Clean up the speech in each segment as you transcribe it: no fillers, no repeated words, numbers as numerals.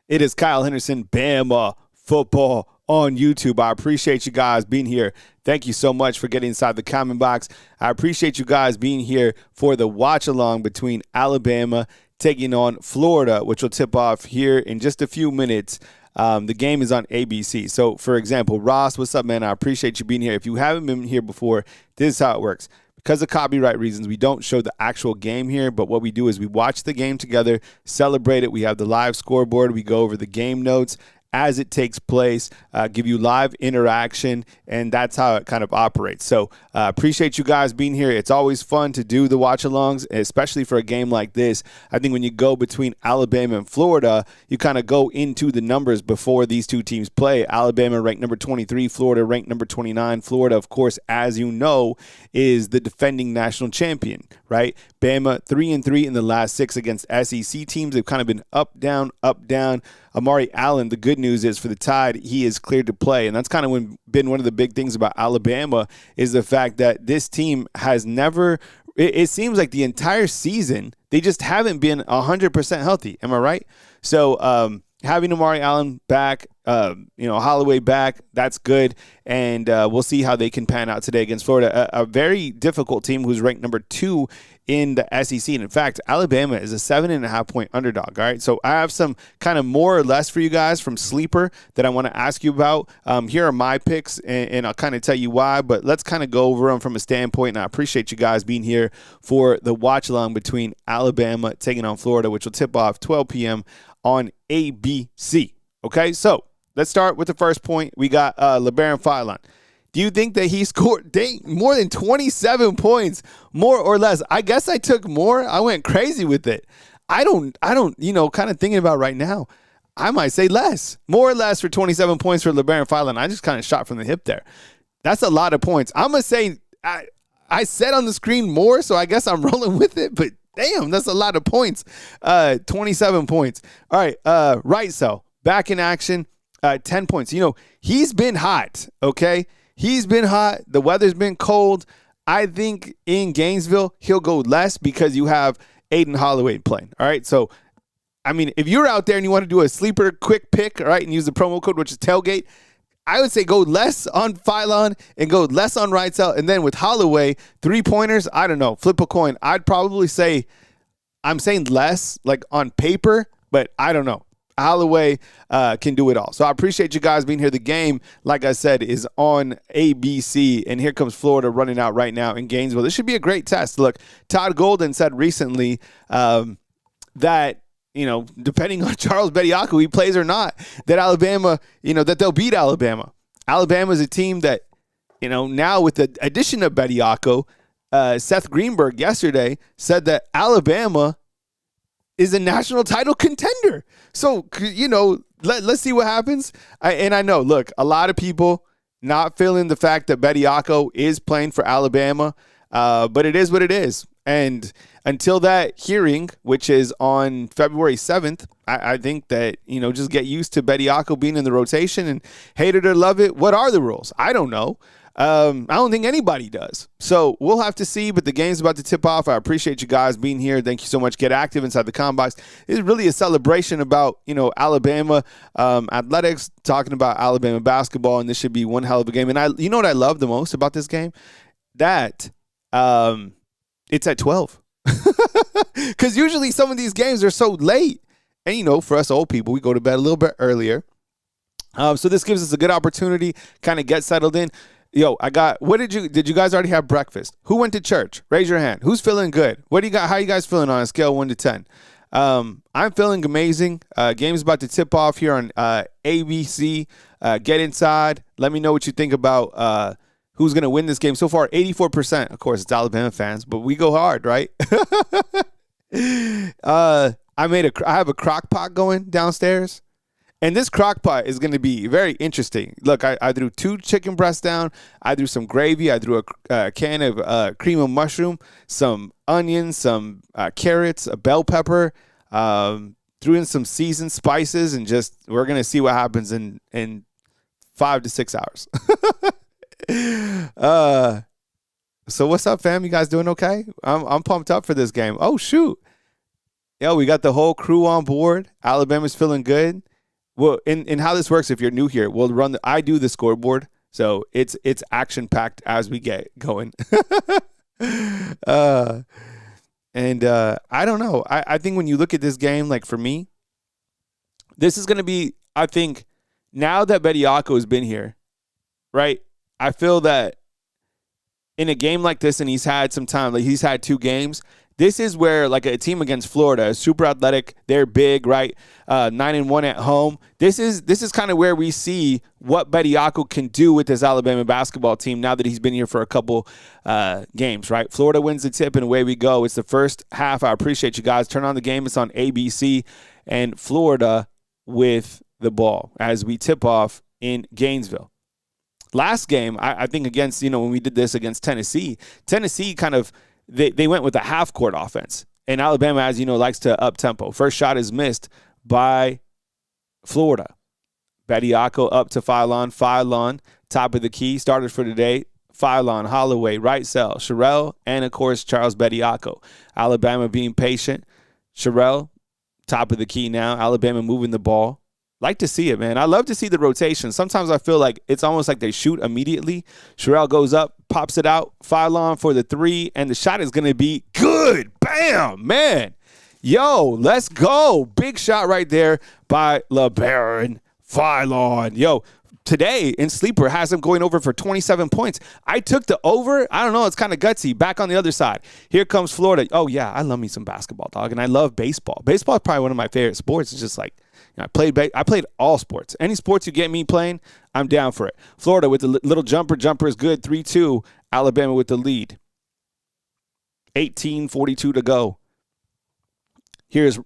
It is Kyle Henderson, Bama football on YouTube. I appreciate you guys being here. Thank you so much for getting inside the comment box. I appreciate you guys being here for the watch along between Alabama taking on Florida, which will tip off here in just a few minutes. The game is on ABC. So, for example, Ross, what's up, man? I appreciate you being here. If you haven't been here before, this is how it works. Because of copyright reasons, we don't show the actual game here, but what we do is we watch the game together, celebrate it. We have the live scoreboard. We go over the game notes as it takes place, give you live interaction, and that's how it kind of operates. So appreciate you guys being here. It's always fun to do the watch-alongs, especially for a game like this. I think when you go between Alabama and Florida, you kind of go into the numbers before these two teams play. Alabama ranked number 23, Florida ranked number 29. Florida, of course, as you know, is the defending national champion, right? Bama 3-3 in the last 6 against SEC teams. They've kind of been up, down, up, down. Amari Allen, the good news is for the Tide, he is cleared to play. And that's kind of been one of the big things about Alabama is the fact that this team has never – it seems like the entire season, they just haven't been 100% healthy. Am I right? So having Amari Allen back, Holloway back, that's good. And we'll see how they can pan out today against Florida. A very difficult team who's ranked number 2 in the SEC. And in fact, Alabama is a 7.5-point underdog. All right. So I have some kind of more or less for you guys from Sleeper that I want to ask you about. Here are my picks, and I'll kind of tell you why, but let's kind of go over them from a standpoint. And I appreciate you guys being here for the watch along between Alabama taking on Florida, which will tip off 12 p.m. on ABC. Okay. So let's start with the first point. We got LeBaron Philon. Do you think that he scored more than 27 points, more or less? I guess I took more. I went crazy with it. I don't, kind of thinking about right now, I might say less, more or less for 27 points for LeBaron Philon. I just kind of shot from the hip there. That's a lot of points. I'm going to say I said on the screen more, so I guess I'm rolling with it, but damn, that's a lot of points. 27 points. All right, right, so back in action, 10 points. He's been hot, okay? He's been hot. The weather's been cold. I think in Gainesville, he'll go less because you have Aiden Holloway playing. All right. So, I mean, if you're out there and you want to do a sleeper quick pick, all right, and use the promo code, which is tailgate, I would say go less on Philon and go less on Wrightsell. And then with Holloway, 3-pointers, I don't know, flip a coin. I'd probably say, I'm saying less like on paper, but I don't know. Holloway can do it all. So I appreciate you guys being here. The game, like I said, is on ABC, and here comes Florida running out right now in Gainesville. This should be a great test. Look, Todd Golden said recently that, depending on Charles Bediako, he plays or not, that Alabama, that they'll beat Alabama. Alabama is a team that, now with the addition of Bediako, Seth Greenberg yesterday said that Alabama is a national title contender. So, let's see what happens. I know, look, a lot of people not feeling the fact that Bediako is playing for Alabama, but it is what it is. And until that hearing, which is on February 7th, I think that, just get used to Bediako being in the rotation and hate it or love it. What are the rules? I don't know. I don't think anybody does. So we'll have to see, but the game's about to tip off. I appreciate you guys being here. Thank you so much. Get active inside the comment box. It's really a celebration about, Alabama athletics, talking about Alabama basketball, and this should be one hell of a game. And you know what I love the most about this game? That it's at 12. Because usually some of these games are so late. And, for us old people, we go to bed a little bit earlier. So this gives us a good opportunity, kind of get settled in. Yo, did you guys already have breakfast? Who went to church? Raise your hand. Who's feeling good? What do you got? How you guys feeling on a scale of 1 to 10? I'm feeling amazing. Game's about to tip off here on ABC. Get inside. Let me know what you think about who's going to win this game. So far, 84%. Of course, it's Alabama fans, but we go hard, right? I have a crock pot going downstairs. And this crock pot is going to be very interesting. Look, I threw 2 chicken breasts down. I threw some gravy. I threw a can of cream of mushroom, some onions, some carrots, a bell pepper, threw in some seasoned spices, and we're going to see what happens in 5 to 6 hours. So what's up, fam? You guys doing okay? I'm pumped up for this game. Oh, shoot. Yo, we got the whole crew on board. Alabama's feeling good. Well, in how this works, if you're new here, I do the scoreboard, so it's action packed as we get going. uh, I don't know. I think when you look at this game, like for me, this is going to be, I think, now that Bediako has been here, right? I feel that in a game like this, and he's had some time, like he's had 2 games, this is where like a team against Florida is super athletic. They're big, right? 9-1 at home. This is kind of where we see what Bediako can do with this Alabama basketball team now that he's been here for a couple games, right? Florida wins the tip, and away we go. It's the first half. I appreciate you guys. Turn on the game. It's on ABC, and Florida with the ball as we tip off in Gainesville. Last game, I think against, when we did this against Tennessee kind of, they went with a half-court offense. And Alabama, as you know, likes to up-tempo. First shot is missed by Florida. Bediako up to Philon. Philon, top of the key, started for today. Philon, Holloway, right cell, Sherrell, and, of course, Charles Bediako. Alabama being patient. Sherrell, top of the key now. Alabama moving the ball. Like to see it, man. I love to see the rotation. Sometimes I feel like it's almost like they shoot immediately. Sherrell goes up, pops it out. Philon for the 3, and the shot is going to be good. Bam, man. Yo, let's go. Big shot right there by LeBaron Philon. Yo, today in Sleeper has him going over for 27 points. I took the over. I don't know. It's kind of gutsy. Back on the other side. Here comes Florida. Oh, yeah, I love me some basketball, dog, and I love baseball. Baseball is probably one of my favorite sports. It's just like, I played all sports. Any sports you get me playing, I'm down for it. Florida with the little jumper. Jumper is good. 3-2. Alabama with the lead. 18:42 to go. Here's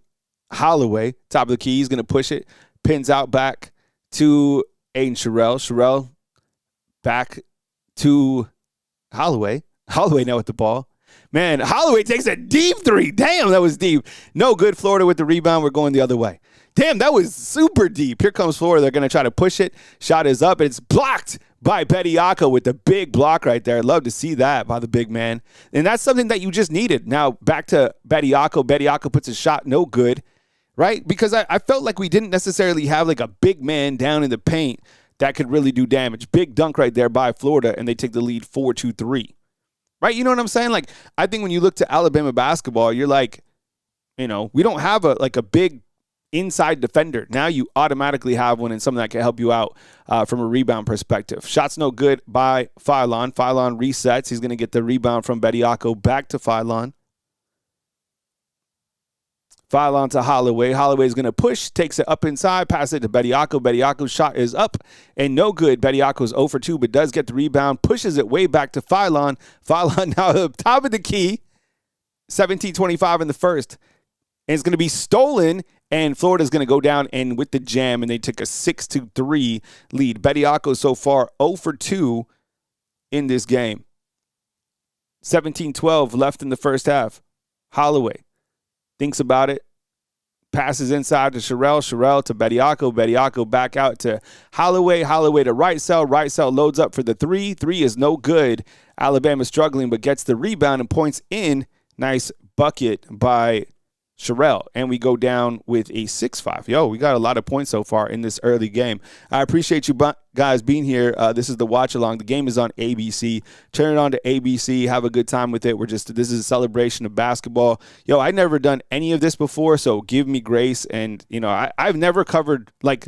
Holloway, top of the key. He's going to push it. Pins out back to Aiden Sherrell. Sherrell back to Holloway. Holloway now with the ball. Man, Holloway takes a deep 3. Damn, that was deep. No good. Florida with the rebound. We're going the other way. Damn, that was super deep. Here comes Florida. They're going to try to push it. Shot is up. It's blocked by Bediako with the big block right there. I'd love to see that by the big man. And that's something that you just needed. Now, back to Bediako. Bediako puts a shot no good, right? Because I felt like we didn't necessarily have like a big man down in the paint that could really do damage. Big dunk right there by Florida, and they take the lead 4-3. Right? You know what I'm saying? Like, I think when you look to Alabama basketball, you're like, we don't have a big inside defender. Now you automatically have one and something that can help you out from a rebound perspective. Shot's no good by Philon. Philon resets. He's going to get the rebound from Bediako back to Philon. Philon to Holloway. Holloway's going to push, takes it up inside, pass it to Bediako. Bediako's shot is up and no good. Bediako's 0 for 2, but does get the rebound, pushes it way back to Philon. Philon now at the top of the key. 17:25 in the first. And it's going to be stolen, and Florida's going to go down and with the jam, and they took a 6-3 lead. Bediako so far 0 for 2 in this game. 17:12 left in the first half. Holloway thinks about it, passes inside to Sherrell. Sherrell to Bediako. Bediako back out to Holloway. Holloway to right cell. Right cell loads up for the 3. 3 is no good. Alabama struggling, but gets the rebound and points in. Nice bucket by Sherrell, and we go down with a 6-5. Yo, we got a lot of points so far in this early game. I appreciate you guys being here. This is the watch along. The game is on ABC. Turn it on to ABC. Have a good time with it. This is a celebration of basketball. Yo, I've never done any of this before, so give me grace. And I've never covered like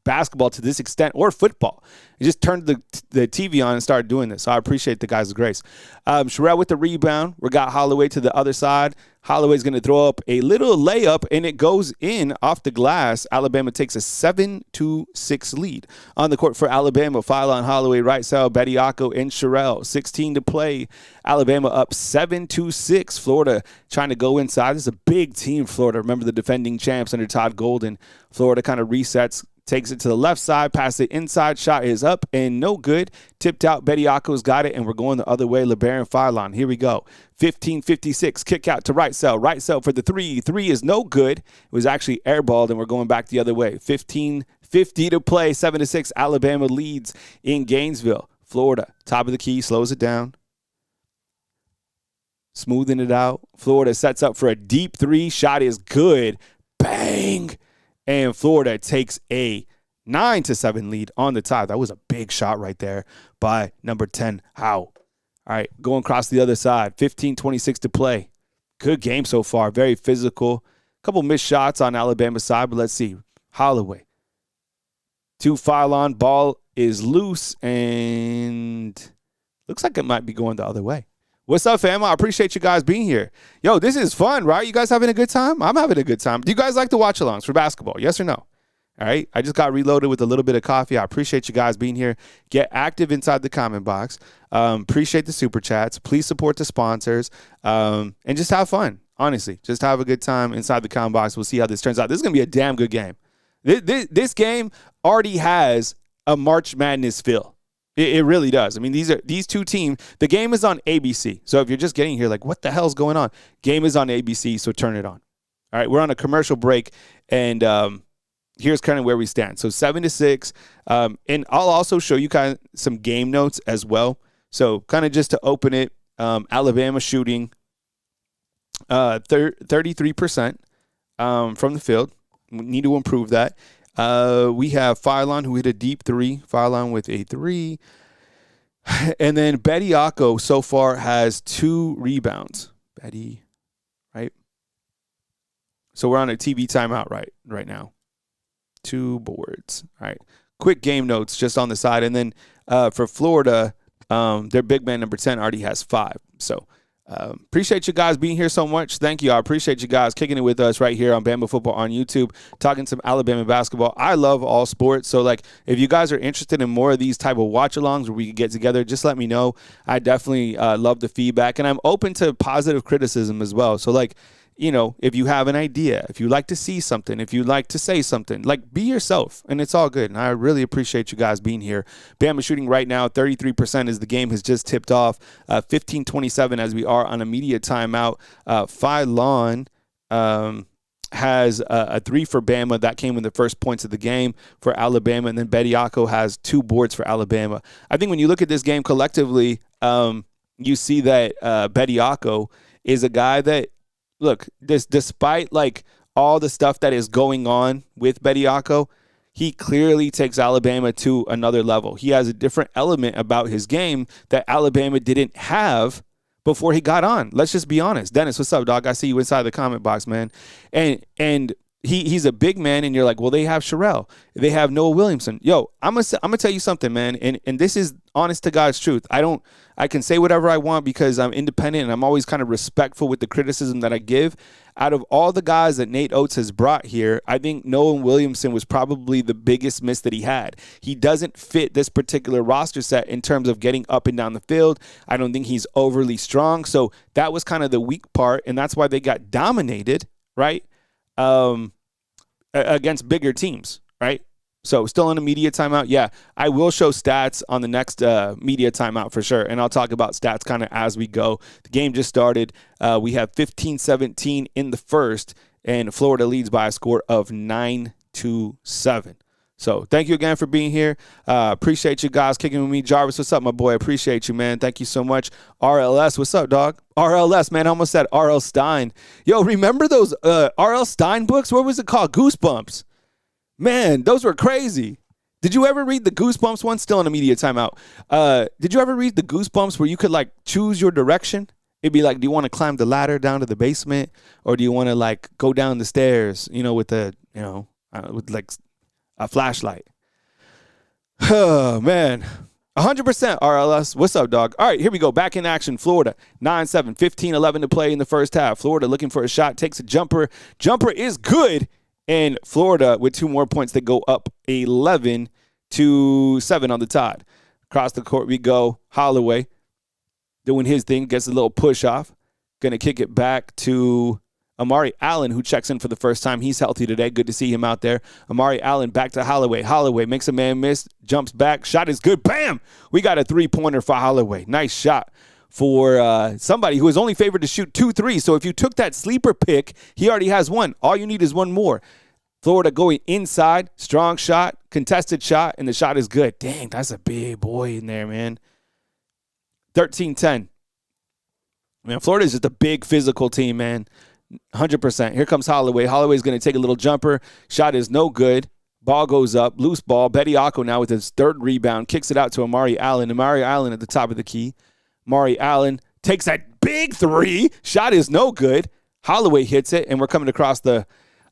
basketball to this extent, or football. I just turned the TV on and started doing this. So I appreciate the guys' grace. Sherrell with the rebound. We got Holloway to the other side. Holloway's going to throw up a little layup, and it goes in off the glass. Alabama takes a 7-6 lead. On the court for Alabama, Philon, Holloway, right side, Bediako, and Sherrell. 16 to play. Alabama up 7-6. Florida trying to go inside. This is a big team, Florida. Remember the defending champs under Todd Golden. Florida kind of resets. Takes it to the left side, pass it inside, shot is up and no good. Tipped out, Bediako's got it, and we're going the other way. LeBaron Philon, here we go. 15:56, kick out to right cell for the 3. 3 is no good. It was actually airballed, and we're going back the other way. 15:50 to play, 7-6. Alabama leads in Gainesville. Florida, top of the key, slows it down. Smoothing it out. Florida sets up for a deep 3. Shot is good. Bang! and Florida takes a 9-7 lead on the Tide. That was a big shot right there by number 10, Howe. All right, going across the other side, 15:26 to play. Good game so far, very physical. A couple missed shots on Alabama's side, but let's see. Holloway. 2 Phylon, ball is loose, and looks like it might be going the other way. What's up, fam? I appreciate you guys being here. Yo, this is fun, right? You guys having a good time? I'm having a good time. Do you guys like to watch alongs for basketball? Yes or no? All right. I just got reloaded with a little bit of coffee. I appreciate you guys being here. Get active inside the comment box. Appreciate the super chats. Please support the sponsors, and just have fun. Honestly, just have a good time inside the comment box. We'll see how this turns out. This is going to be a damn good game. This game already has a March Madness feel. It really does. I mean, these two teams. The game is on ABC. So if you're just getting here like, what the hell's going on? Game is on ABC, so turn it on. All right, we're on a commercial break, and here's kind of where we stand. So 7-6, and I'll also show you kind of some game notes as well. So kind of just to open it, Alabama shooting 33% from the field. We need to improve that. We have Phylon, who hit a deep 3. Phylon with a 3. And then Bediako so far has 2 rebounds. Betty, right? So we're on a TV timeout right now. 2 boards. All right. Quick game notes just on the side. And then for Florida, their big man number 10 already has 5. So appreciate you guys being here so much. Thank you. I appreciate you guys kicking it with us right here on Bama Football on YouTube, talking some Alabama basketball. I love all sports. So, like, if you guys are interested in more of these type of watch-alongs where we can get together, just let me know. I definitely love the feedback. And I'm open to positive criticism as well. So, like, you know, if you have an idea, if you like to see something, if you like to say something, like, be yourself, and it's all good. And I really appreciate you guys being here. Bama shooting right now 33% as the game has just tipped off, 15:27 as we are on a media timeout. Phylon has a 3 for Bama. That came in the first points of the game for Alabama, and then Bediako has 2 boards for Alabama. I think when you look at this game collectively, you see that Bediako is a guy that, look, despite like all the stuff that is going on with Bediako, he clearly takes Alabama to another level. He has a different element about his game that Alabama didn't have before he got on. Let's just be honest. Dennis, what's up, dog? I see you inside the comment box, man. And he's a big man, and you're like, well, they have Sherelle. They have Noah Williamson. Yo, I'm gonna tell you something, man, and this is honest to God's truth. I can say whatever I want because I'm independent, and I'm always kind of respectful with the criticism that I give. Out of all the guys that Nate Oates has brought here, I think Noah Williamson was probably the biggest miss that he had. He doesn't fit this particular roster set in terms of getting up and down the field. I don't think he's overly strong. So that was kind of the weak part, and that's why they got dominated, right? Against bigger teams, right? So still in a media timeout. Yeah, I will show stats on the next media timeout for sure, and I'll talk about stats kind of as we go. The game just started. We have 15-17 in the first, and Florida leads by a score of 9-7. So thank you again for being here. Appreciate you guys kicking with me. Jarvis, what's up, my boy? Appreciate you, man. Thank you so much. RLS, what's up, dog? RLS, man. I almost said R.L. Stein. Yo, remember those R.L. Stein books? What was it called? Goosebumps. Man, those were crazy. Did you ever read the Goosebumps one? Still in a media timeout. Did you ever read the Goosebumps where you could, like, choose your direction? It'd be like, do you want to climb the ladder down to the basement, or do you want to, like, go down the stairs, you know, with the, you know, with, like, a flashlight? Oh, man. 100% RLS. What's up, dog? All right, here we go. Back in action. Florida, 9-7, 15-11 to play in the first half. Florida looking for a shot, takes a jumper. Jumper is good. And Florida, with 2 more points, they go up 11-7 on the Tide. Across the court we go. Holloway doing his thing, gets a little push off. Going to kick it back to Amari Allen, who checks in for the first time. He's healthy today. Good to see him out there. Amari Allen back to Holloway. Holloway makes a man miss, jumps back. Shot is good. Bam! We got a 3-pointer for Holloway. Nice shot for somebody who is only favored to shoot 2 threes. So if you took that sleeper pick, he already has 1. All you need is 1 more. Florida going inside, strong shot, contested shot, and the shot is good. Dang, that's a big boy in there, man. 13-10. Man, Florida is just a big physical team, man. 100%. Here comes Holloway. Holloway's going to take a little jumper. Shot is no good. Ball goes up. Loose ball. Bediako now with his third rebound. Kicks it out to Amari Allen. Amari Allen at the top of the key. Amari Allen takes that big three. Shot is no good. Holloway hits it, and we're coming across the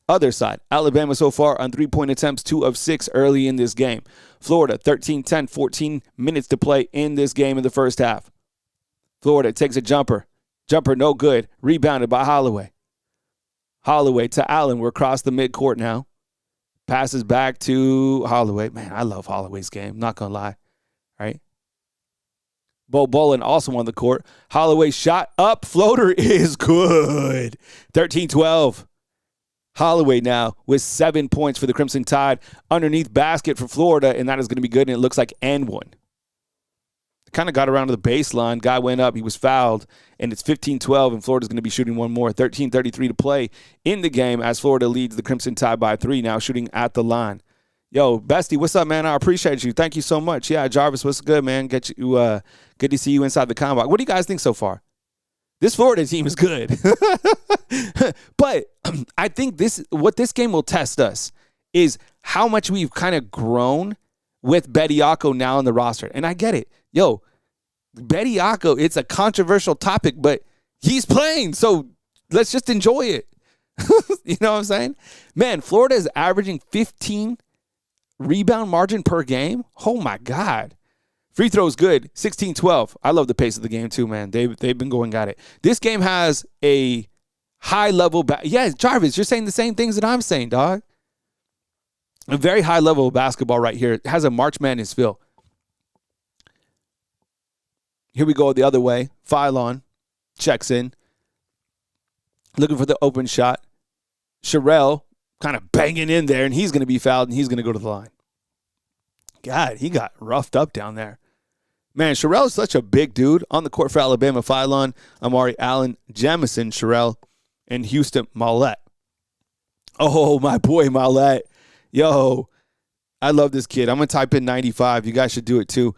other side. Alabama so far on three-point attempts, 2 of 6 early in this game. Florida, 13-10, 14 minutes to play in this game in the first half. Florida takes a jumper. Jumper no good. Rebounded by Holloway. Holloway to Allen. We're across the midcourt now. Passes back to Holloway. Man, I love Holloway's game. Not going to lie. Right? Bo Bolin also on the court. Holloway shot up. Floater is good. 13-12. Holloway now with 7 points for the Crimson Tide. Underneath basket for Florida, and that is going to be good, and it looks like and one. Kind of got around to the baseline. Guy went up. He was fouled, and it's 15-12, and Florida's going to be shooting one more. 13:33 to play in the game as Florida leads the Crimson Tide by 3, now shooting at the line. Yo, Bestie, what's up, man? I appreciate you. Thank you so much. Yeah, Jarvis, what's good, man? Good to see you inside the combat. What do you guys think so far? This Florida team is good. But I think what this game will test us is how much we've kind of grown with Bediako now on the roster. And I get it. Yo, Bediako, it's a controversial topic, but he's playing, so let's just enjoy it. You know what I'm saying? Man, Florida is averaging 15 rebound margin per game. Oh, my God. Free throws good, 16-12. I love the pace of the game too, man. They've been going at it. This game has a high level. Yes, Jarvis, you're saying the same things that I'm saying, dog. A very high level of basketball right here. It has a March Madness feel. Here we go the other way. Phylon checks in. Looking for the open shot. Sherelle kind of banging in there, and he's going to be fouled, and he's going to go to the line. God, he got roughed up down there. Man, Sherelle is such a big dude. On the court for Alabama, Phylon, Amari Allen, Jamison, Sherelle, and Houston Mollett. Oh, my boy Mollett. Yo, I love this kid. I'm going to type in 95. You guys should do it too.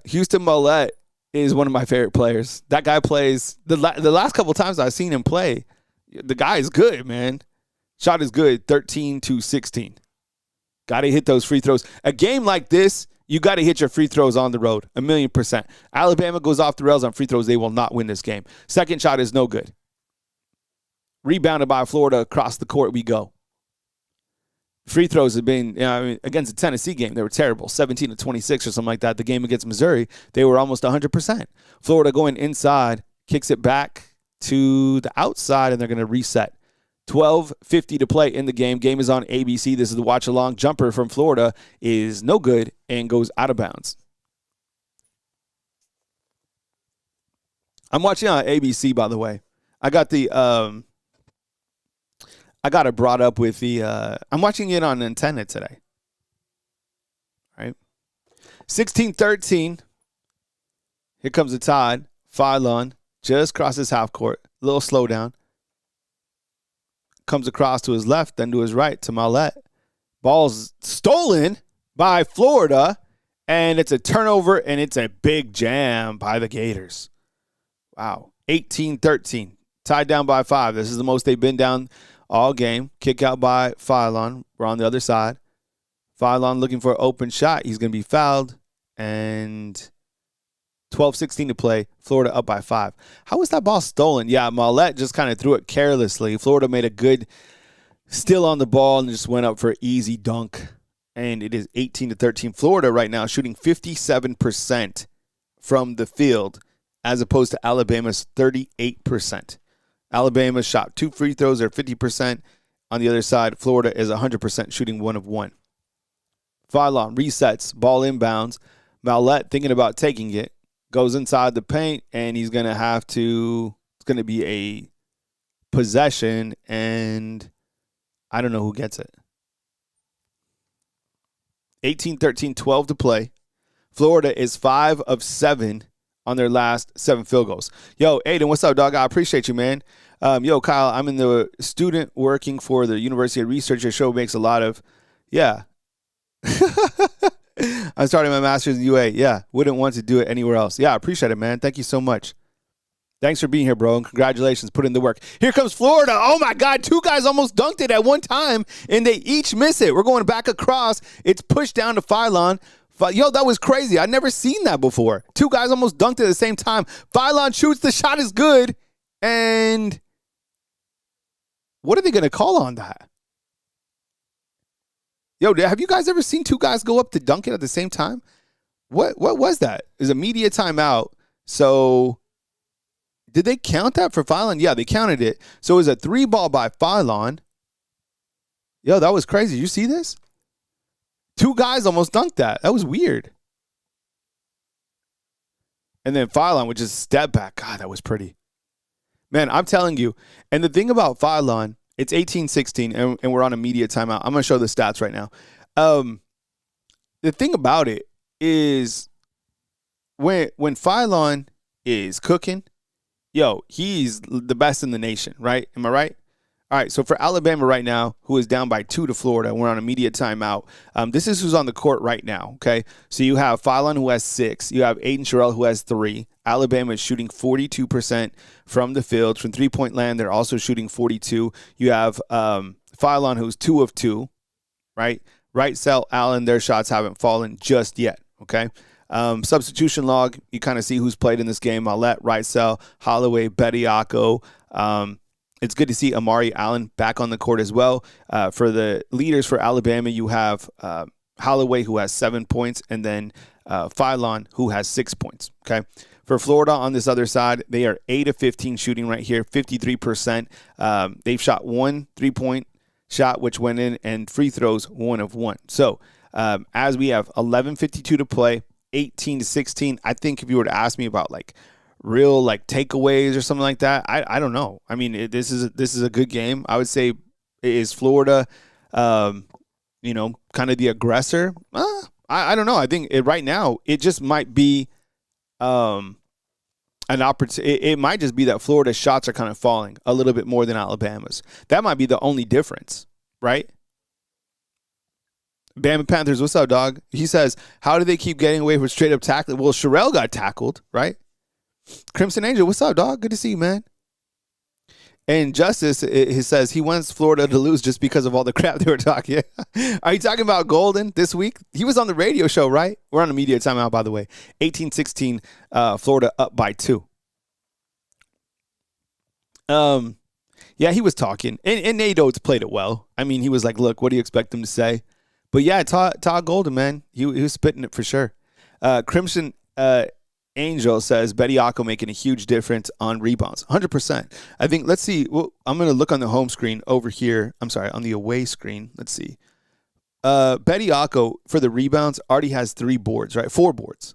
Houston Mollett is one of my favorite players. That guy plays, the last couple times I've seen him play, the guy is good, man. Shot is good, 13-16. Got to hit those free throws. A game like this, you got to hit your free throws on the road, 1,000,000%. Alabama goes off the rails on free throws. They will not win this game. Second shot is no good. Rebounded by Florida. Across the court we go. Free throws have been, against the Tennessee game, they were terrible, 17-26 or something like that. The game against Missouri, they were almost 100%. Florida going inside, kicks it back to the outside, and they're going to reset. 12:50 to play in the game. Game is on ABC. This is the watch-along. Jumper from Florida is no good and goes out of bounds. I'm watching on ABC, by the way. I got it brought up with I'm watching it on antenna today. All right. 16-13. Here comes the Tide. Phylon just crosses half court. A little slowdown. Comes across to his left, then to his right to Mollett. Ball's stolen by Florida, and it's a turnover, and it's a big jam by the Gators. Wow. 18-13. Tied down by 5. This is the most they've been down all game. Kick out by Phylon. We're on the other side. Phylon looking for an open shot. He's going to be fouled, and 12-16 to play. Florida up by 5. How was that ball stolen? Yeah, Mollett just kind of threw it carelessly. Florida made a good steal on the ball and just went up for an easy dunk. And it is 18-13. Florida right now shooting 57% from the field as opposed to Alabama's 38%. Alabama shot 2 free throws. They're 50%. On the other side, Florida is 100% shooting 1 of 1. Phylon resets. Ball inbounds. Mollett thinking about taking it. Goes inside the paint, and he's going to have to – it's going to be a possession, and I don't know who gets it. 18-13, 12 to play. Florida is 5 of 7 on their last 7 field goals. Yo, Aiden, what's up, dog? I appreciate you, man. Yo, Kyle, I'm in the student working for the University of Research. Your show makes a lot of – yeah. I'm starting my master's in UA. Yeah, wouldn't want to do it anywhere else. Yeah, I appreciate it, man. Thank you so much. Thanks for being here, bro, and congratulations. Put in the work. Here comes Florida. Oh, my God. 2 guys almost dunked it at one time, and they each miss it. We're going back across. It's pushed down to Phylon. Yo, that was crazy. I've never seen that before. 2 guys almost dunked at the same time. Phylon shoots. The shot is good. And what are they going to call on that? Yo, have you guys ever seen 2 guys go up to dunk it at the same time? What was that? It was a media timeout. So did they count that for Phylon? Yeah, they counted it. So it was a 3 ball by Phylon. Yo, that was crazy. You see this? 2 guys almost dunked that. That was weird. And then Phylon would just step back. God, that was pretty. Man, I'm telling you. And the thing about Phylon, it's 18-16, and we're on a media timeout. I'm going to show the stats right now. The thing about it is when Phylon is cooking, yo, he's the best in the nation, right? Am I right? All right, so for Alabama right now, who is down by 2 to Florida, we're on a media timeout. This is who's on the court right now, okay? So you have Phylon, who has 6. You have Aiden Sherrill, who has 3. Alabama is shooting 42% from the field. From three-point land, they're also shooting 42. You have Phylon, who's 2 of 2, right? Wright, Sell, Allen, their shots haven't fallen just yet, okay? Substitution log, you kind of see who's played in this game. Mallette, Wright, Sell, Holloway, Bediako. It's good to see Amari Allen back on the court as well. For the leaders for Alabama, you have Holloway, who has 7 points, and then Phylon, who has 6 points. Okay. For Florida on this other side, they are 8 of 15 shooting right here, 53%. They've shot 1 3-point shot, which went in, and free throws 1 of 1. So as we have 11:52 to play, 18-16, I think if you were to ask me about like real like takeaways or something like that, I don't know. I mean, this is a good game. I would say, is Florida, kind of the aggressor? I don't know. I think right now it just might be an opportunity. It might just be that Florida's shots are kind of falling a little bit more than Alabama's. That might be the only difference, right? Bama Panthers, what's up, dog? He says, how do they keep getting away from straight up tackling? Well, Sherrill got tackled, right? Crimson Angel, what's up, dog? Good to see you, man. And Justice, he says he wants Florida to lose just because of all the crap they were talking. Are you talking about Golden this week? He was on the radio show, right? We're on a media timeout, by the way. 18-16, Florida up by 2. Yeah, he was talking. And Nate Oates played it well. I mean, he was like, look, what do you expect him to say? But yeah, Todd Golden, man, he was spitting it for sure. Crimson Angel says Bediako making a huge difference on rebounds. 100%. I think, let's see. Well, I'm going to look on the home screen over here. I'm sorry, on the away screen. Let's see. Bediako, for the rebounds, already has 3 boards, right? 4 boards.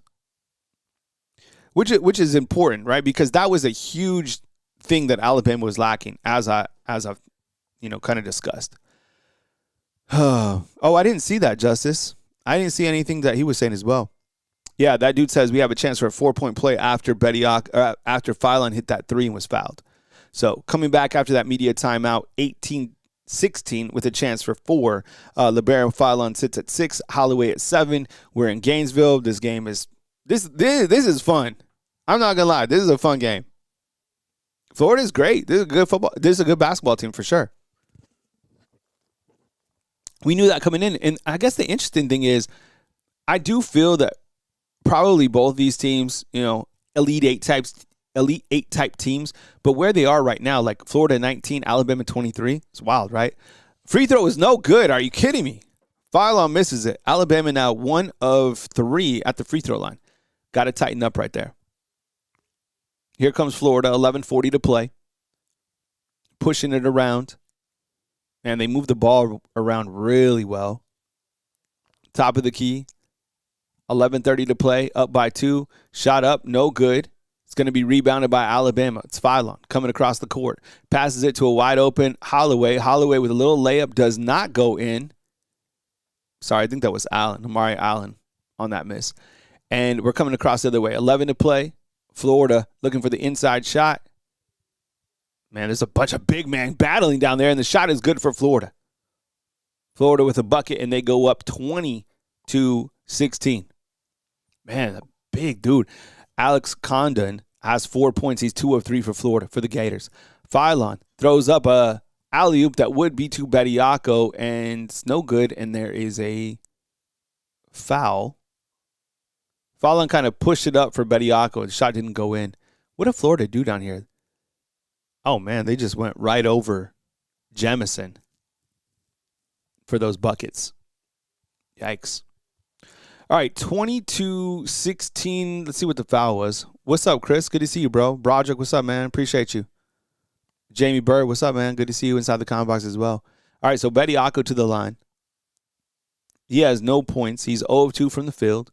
Which is important, right? Because that was a huge thing that Alabama was lacking, as I've kind of discussed. Oh, I didn't see that, Justice. I didn't see anything that he was saying as well. Yeah, that dude says we have a chance for a 4-point play after after Phylon hit that 3 and was fouled. So coming back after that media timeout, 18-16 with a chance for 4. LeBaron Phylon sits at 6, Holloway at 7. We're in Gainesville. This game is this is fun. I'm not gonna lie, this is a fun game. Florida's great. This is a good football. This is a good basketball team for sure. We knew that coming in, and I guess the interesting thing is, I do feel that probably both these teams, Elite 8 type teams, but where they are right now, like Florida 19, Alabama 23, it's wild, right? Free throw is no good. Are you kidding me? Phylon misses it. Alabama now 1 of 3 at the free throw line. Got to tighten up right there. Here comes Florida, 11:40 to play. Pushing it around. And they move the ball around really well. Top of the key. 11:30 to play, up by 2. Shot up, no good. It's going to be rebounded by Alabama. It's Phylon coming across the court. Passes it to a wide open Holloway. Holloway with a little layup does not go in. Sorry, I think that was Amari Allen on that miss. And we're coming across the other way. 11 to play. Florida looking for the inside shot. Man, there's a bunch of big men battling down there, and the shot is good for Florida. Florida with a bucket, and they go up 20-16. Man, a big dude. Alex Condon has 4 points. He's 2 of 3 for Florida for the Gators. Phylon throws up a alley-oop that would be to Bediako, and it's no good, and there is a foul. Phylon kind of pushed it up for Bediako. The shot didn't go in. What did Florida do down here? Oh, man, they just went right over Jemison for those buckets. Yikes. All right, 22-16. Let's see what the foul was. What's up, Chris? Good to see you, bro. Broderick, what's up, man? Appreciate you. Jamie Bird, what's up, man? Good to see you inside the comment box as well. All right, so Bediako to the line. He has no points. He's 0 of 2 from the field.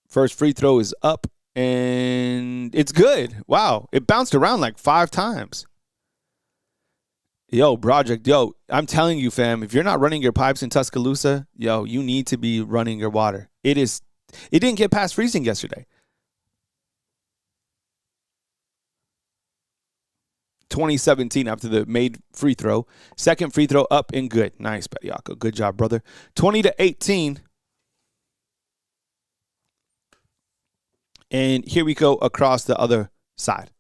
First free throw is up, and it's good. Wow, it bounced around like 5 times. Yo, Broderick, yo, I'm telling you, fam, if you're not running your pipes in Tuscaloosa, yo, you need to be running your water. It didn't get past freezing yesterday. 2017 after the made free throw. Second free throw up and good. Nice, Bediako. Good job, brother. 20-18. And here we go across the other side.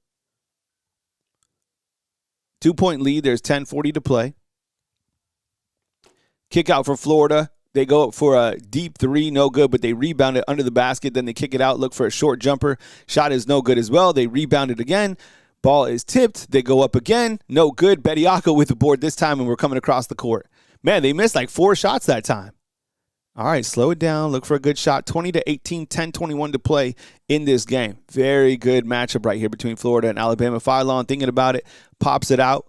2-point lead. There's 10:40 to play. Kick out for Florida. They go up for a deep three. No good, but they rebound it under the basket. Then they kick it out, look for a short jumper. Shot is no good as well. They rebound it again. Ball is tipped. They go up again. No good. Bediako with the board this time, and we're coming across the court. Man, they missed like 4 shots that time. All right, slow it down. Look for a good shot. 20-18, 10:21 to play in this game. Very good matchup right here between Florida and Alabama. Phylon thinking about it, pops it out.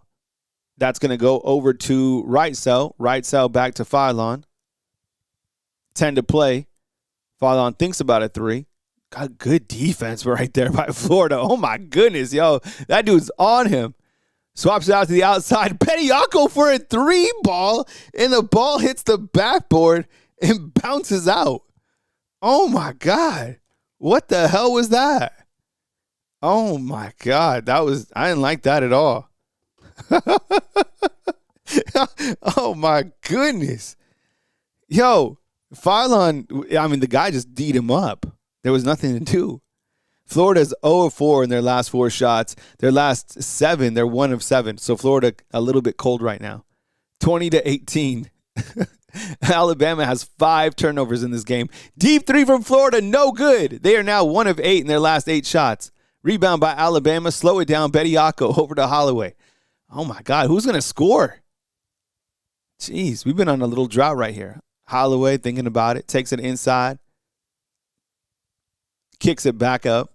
That's going to go over to right cell. Right cell back to Phylon. 10 to play. Phylon thinks about a 3. Got good defense right there by Florida. Oh, my goodness, yo. That dude's on him. Swaps it out to the outside. Bediako for a 3 ball, and the ball hits the backboard and bounces out. Oh, my God. What the hell was that? Oh, my God. I didn't like that at all. Oh, my goodness. Yo, Phylon, I mean, the guy just D'd him up. There was nothing to do. Florida's 0 of 4 in their last 4 shots. Their last 7, they're 1 of 7. So Florida a little bit cold right now. 20-18. Alabama has 5 turnovers in this game. Deep 3 from Florida, no good. They are now 1 of 8 in their last 8 shots. Rebound by Alabama. Slow it down. Bediako over to Holloway. Oh, my God. Who's going to score? Jeez, we've been on a little drought right here. Holloway thinking about it. Takes it inside. Kicks it back up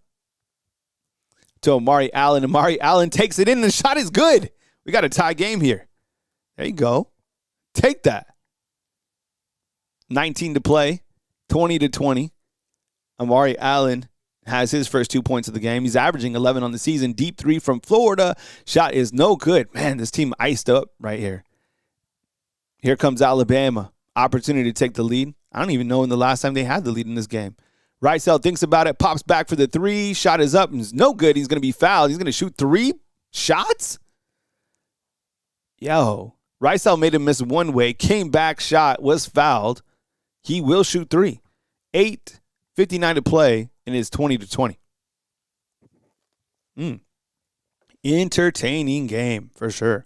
to Amari Allen. Amari Allen takes it in, and the shot is good. We got a tie game here. There you go. Take that. 19 to play, 20-20. Amari Allen has his first 2 points of the game. He's averaging 11 on the season. Deep 3 from Florida. Shot is no good. Man, this team iced up right here. Here comes Alabama. Opportunity to take the lead. I don't even know when the last time they had the lead in this game. Ricel thinks about it, pops back for the 3. Shot is up and it's no good. He's going to be fouled. He's going to shoot 3 shots? Yo, Ricel made him miss one way, came back, shot, was fouled. He will shoot 3. 8:59 to play, and it's 20-20. Entertaining game for sure.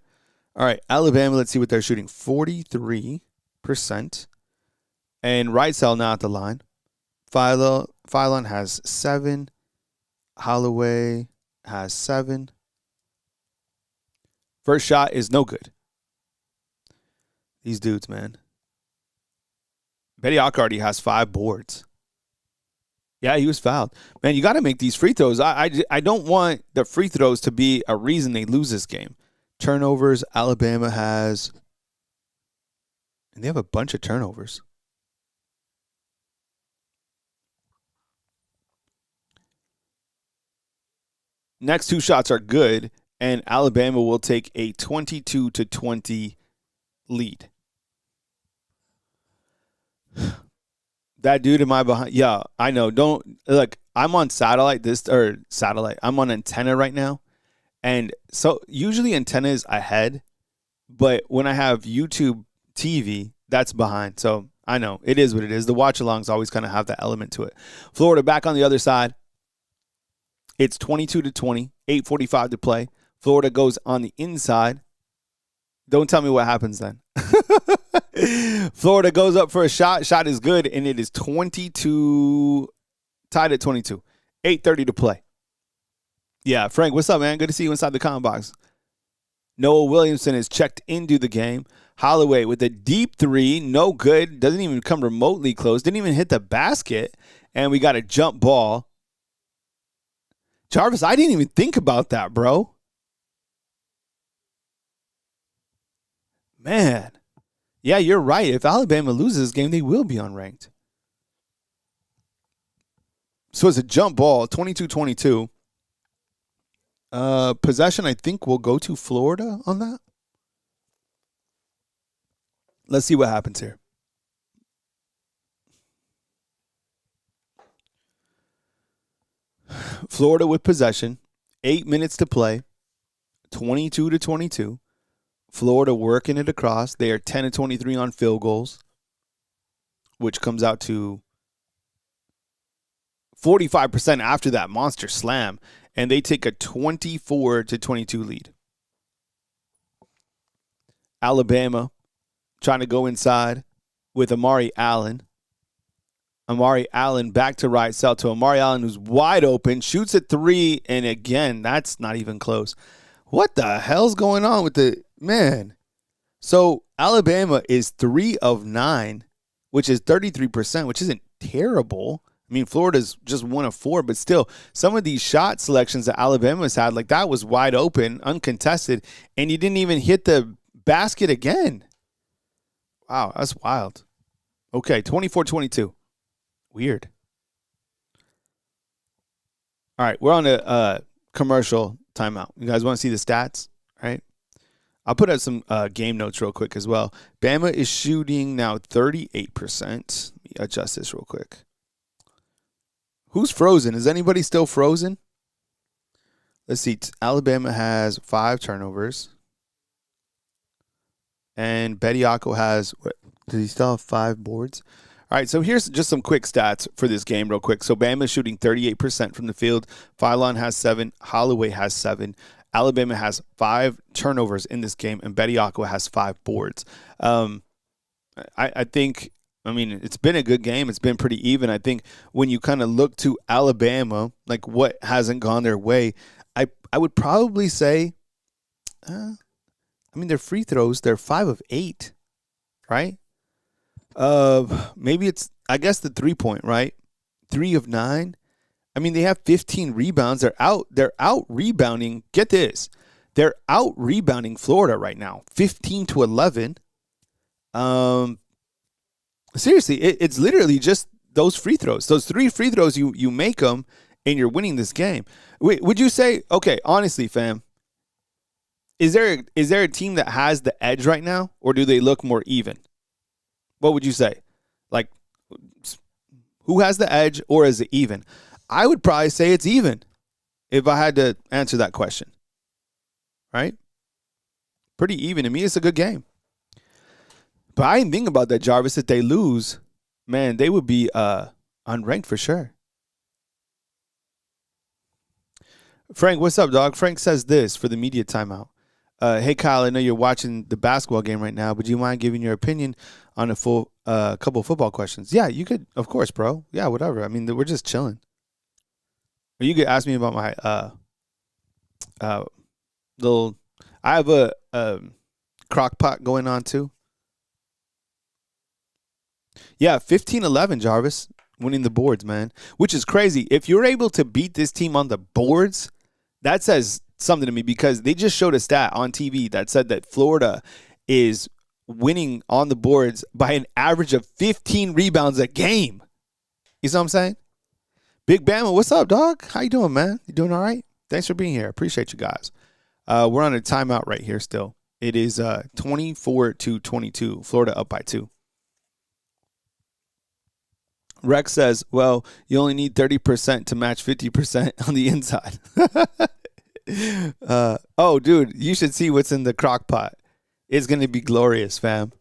All right, Alabama, let's see what they're shooting. 43%. And Ricel now at the line. Phylon has 7. Holloway has 7. First shot is no good. These dudes, man. Bediako already has 5 boards. Yeah, he was fouled. Man, you got to make these free throws. I don't want the free throws to be a reason they lose this game. Turnovers, Alabama has. And they have a bunch of turnovers. Next 2 shots are good, and Alabama will take a 22-20 lead. That dude am I behind? Yeah, I know. Don't look. I'm on satellite. I'm on antenna right now, and so usually antenna is ahead, but when I have YouTube TV, that's behind. So I know it is what it is. The watch alongs always kind of have that element to it. Florida back on the other side. It's 22-20, 8:45 to play. Florida goes on the inside. Don't tell me what happens then. Florida goes up for a shot. Shot is good, and it is 22, tied at 22. 8:30 to play. Yeah, Frank, what's up, man? Good to see you inside the comment box. Noah Williamson is checked into the game. Holloway with a deep three, no good. Doesn't even come remotely close. Didn't even hit the basket. And we got a jump ball. Jarvis, I didn't even think about that, bro. Man. Yeah, you're right. If Alabama loses this game, they will be unranked. So it's a jump ball, 22-22. Possession, I think, will go to Florida on that. Let's see what happens here. Florida with possession. 8 minutes to play. 22-22. Florida working it across. They are 10-23 on field goals, which comes out to 45% after that monster slam. And they take a 24-22 lead. Alabama trying to go inside with Amari Allen. Amari Allen back to right side to Amari Allen, who's wide open, shoots a three, and again, that's not even close. What the hell's going on with the man? So Alabama is 3 of 9, which is 33%, which isn't terrible. I mean, Florida's just 1 of 4, but still, some of these shot selections that Alabama's had, like that was wide open, uncontested, and you didn't even hit the basket again. Wow, that's wild. Okay, 24-22. Weird. All right, we're on a commercial timeout. You guys want to see the stats? All right. I'll put out some game notes real quick as well. Bama is shooting now 38%. Let me adjust this real quick. Who's frozen? Is anybody still frozen? Let's see. Alabama has 5 turnovers. And Bediako has, what, does he still have 5 boards? All right, so here's just some quick stats for this game real quick. So Bama is shooting 38% from the field. Philon has 7. Holloway has 7. Alabama has 5 turnovers in this game, and Bediako has 5 boards. I think, I mean, it's been a good game. It's been pretty even. I think when you kind of look to Alabama, like what hasn't gone their way, I would probably say, I mean, their free throws, they're 5 of 8, right? Maybe it's, I guess, the 3-point, right? 3 of 9. I mean, they have 15 rebounds. They're out rebounding. Get this. They're out rebounding Florida right now, 15-11. Seriously, it's literally just those free throws. Those 3 free throws, you make them, and you're winning this game. Wait, would you say, okay, honestly, fam, is there a team that has the edge right now, or do they look more even? What would you say? Like, who has the edge, or is it even? I would probably say it's even if I had to answer that question. Right? Pretty even. To me, it's a good game. But I didn't think about that, Jarvis. If they lose, man, they would be unranked for sure. Frank, what's up, dog? Frank says this for the media timeout. Hey, Kyle, I know you're watching the basketball game right now, but do you mind giving your opinion on a full couple of football questions? Yeah, you could, of course, bro. Yeah, whatever. I mean, we're just chilling. Or you could ask me about my little. I have a crock pot going on too. Yeah, 15-11, Jarvis, winning the boards, man, which is crazy. If you're able to beat this team on the boards, that says something to me, because they just showed a stat on TV that said that Florida is winning on the boards by an average of 15 rebounds a game. You see what I'm saying? Big Bama, what's up, dog? How you doing, man? You doing all right? Thanks for being here. Appreciate you guys. We're on a timeout right here still. It is 24-22. Florida up by 2. Rex says, well, you only need 30% to match 50% on the inside. Oh, dude, you should see what's in the crock pot. It's going to be glorious, fam.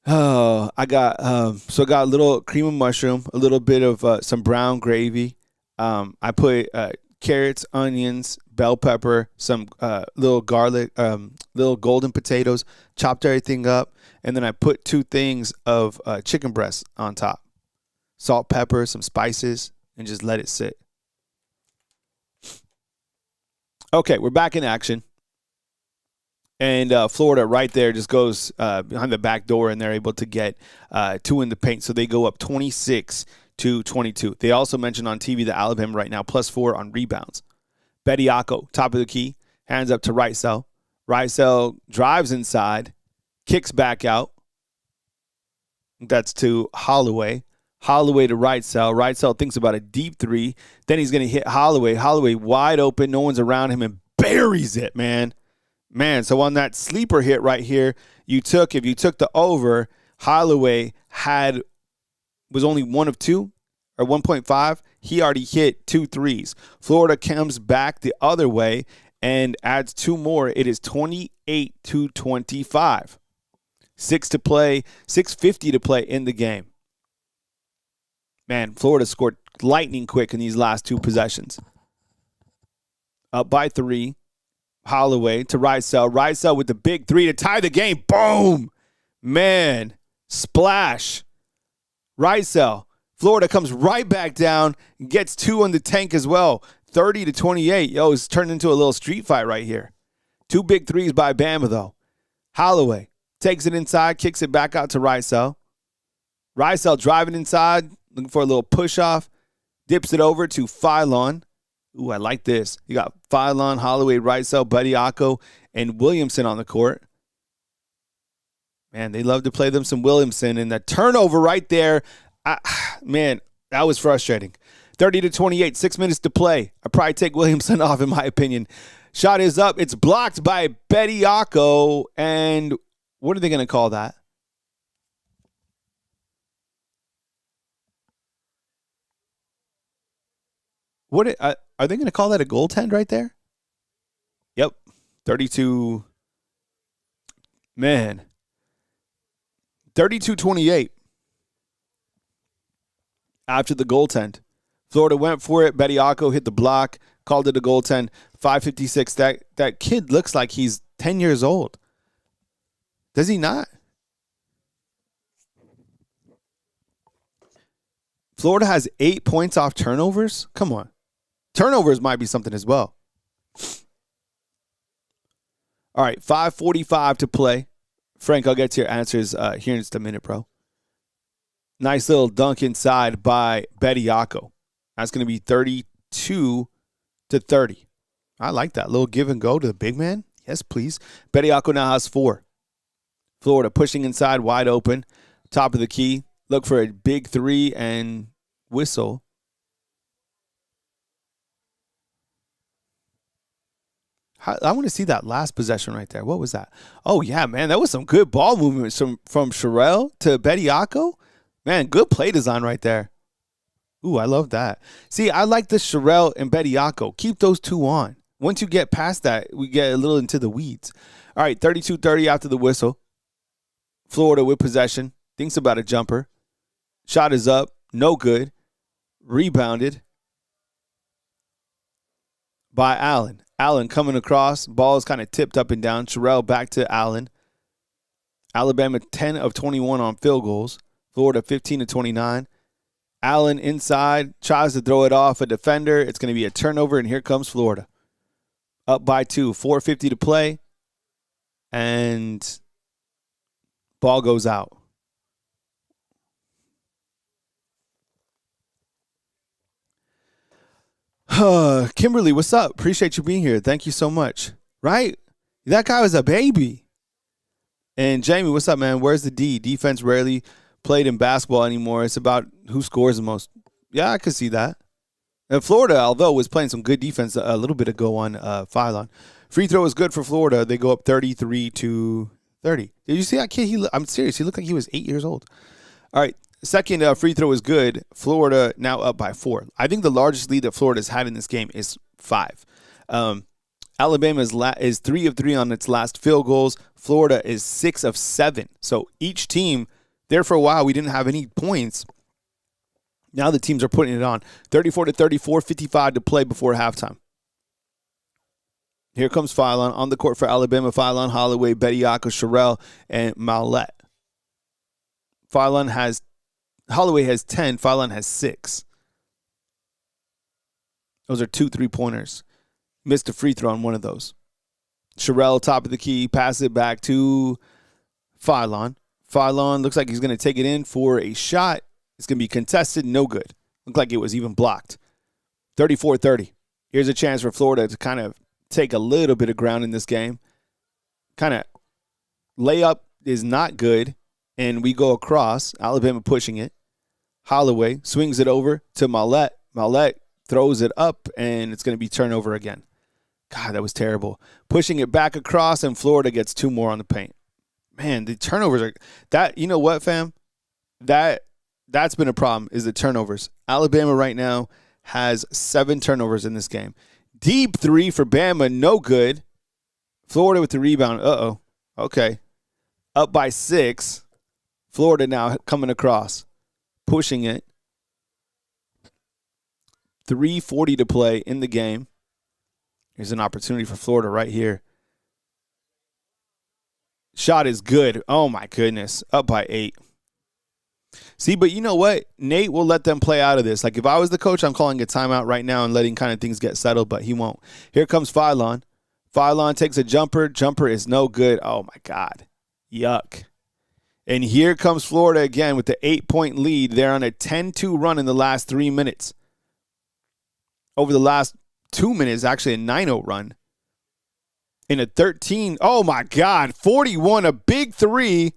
Oh, I got a little cream of mushroom, a little bit of some brown gravy. I put carrots, onions, bell pepper, some little garlic, little golden potatoes, chopped everything up, and then I put 2 things of chicken breast on top. Salt, pepper, some spices, and just let it sit. Okay, we're back in action. And Florida right there just goes behind the back door, and they're able to get 2 in the paint. So they go up 26-22. They also mentioned on TV that Alabama right now +4 on rebounds. Bediako, top of the key, hands up to Rightsell. Rightsell drives inside, kicks back out. That's to Holloway. Holloway to Rightsell. Rightsell thinks about a deep 3. Then he's going to hit Holloway. Holloway wide open. No one's around him and buries it, man. So on that sleeper hit right here, if you took the over, Holloway was only 1 of 2 or 1.5. He already hit 2 threes. Florida comes back the other way and adds 2 more. It is 28-25. 6:50 to play in the game. Man, Florida scored lightning quick in these last 2 possessions. Up by 3. Holloway to Rightsell. Rightsell with the big 3 to tie the game. Boom! Man, splash. Rightsell. Florida comes right back down and gets 2 on the tank as well. 30-28. Yo, it's turned into a little street fight right here. 2 big 3s by Bama, though. Holloway takes it inside, kicks it back out to Rightsell. Rightsell driving inside, looking for a little push-off. Dips it over to Philon. Ooh, I like this. You got Philon, Holloway, Rightsell, Bediako, and Williamson on the court. Man, they love to play them some Williamson. And the turnover right there, man, that was frustrating. 30-28, 6 minutes to play. I'd probably take Williamson off, in my opinion. Shot is up. It's blocked by Bediako. And what are they going to call that? Are they going to call that a goaltend right there? Yep. 32. Man. 32-28. After the goaltend. Florida went for it. Bediako hit the block. Called it a goaltend. 5:56. That kid looks like he's 10 years old. Does he not? Florida has 8 points off turnovers? Come on. Turnovers might be something as well. All right, 5:45 to play. Frank, I'll get to your answers here in just a minute, bro. Nice little dunk inside by Bediako. That's going to be 32-30. I like that little give and go to the big man. Yes, please. Bediako now has 4. Florida pushing inside, wide open. Top of the key. Look for a big 3 and whistle. I want to see that last possession right there. What was that? Oh, yeah, man. That was some good ball movement from Sherrill to Bediako. Man, good play design right there. Ooh, I love that. See, I like the Sherrill and Bediako. Keep those 2 on. Once you get past that, we get a little into the weeds. All right, 32-30 after the whistle. Florida with possession. Thinks about a jumper. Shot is up. No good. Rebounded by Allen. Allen coming across. Ball is kind of tipped up and down. Sherrill back to Allen. Alabama 10 of 21 on field goals. Florida 15-29. Allen inside. Tries to throw it off a defender. It's going to be a turnover, and here comes Florida. Up by 2. 4:50 to play. And ball goes out. Kimberly, what's up? Appreciate you being here. Thank you so much. Right? That guy was a baby. And Jamie, what's up, man? Where's the D? Defense rarely played in basketball anymore. It's about who scores the most. Yeah, I could see that. And Florida, although, was playing some good defense a little bit ago on Philon. Free throw is good for Florida. They go up 33-30. Did you see that kid? I'm serious. He looked like he was 8 years old. All right. Second free throw is good. Florida now up by 4. I think the largest lead that Florida's had in this game is 5. Alabama is 3 of 3 on its last field goals. Florida is 6 of 7. So each team, there for a while, we didn't have any points. Now the teams are putting it on. 34-34, 55 to play before halftime. Here comes Philon on the court for Alabama. Philon, Holloway, Bediako, Sherrell, and Mallette. Holloway has 10. Philon has 6. Those are 2 3-pointers. Missed a free throw on one of those. Sherrell, top of the key, pass it back to Philon. Philon looks like he's going to take it in for a shot. It's going to be contested, no good. Looked like it was even blocked. 34-30. Here's a chance for Florida to kind of take a little bit of ground in this game. Kind of layup is not good, and we go across. Alabama pushing it. Holloway swings it over to Mallette. Mallette throws it up, and it's going to be turnover again. God, that was terrible. Pushing it back across, and Florida gets 2 more on the paint. Man, the turnovers are that. You know what, fam? That's been a problem, is the turnovers. Alabama right now has 7 turnovers in this game. Deep 3 for Bama, no good. Florida with the rebound. Uh-oh. Okay. Up by 6. Florida now coming across. Pushing it. 3:40 to play in the game. Here's an opportunity for Florida right here. Shot is good. Oh, my goodness. Up by 8. See, but you know what? Nate will let them play out of this. Like, if I was the coach, I'm calling a timeout right now and letting kind of things get settled, but he won't. Here comes Philon. Philon takes a jumper. Jumper is no good. Oh, my God. Yuck. And here comes Florida again with the 8-point lead. They're on a 10-2 run in the last 3 minutes. Over the last 2 minutes, actually a 9-0 run. In a 13, oh, my God, 41, a big 3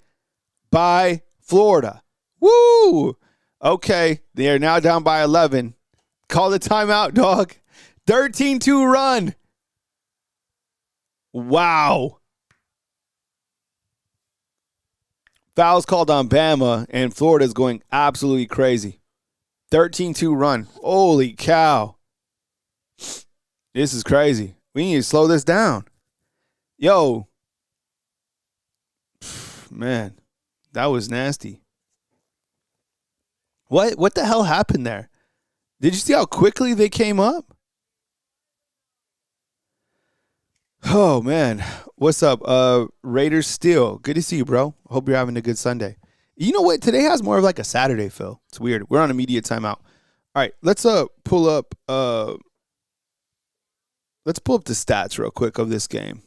by Florida. Woo! Okay, they are now down by 11. Call the timeout, dog. 13-2 run. Wow. Fouls called on Bama, and Florida's going absolutely crazy. 13-2 run. Holy cow. This is crazy. We need to slow this down. Yo. Man, that was nasty. What the hell happened there? Did you see how quickly they came up? Oh, man. What's up? Raiders Steel. Good to see you, bro. Hope you're having a good Sunday. You know what? Today has more of like a Saturday feel. It's weird. We're on immediate timeout. All right, let's pull up the stats real quick of this game.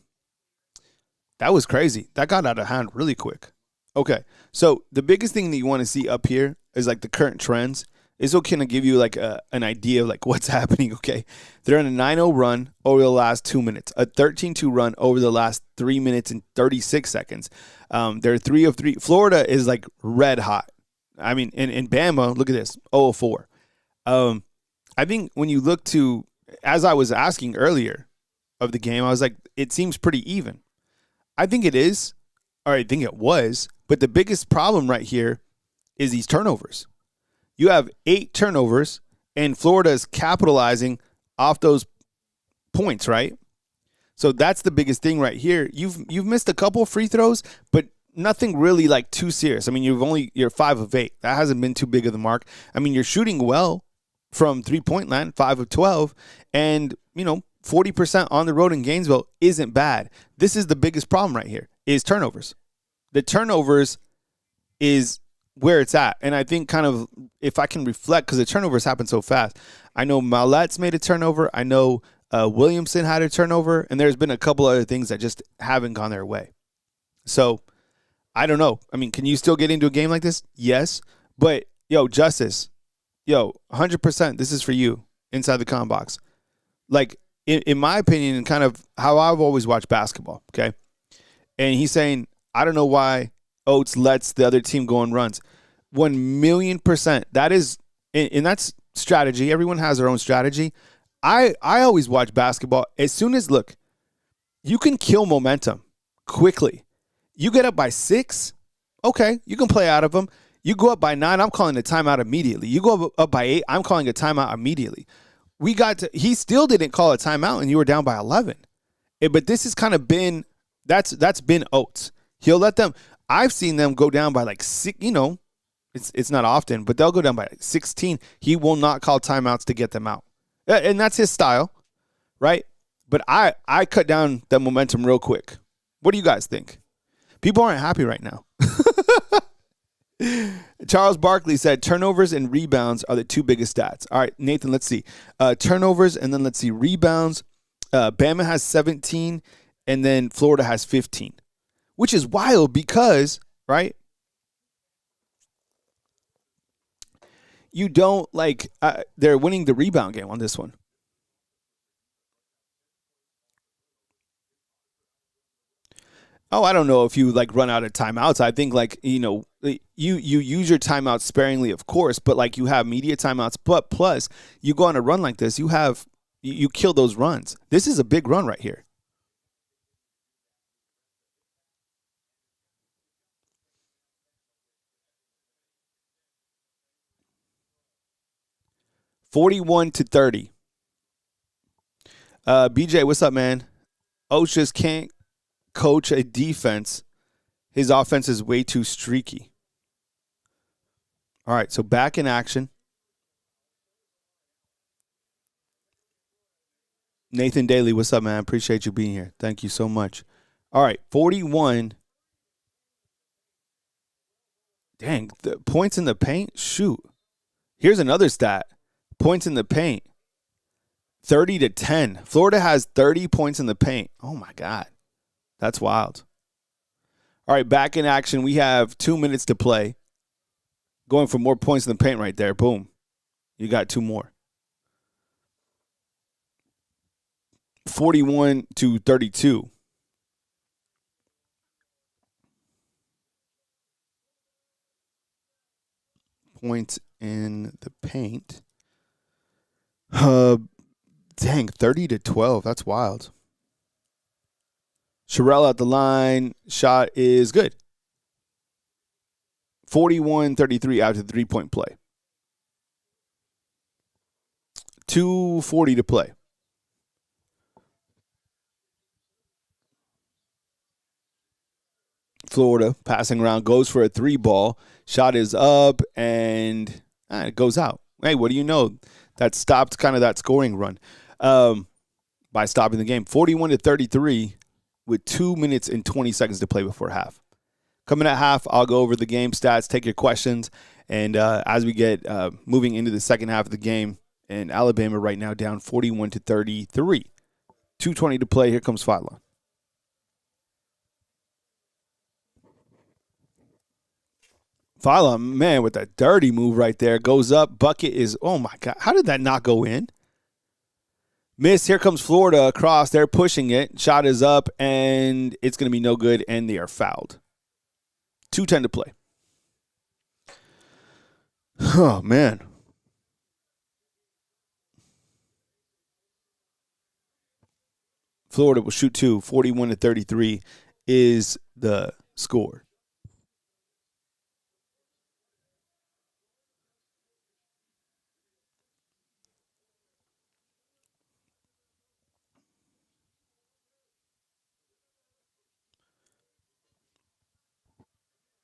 That was crazy. That got out of hand really quick. Okay, so the biggest thing that you want to see up here is like the current trends. This will kind of give you like an idea of like what's happening, okay? They're on a 9-0 run over the last 2 minutes, a 13-2 run over the last 3 minutes and 36 seconds. They're 3 of 3. Florida is like red hot. I mean, in Bama, look at this, 0-4. I think when you look to, as I was asking earlier of the game, I was like, it seems pretty even. I think it is, or I think it was, but the biggest problem right here is these turnovers. You have 8 turnovers, and Florida is capitalizing off those points, right? So that's the biggest thing right here. You've missed a couple of free throws, but nothing really like too serious. I mean, you're 5 of 8. That hasn't been too big of the mark. I mean, you're shooting well from 3-point land, 5 of 12, and 40% on the road in Gainesville isn't bad. This is the biggest problem right here, is turnovers. The turnovers is where it's at. And I think kind of, if I can reflect, because the turnovers happen so fast. I know Mallette's made a turnover. I know Williamson had a turnover. And there's been a couple other things that just haven't gone their way. So, I don't know. I mean, can you still get into a game like this? Yes. But, Justice, 100%, this is for you inside the comment box. Like, in my opinion, and kind of how I've always watched basketball, okay? And he's saying, I don't know why Oates lets the other team go on runs. 1,000,000%. That is, and that's strategy. Everyone has their own strategy. I always watch basketball. As soon as, look, you can kill momentum quickly. You get up by 6, okay, you can play out of them. You go up by 9, I'm calling a timeout immediately. You go up by 8, I'm calling a timeout immediately. He still didn't call a timeout, and you were down by 11. But this has kind of been, that's been Oates. He'll let them, I've seen them go down by like 6, It's not often, but they'll go down by 16. He will not call timeouts to get them out. And that's his style, right? But I cut down the momentum real quick. What do you guys think? People aren't happy right now. Charles Barkley said turnovers and rebounds are the two biggest stats. All right, Nathan, let's see. Turnovers, and then let's see rebounds. Bama has 17, and then Florida has 15, which is wild because, right, you don't they're winning the rebound game on this one. Oh, I don't know if you run out of timeouts. I think you use your timeouts sparingly, of course, but you have media timeouts. But plus, you go on a run like this, you kill those runs. This is a big run right here. 41-30. BJ, what's up, man? Oach just can't coach a defense. His offense is way too streaky. All right, so back in action. Nathan Daly, what's up, man? Appreciate you being here. Thank you so much. All right, 41. Dang, the points in the paint? Shoot. Here's another stat. Points in the paint. 30-10. Florida has 30 points in the paint. Oh, my God. That's wild. All right, back in action. We have 2 minutes to play. Going for more points in the paint right there. Boom. You got two more. 41-32. Points in the paint. Dang, 30-12. That's wild. Sherelle at the line. Shot is good. 41-33 after the 3-point play. 2:40 to play. Florida passing around, goes for a 3 ball. Shot is up, and it goes out. Hey, what do you know? That stopped kind of that scoring run by stopping the game. 41-33 with 2 minutes and 20 seconds to play before half. Coming at half, I'll go over the game stats, take your questions, and as we get moving into the second half of the game, and Alabama right now down 41-33. 2:20 to play. Here comes Phylon. Phylon, man, with that dirty move right there. Goes up. Bucket is, oh, my God. How did that not go in? Miss. Here comes Florida across. They're pushing it. Shot is up, and it's going to be no good, and they are fouled. 2:10 to play. Oh, man. Florida will shoot two. 41-33 is the score.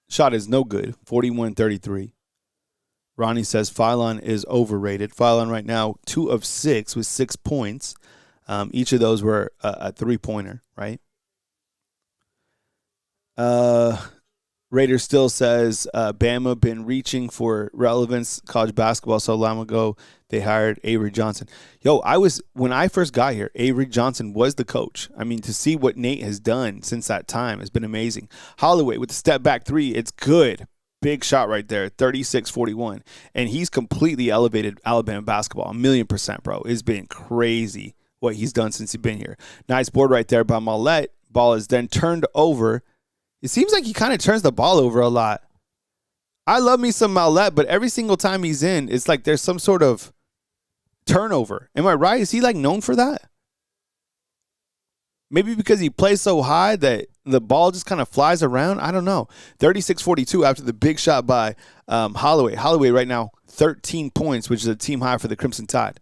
Shot is no good. 41-33. Ronnie says Phylon is overrated. Phylon right now 2 of 6 with 6 points. Each of those were a 3-pointer, right? Raider still says Bama been reaching for relevance. College basketball so long ago they hired Avery Johnson. When I first got here, Avery Johnson was the coach. I mean, to see what Nate has done since that time has been amazing. Holloway with the step back 3, it's good. Big shot right there, 36-41. And he's completely elevated Alabama basketball, 1,000,000%, bro. It's been crazy what he's done since he's been here. Nice board right there by Maulette. Ball is then turned over. It seems like he kind of turns the ball over a lot. I love me some Maulette, but every single time he's in, it's like there's some sort of turnover. Am I right? Is he known for that? Maybe because he plays so high that the ball just kind of flies around. I don't know. 36-42 after the big shot by Holloway. Holloway right now 13 points, which is a team high for the Crimson Tide.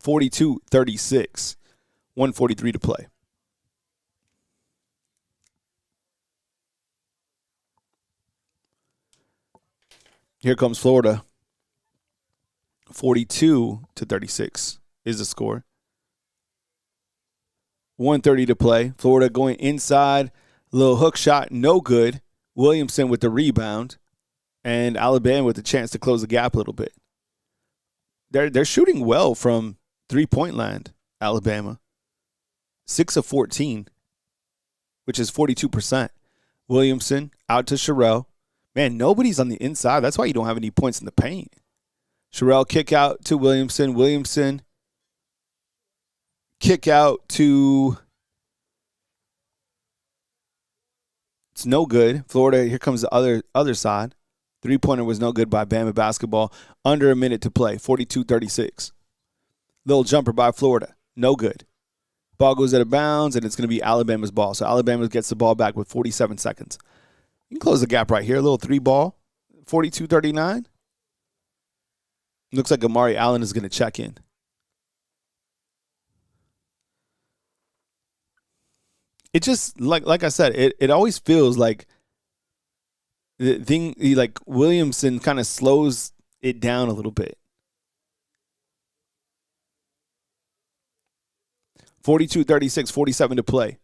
42-36. 1:43 to play. Here comes Florida. 42-36 is the score. 1:30 to play. Florida going inside. Little hook shot, no good. Williamson with the rebound. And Alabama with the chance to close the gap a little bit. They're shooting well from three-point land, Alabama. 6 of 14, which is 42%. Williamson out to Sherrill. Man, nobody's on the inside. That's why you don't have any points in the paint. Sherrill kick out to Williamson. Williamson kick out to... It's no good. Florida, here comes the other side. Three-pointer was no good by Bama basketball. Under a minute to play, 42-36. Little jumper by Florida, no good. Ball goes out of bounds, and it's going to be Alabama's ball. So Alabama gets the ball back with 47 seconds. You can close the gap right here. A little three ball, 42-39. Looks like Amari Allen is going to check in. It just, like I said, it always feels like the thing, like Williamson kind of slows it down a little bit. 42-36, 47 to play.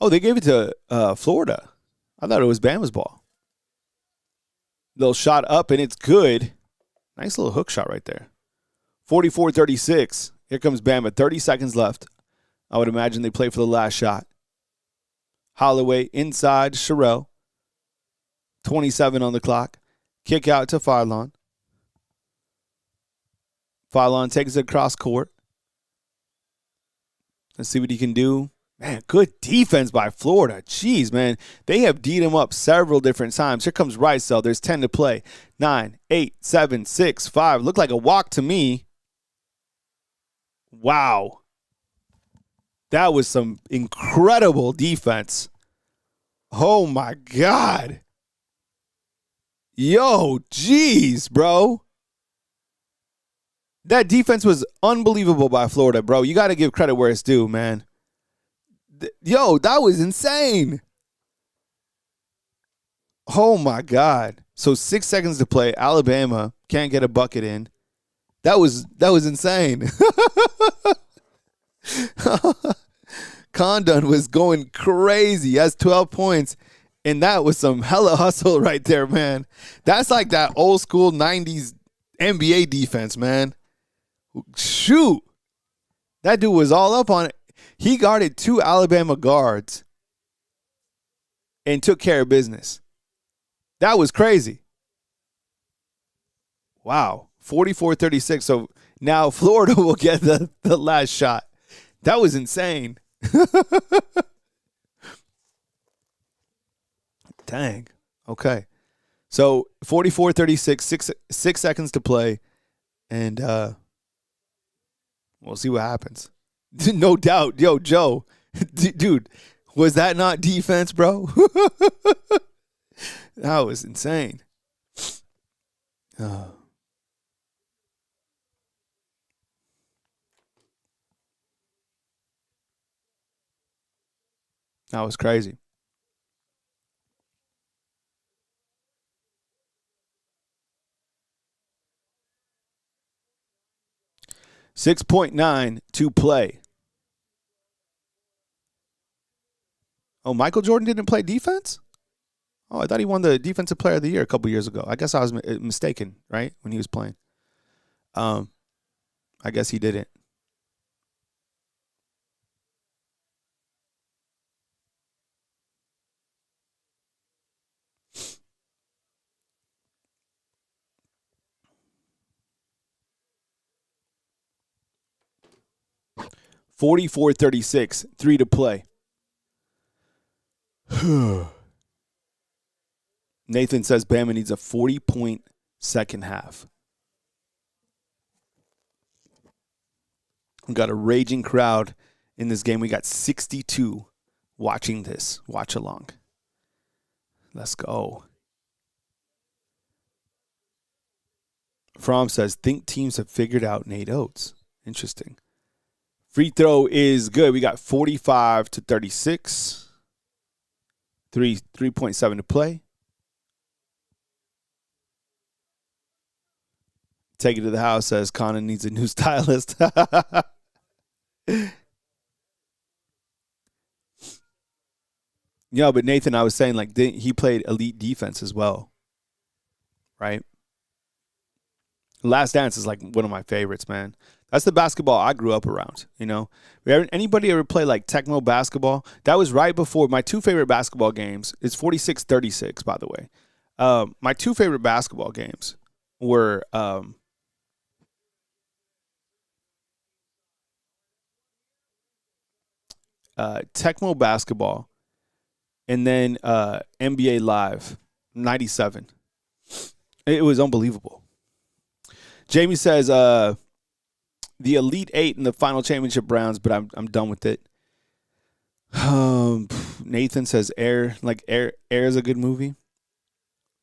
Oh, they gave it to Florida. I thought it was Bama's ball. Little shot up, and it's good. Nice little hook shot right there. 44-36. Here comes Bama. 30 seconds left. I would imagine they play for the last shot. Holloway inside Sherrill. 27 on the clock. Kick out to Farlon. Farlon takes it across court. Let's see what he can do. Man, good defense by Florida. Jeez, man. They have D'd him up several different times. Here comes Rice, though. There's 10 to play. 9, 8, 7, 6, 5. Looked like a walk to me. Wow. That was some incredible defense. Oh, my God. Yo, jeez, bro. That defense was unbelievable by Florida, bro. You got to give credit where it's due, man. Yo, that was insane. Oh, my God. So 6 seconds to play. Alabama can't get a bucket in. That was insane. Condon was going crazy. He has 12 points. And that was some hella hustle right there, man. That's like that old school 90s NBA defense, man. Shoot. That dude was all up on it. He guarded 2 Alabama guards and took care of business. That was crazy. Wow. 44-36. So now Florida will get the last shot. That was insane. Dang. Okay. So 44-36, 6 seconds to play. And we'll see what happens. No doubt. Yo, Joe. Dude, was that not defense, bro? That was insane. That was crazy. .9 to play. Oh, Michael Jordan didn't play defense? Oh, I thought he won the Defensive Player of the Year a couple years ago. I guess I was mistaken, right, when he was playing. I guess he didn't. .36, 3 to play. Nathan says Bama needs a 40-point second half. We got a raging crowd in this game. We got 62 watching this. Watch along. Let's go. Fromm says, think teams have figured out Nate Oates. Interesting. Free throw is good. We got 45 to 36. 3.7 to play. Take it to the house, says Conan needs a new stylist. Yeah, but Nathan, I was saying, like, he played elite defense as well, right? Last Dance is like one of my favorites, man. That's the basketball I grew up around, you know? Anybody ever play like Tecmo basketball? That was right before my two favorite basketball games. It's 46-36, by the way. My two favorite basketball games were Tecmo basketball and then NBA Live 97. It was unbelievable. Jamie says the Elite Eight in the final championship rounds, but I'm done with it. Nathan says Air is a good movie.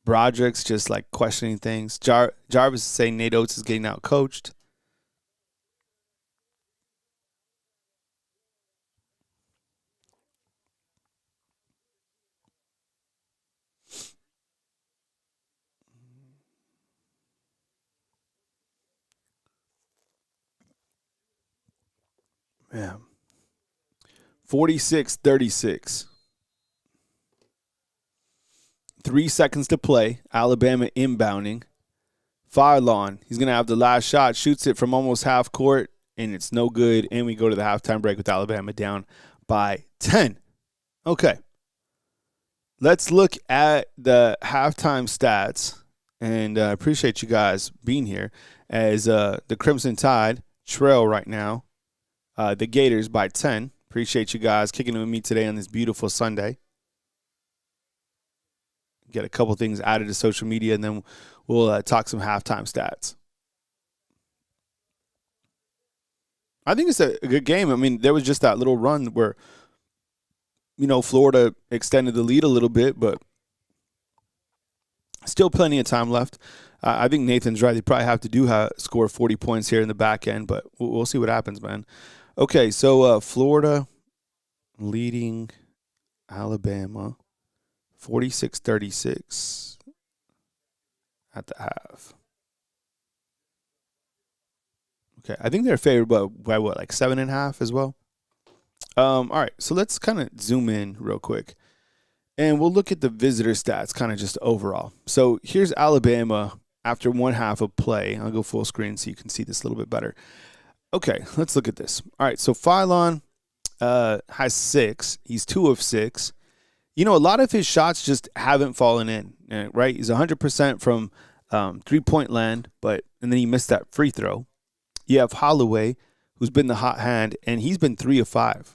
Broderick's just like questioning things. Jarvis is saying Nate Oates is getting out coached. Yeah. 46-36. 3 seconds to play. Alabama inbounding. Farlon, he's going to have the last shot. Shoots it from almost half court, and it's no good. And we go to the halftime break with Alabama down by 10. Okay. Let's look at the halftime stats. And I appreciate you guys being here as the Crimson Tide trail right now. The Gators by 10. Appreciate you guys kicking it with me today on this beautiful Sunday. Get a couple things added to social media, and then we'll talk some halftime stats. I think it's a good game. I mean, there was just that little run where, Florida extended the lead a little bit, but still plenty of time left. I think Nathan's right. They probably have to score 40 points here in the back end, but we'll see what happens, man. Okay, so Florida leading Alabama 46-36 at the half. Okay, I think they're favored by what, like 7.5 as well? All right, so let's kind of zoom in real quick. And we'll look at the visitor stats kind of just overall. So here's Alabama after one half of play. I'll go full screen so you can see this a little bit better. Okay, let's look at this. All right, so Phylon has 6. He's 2 of 6. A lot of his shots just haven't fallen in, right? He's 100% from three-point land, and then he missed that free throw. You have Holloway, who's been the hot hand, and he's been 3 of 5.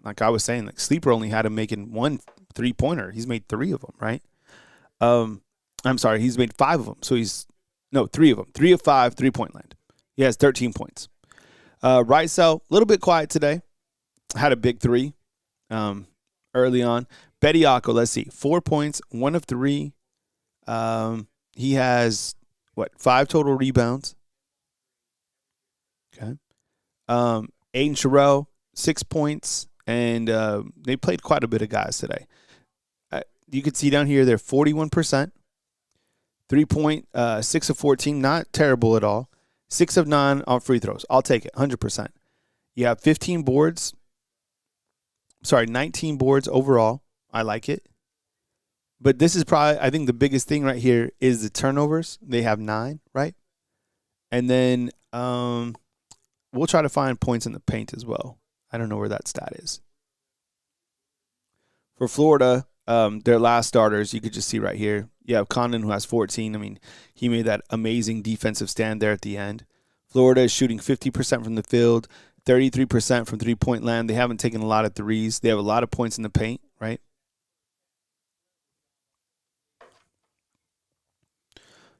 Like I was saying, like Sleeper only had him making 1 3-pointer. He's made 3 of them, right? I'm sorry, he's made 5 of them. So 3 of them. 3 of 5, 3-point land. He has 13 points. Ricel, a little bit quiet today. Had a big 3 early on. Bediako, let's see, 4 points, 1 of 3. He has, 5 total rebounds. Okay. Aiden Sherrill, 6 points, and they played quite a bit of guys today. You can see down here they're 41%. 3-point, 6 of 14, not terrible at all. 6 of 9 on free throws. I'll take it, 100%. You have 19 boards overall. I like it. But this is probably, I think the biggest thing right here is the turnovers. They have 9, right? And then we'll try to find points in the paint as well. I don't know where that stat is. For Florida, their last starters, you could just see right here. You have Condon, who has 14. I mean, he made that amazing defensive stand there at the end. Florida is shooting 50% from the field, 33% from three-point land. They haven't taken a lot of threes. They have a lot of points in the paint, right? I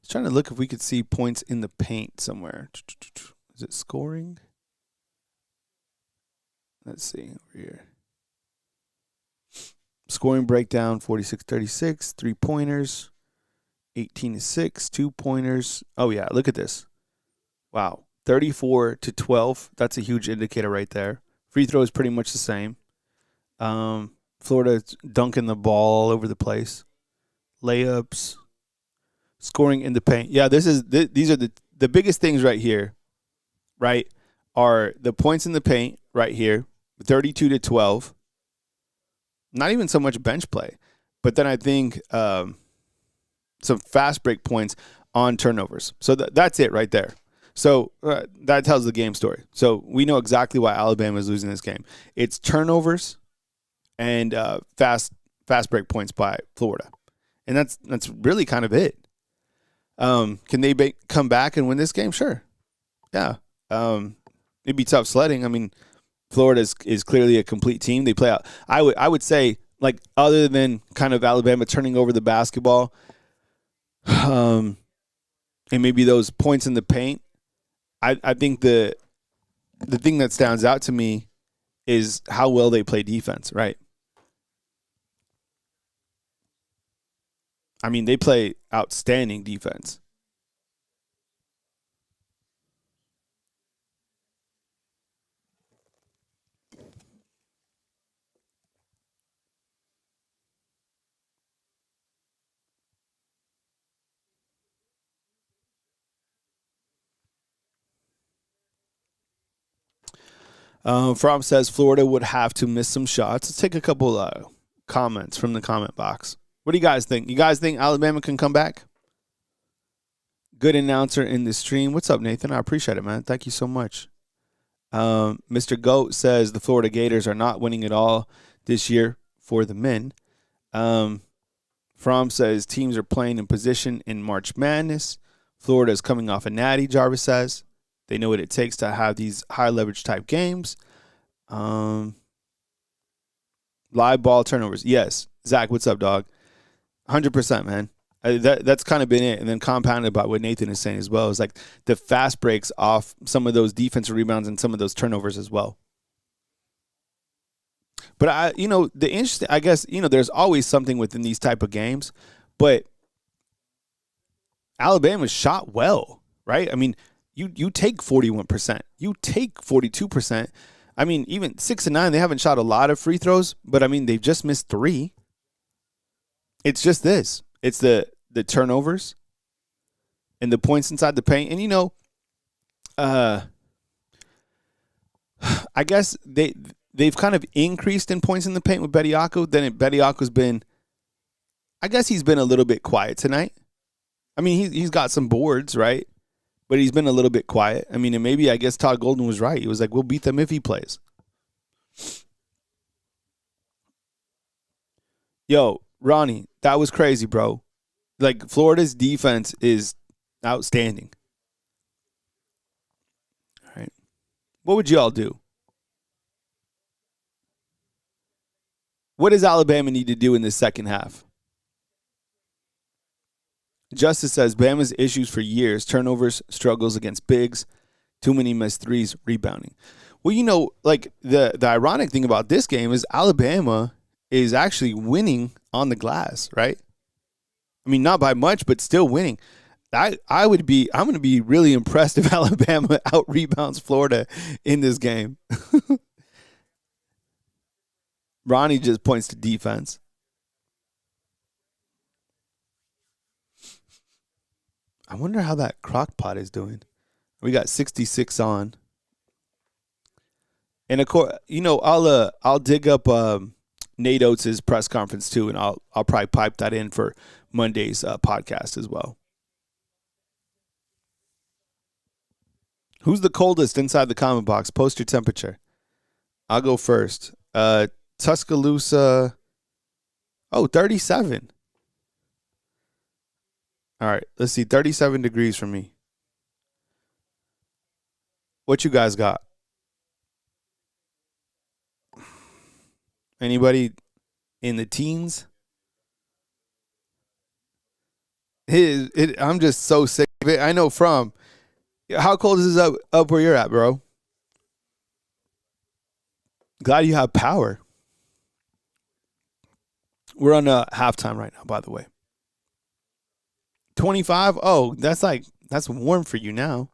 was trying to look if we could see points in the paint somewhere. Is it scoring? Let's see over here. Scoring breakdown, 46-36, 3-pointers. 18-6, 2-pointers. Oh, yeah, look at this. Wow. 34-12. That's a huge indicator right there. Free throw is pretty much the same. Florida's dunking the ball all over the place. Layups, scoring in the paint. Yeah, these are the biggest things right here, right, are the points in the paint right here, 32-12. Not even so much bench play, but then I think some fast break points on turnovers. So that's it right there. So that tells the game story. So we know exactly why Alabama is losing this game. It's turnovers and fast break points by Florida, and that's really kind of it. Can they come back and win this game? Sure, yeah. It'd be tough sledding. I mean, Florida is clearly a complete team. They play out. I would say, like, other than kind of Alabama turning over the basketball, and maybe those points in the paint, I think the thing that stands out to me is how well they play defense, right? I mean, they play outstanding defense. Fromm says Florida would have to miss some shots. Let's take a couple comments from the comment box. What do you guys think? You guys think Alabama can come back? Good announcer in the stream. What's up, Nathan? I appreciate it, man. Thank you so much. Mr. Goat says the Florida Gators are not winning at all this year for the men. Fromm says teams are playing in position in March Madness. Florida is coming off a natty, Jarvis says. They know what it takes to have these high leverage type games. Live ball turnovers. Yes. Zach, what's up, dog? 100%, man. That's kind of been it. And then compounded by what Nathan is saying as well is like the fast breaks off some of those defensive rebounds and some of those turnovers as well. But the interesting, I guess, there's always something within these type of games, but Alabama shot well, right? I mean, you take 41%, you take 42%. I mean, even 6 and 9, they haven't shot a lot of free throws, but I mean, they've just missed 3. It's just this. It's the turnovers and the points inside the paint. And I guess they've kind of increased in points in the paint with Bediako. Then Bediako's been, I guess he's been a little bit quiet tonight. I mean, he's got some boards, right? But he's been a little bit quiet. I mean, and maybe I guess Todd Golden was right. He was like, we'll beat them if he plays. Yo, Ronnie, that was crazy, bro. Like, Florida's defense is outstanding. All right. What would you all do? What does Alabama need to do in the second half? Justice says Bama's issues for years: turnovers, struggles against bigs, too many missed threes, rebounding. Well, like the ironic thing about this game is Alabama is actually winning on the glass, right? I mean, not by much, but still winning. I'm going to be really impressed if Alabama out rebounds Florida in this game. Ronnie just points to defense. I wonder how that crock pot is doing. We got 66 on. And of course, I'll dig up Nate Oates' press conference too, and I'll probably pipe that in for Monday's podcast as well. Who's the coldest inside the comment box? Post your temperature. I'll go first. Tuscaloosa. 37. All right, let's see. 37 degrees for me. What you guys got? Anybody in the teens? I'm just so sick of it. I know from. How cold is this up where you're at, bro? Glad you have power. We're on halftime right now, by the way. 25? Oh, that's warm for you now.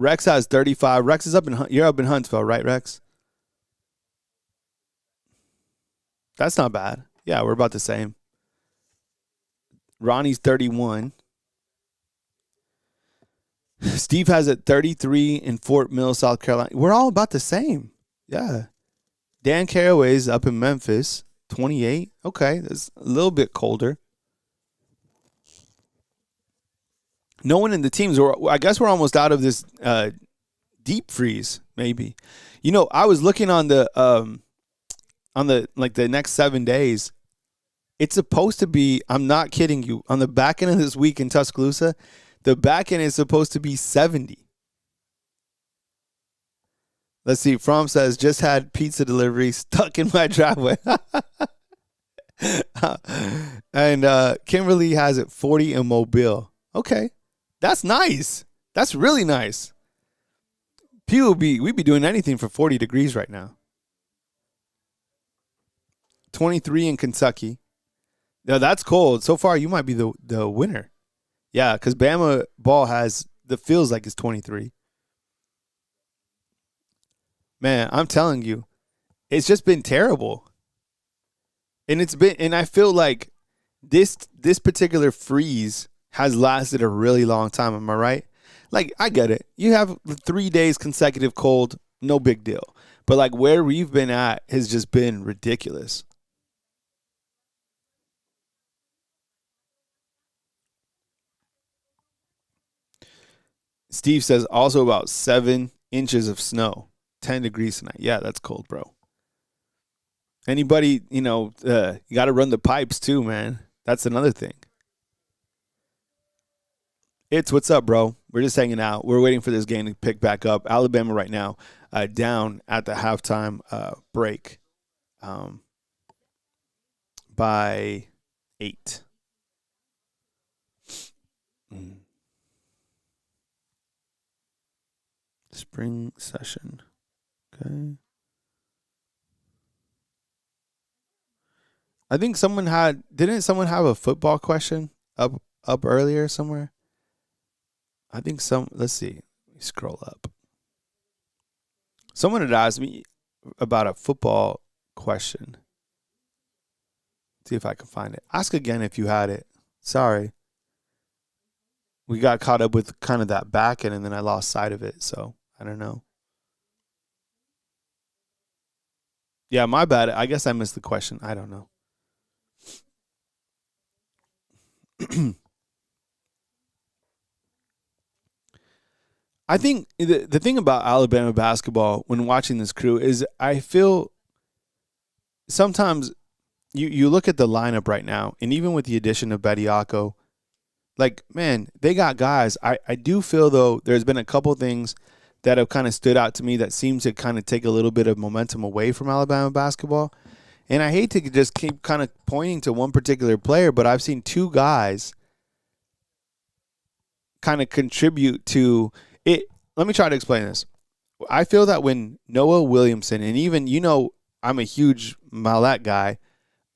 Rex has 35. Rex is you're up in Huntsville, right, Rex? That's not bad. Yeah, we're about the same. Ronnie's 31. Steve has it 33 in Fort Mill, South Carolina. We're all about the same. Yeah. Dan Caraway's up in Memphis, 28. Okay, that's a little bit colder. No one in the teams. I guess we're almost out of this deep freeze. Maybe. I was looking on the like the next 7 days. It's supposed to be. I'm not kidding you. On the back end of this week in Tuscaloosa, the back end is supposed to be 70. Let's see. From says, just had pizza delivery stuck in my driveway. And Kimberly has it 40 in Mobile. Okay. That's nice. That's really nice. We'd be doing anything for 40 degrees right now. 23 in Kentucky. Now that's cold. So far, you might be the winner. Yeah, because Bama ball feels like it's 23. Man, I'm telling you, it's just been terrible. And I feel like this particular freeze has lasted a really long time. Am I right? Like, I get it. You have 3 days consecutive cold, no big deal. But like where we've been at has just been ridiculous. Steve says also about 7 inches of snow, 10 degrees tonight. Yeah, that's cold, bro. Anybody, you got to run the pipes too, man. That's another thing. What's up, bro? We're just hanging out. We're waiting for this game to pick back up. Alabama right now down at the halftime break by 8. Spring session. Okay. I think didn't someone have a football question up earlier somewhere? I think let's see. Let me scroll up. Someone had asked me about a football question. See if I can find it. Ask again if you had it. Sorry. We got caught up with kind of that back end and then I lost sight of it. So I don't know. Yeah, my bad. I guess I missed the question. I don't know. I think the thing about Alabama basketball when watching this crew is I feel sometimes you look at the lineup right now, and even with the addition of Bediako, like, man, they got guys. I do feel, though, there's been a couple things that have kind of stood out to me that seem to kind of take a little bit of momentum away from Alabama basketball. And I hate to just keep kind of pointing to one particular player, but I've seen 2 guys kind of contribute to it. Let me try to explain this. I feel that when Noah Williamson, and even, I'm a huge Mallette guy,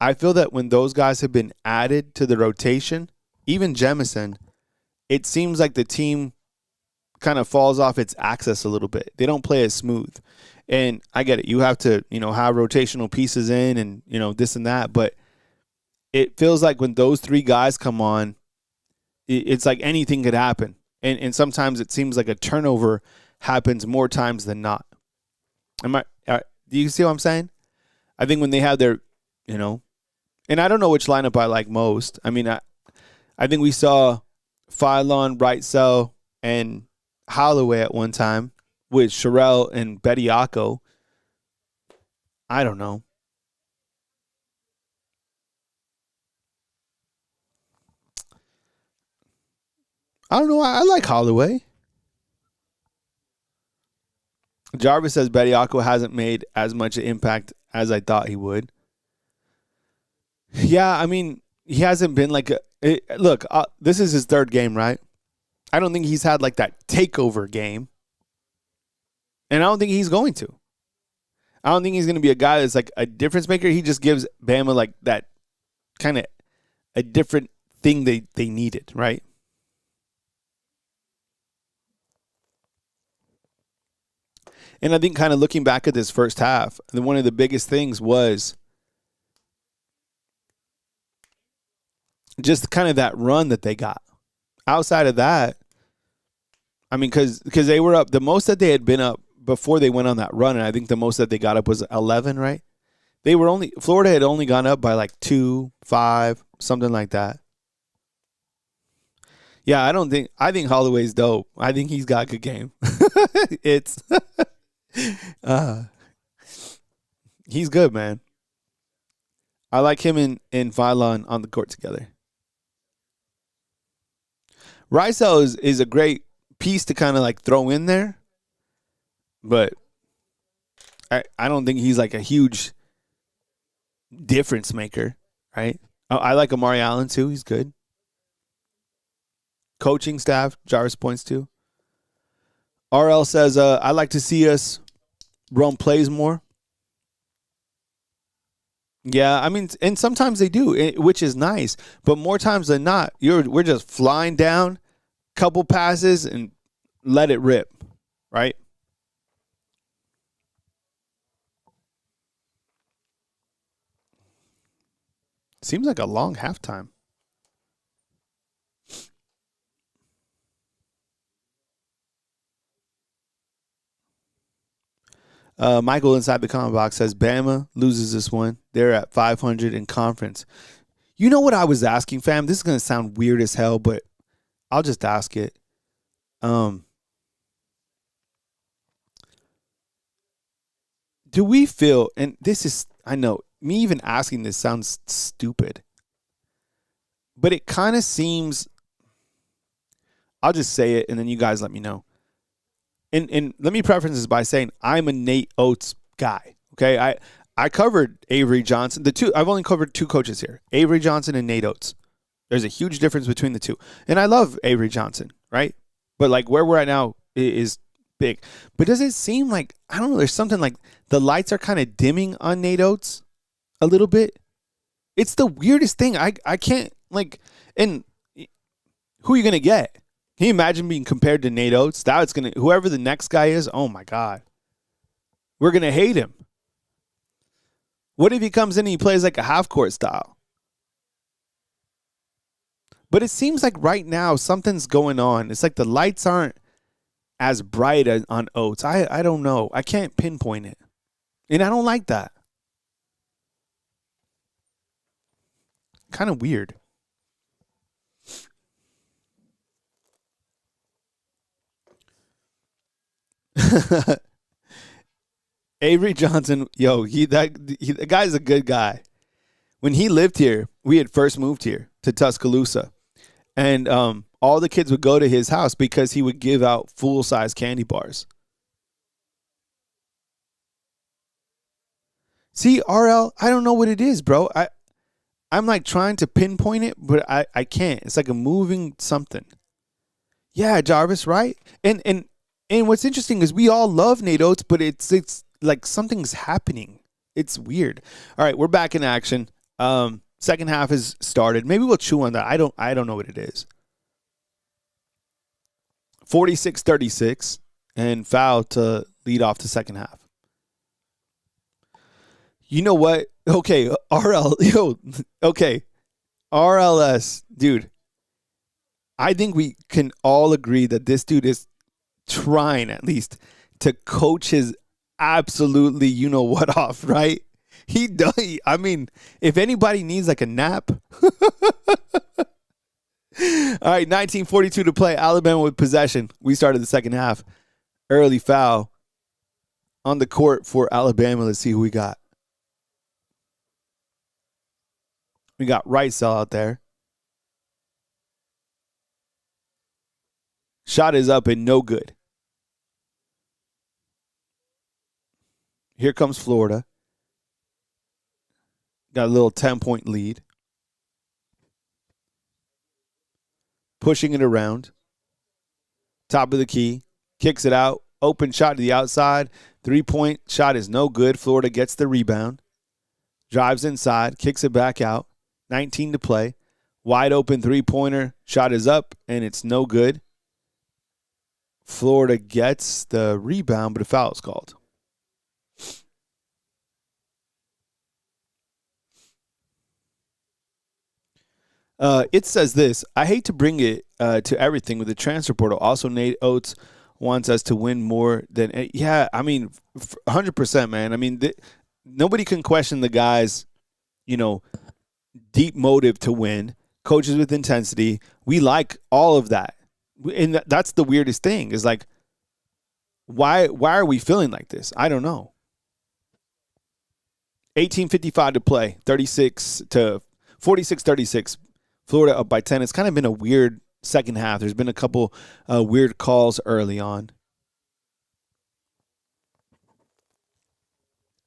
I feel that when those guys have been added to the rotation, even Jemison, it seems like the team kind of falls off its axis a little bit. They don't play as smooth. And I get it. You have to, have rotational pieces in and, this and that. But it feels like when those 3 guys come on, it's like anything could happen. And sometimes it seems like a turnover happens more times than not. Do you see what I'm saying? I think when they have their, and I don't know which lineup I like most. I mean, I think we saw Philon, Wrightsell, and Holloway at one time with Sherelle and Bediako. I don't know. I don't know. I like Holloway. Jarvis says Bediako hasn't made as much impact as I thought he would. Yeah, I mean, he hasn't been like look, this is his 3rd game, right? I don't think he's had like that takeover game. And I don't think he's going to. I don't think he's going to be a guy that's like a difference maker. He just gives Bama like that kind of a different thing they needed, right? And I think kind of looking back at this first half, one of the biggest things was just kind of that run that they got. Outside of that, I mean, because they were up, the most that they had been up before they went on that run, and I think the most that they got up was 11, right? Florida had only gone up by like 2, 5, something like that. Yeah, I think Holloway's dope. I think he's got a good game. It's, he's good, man. I like him and Phylon on the court together. Rysel is a great piece to kind of like throw in there, but I don't think he's like a huge difference maker, right? I like Amari Allen too. He's good. Coaching staff, Jarvis points to. RL says, I like to see us run plays more. Yeah, I mean, and sometimes they do, which is nice. But more times than not, we're just flying down, couple passes, and let it rip, right? Seems like a long halftime. Michael inside the comment box says Bama loses this one. They're at 500 in conference. You know what I was asking, fam? This is going to sound weird as hell, but I'll just ask it. Do we feel, and this is, I know, me even asking this sounds stupid, but it kind of seems, I'll just say it and then you guys let me know. And let me preface this by saying I'm a Nate Oates guy. Okay, I covered Avery Johnson. I've only covered 2 coaches here: Avery Johnson and Nate Oates. There's a huge difference between the two, and I love Avery Johnson, right? But like where we're at now is big. But does it seem like, I don't know? There's something like the lights are kind of dimming on Nate Oates a little bit. It's the weirdest thing. I can't like, and who are you gonna get? Can you imagine being compared to Nate Oates? That's gonna, whoever the next guy is, oh my God. We're gonna hate him. What if he comes in and he plays like a half court style? But it seems like right now something's going on. It's like the lights aren't as bright as on Oates. I don't know. I can't pinpoint it. And I don't like that. Kind of weird. Avery Johnson, the guy's a good guy. When he lived here, we had first moved here to Tuscaloosa, and all the kids would go to his house because he would give out full-size candy bars. See, RL, I don't know what it is, bro. I'm like trying to pinpoint it, but I can't. It's like a moving something. Yeah, Jarvis, right? And what's interesting is we all love Nate Oates, but it's like something's happening. It's weird. All right, we're back in action. Second half has started. Maybe we'll chew on that. I don't know what it is. 46-36 and foul to lead off the second half. You know what? Okay, okay. RLS, dude. I think we can all agree that this dude is trying at least to coach his absolutely you-know-what off, right? He does. I mean, if anybody needs like a nap. All right, 19:42 to play. Alabama with possession. We started the second half. Early foul on the court for Alabama. Let's see who we got. We got Wrightsell out there. Shot is up and no good. Here comes Florida. Got a little 10-point lead. Pushing it around. Top of the key. Kicks it out. open shot to the outside. 3-point shot is no good. Florida gets the rebound. Drives inside. Kicks it back out. 19 to play. Wide open three-pointer. Shot is up, and it's no good. Florida gets the rebound, but a foul is called. It says this. I hate to bring it to everything with the transfer portal. Also, Nate Oates wants us to win more than – yeah, I mean, 100%, man. I mean, nobody can question the guy's, deep motive to win. Coaches with intensity. We like all of that. And that's the weirdest thing is like, why are we feeling like this? I don't know. 18:55 to play, 46-36. Florida up by 10. It's kind of been a weird second half. There's been a couple weird calls early on.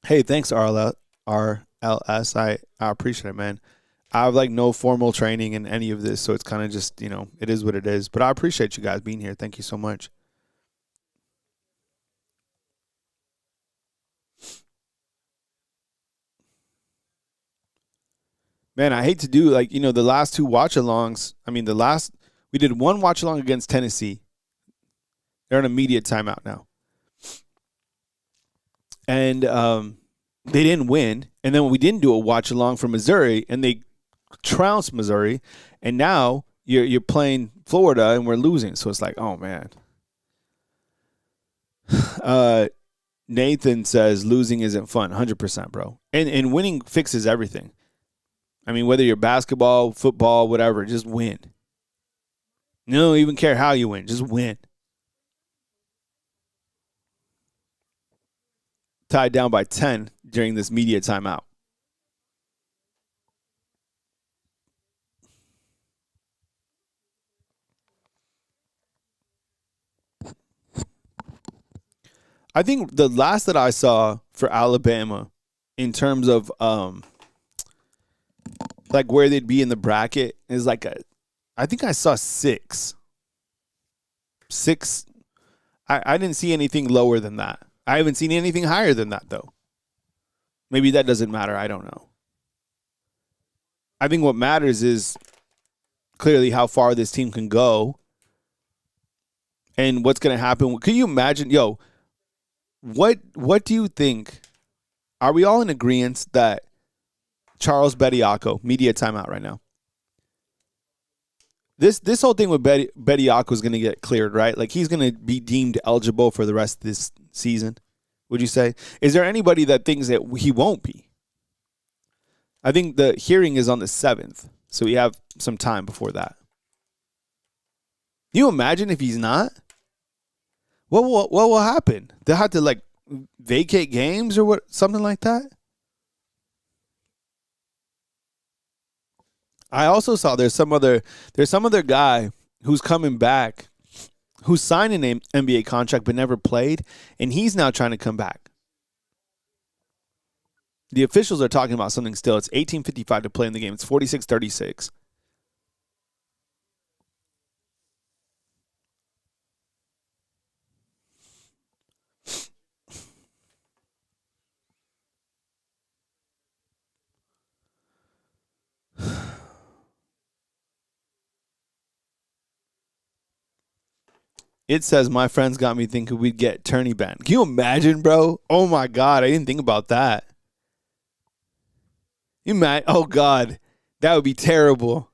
Hey, thanks, RLS. I appreciate it, man. I have like no formal training in any of this, so it's kind of just, it is what it is. But I appreciate you guys being here. Thank you so much. Man, I hate to do the last two watch-alongs. I mean, we did one watch-along against Tennessee. They're on immediate timeout now. And they didn't win. And then we didn't do a watch-along for Missouri, and they trounced Missouri. And now you're playing Florida, and we're losing. So it's like, oh, man. Nathan says losing isn't fun. 100%, bro. And winning fixes everything. I mean, whether you're basketball, football, whatever, just win. You don't even care how you win. Just win. Tied down by 10 during this media timeout. I think the last that I saw for Alabama in terms of like where they'd be in the bracket is I think I saw 6. 6. I didn't see anything lower than that. I haven't seen anything higher than that, though. Maybe that doesn't matter. I don't know. I think what matters is clearly how far this team can go and what's going to happen. Can you imagine, what do you think? Are we all in agreement that Charles Bediako, media timeout right now? This whole thing with Bediako is going to get cleared, right? Like he's going to be deemed eligible for the rest of this season, would you say? Is there anybody that thinks that he won't be? I think the hearing is on the 7th, so we have some time before that. Can you imagine if he's not? What will happen? They'll have to vacate games or something like that? I also saw there's some other guy who's coming back, who signed an NBA contract but never played, and he's now trying to come back. The officials are talking about something still. It's 18:55 to play in the game. It's 46-36. It says, my friends got me thinking we'd get tourney banned. Can you imagine, bro? Oh, my God. I didn't think about that. Oh, God. That would be terrible.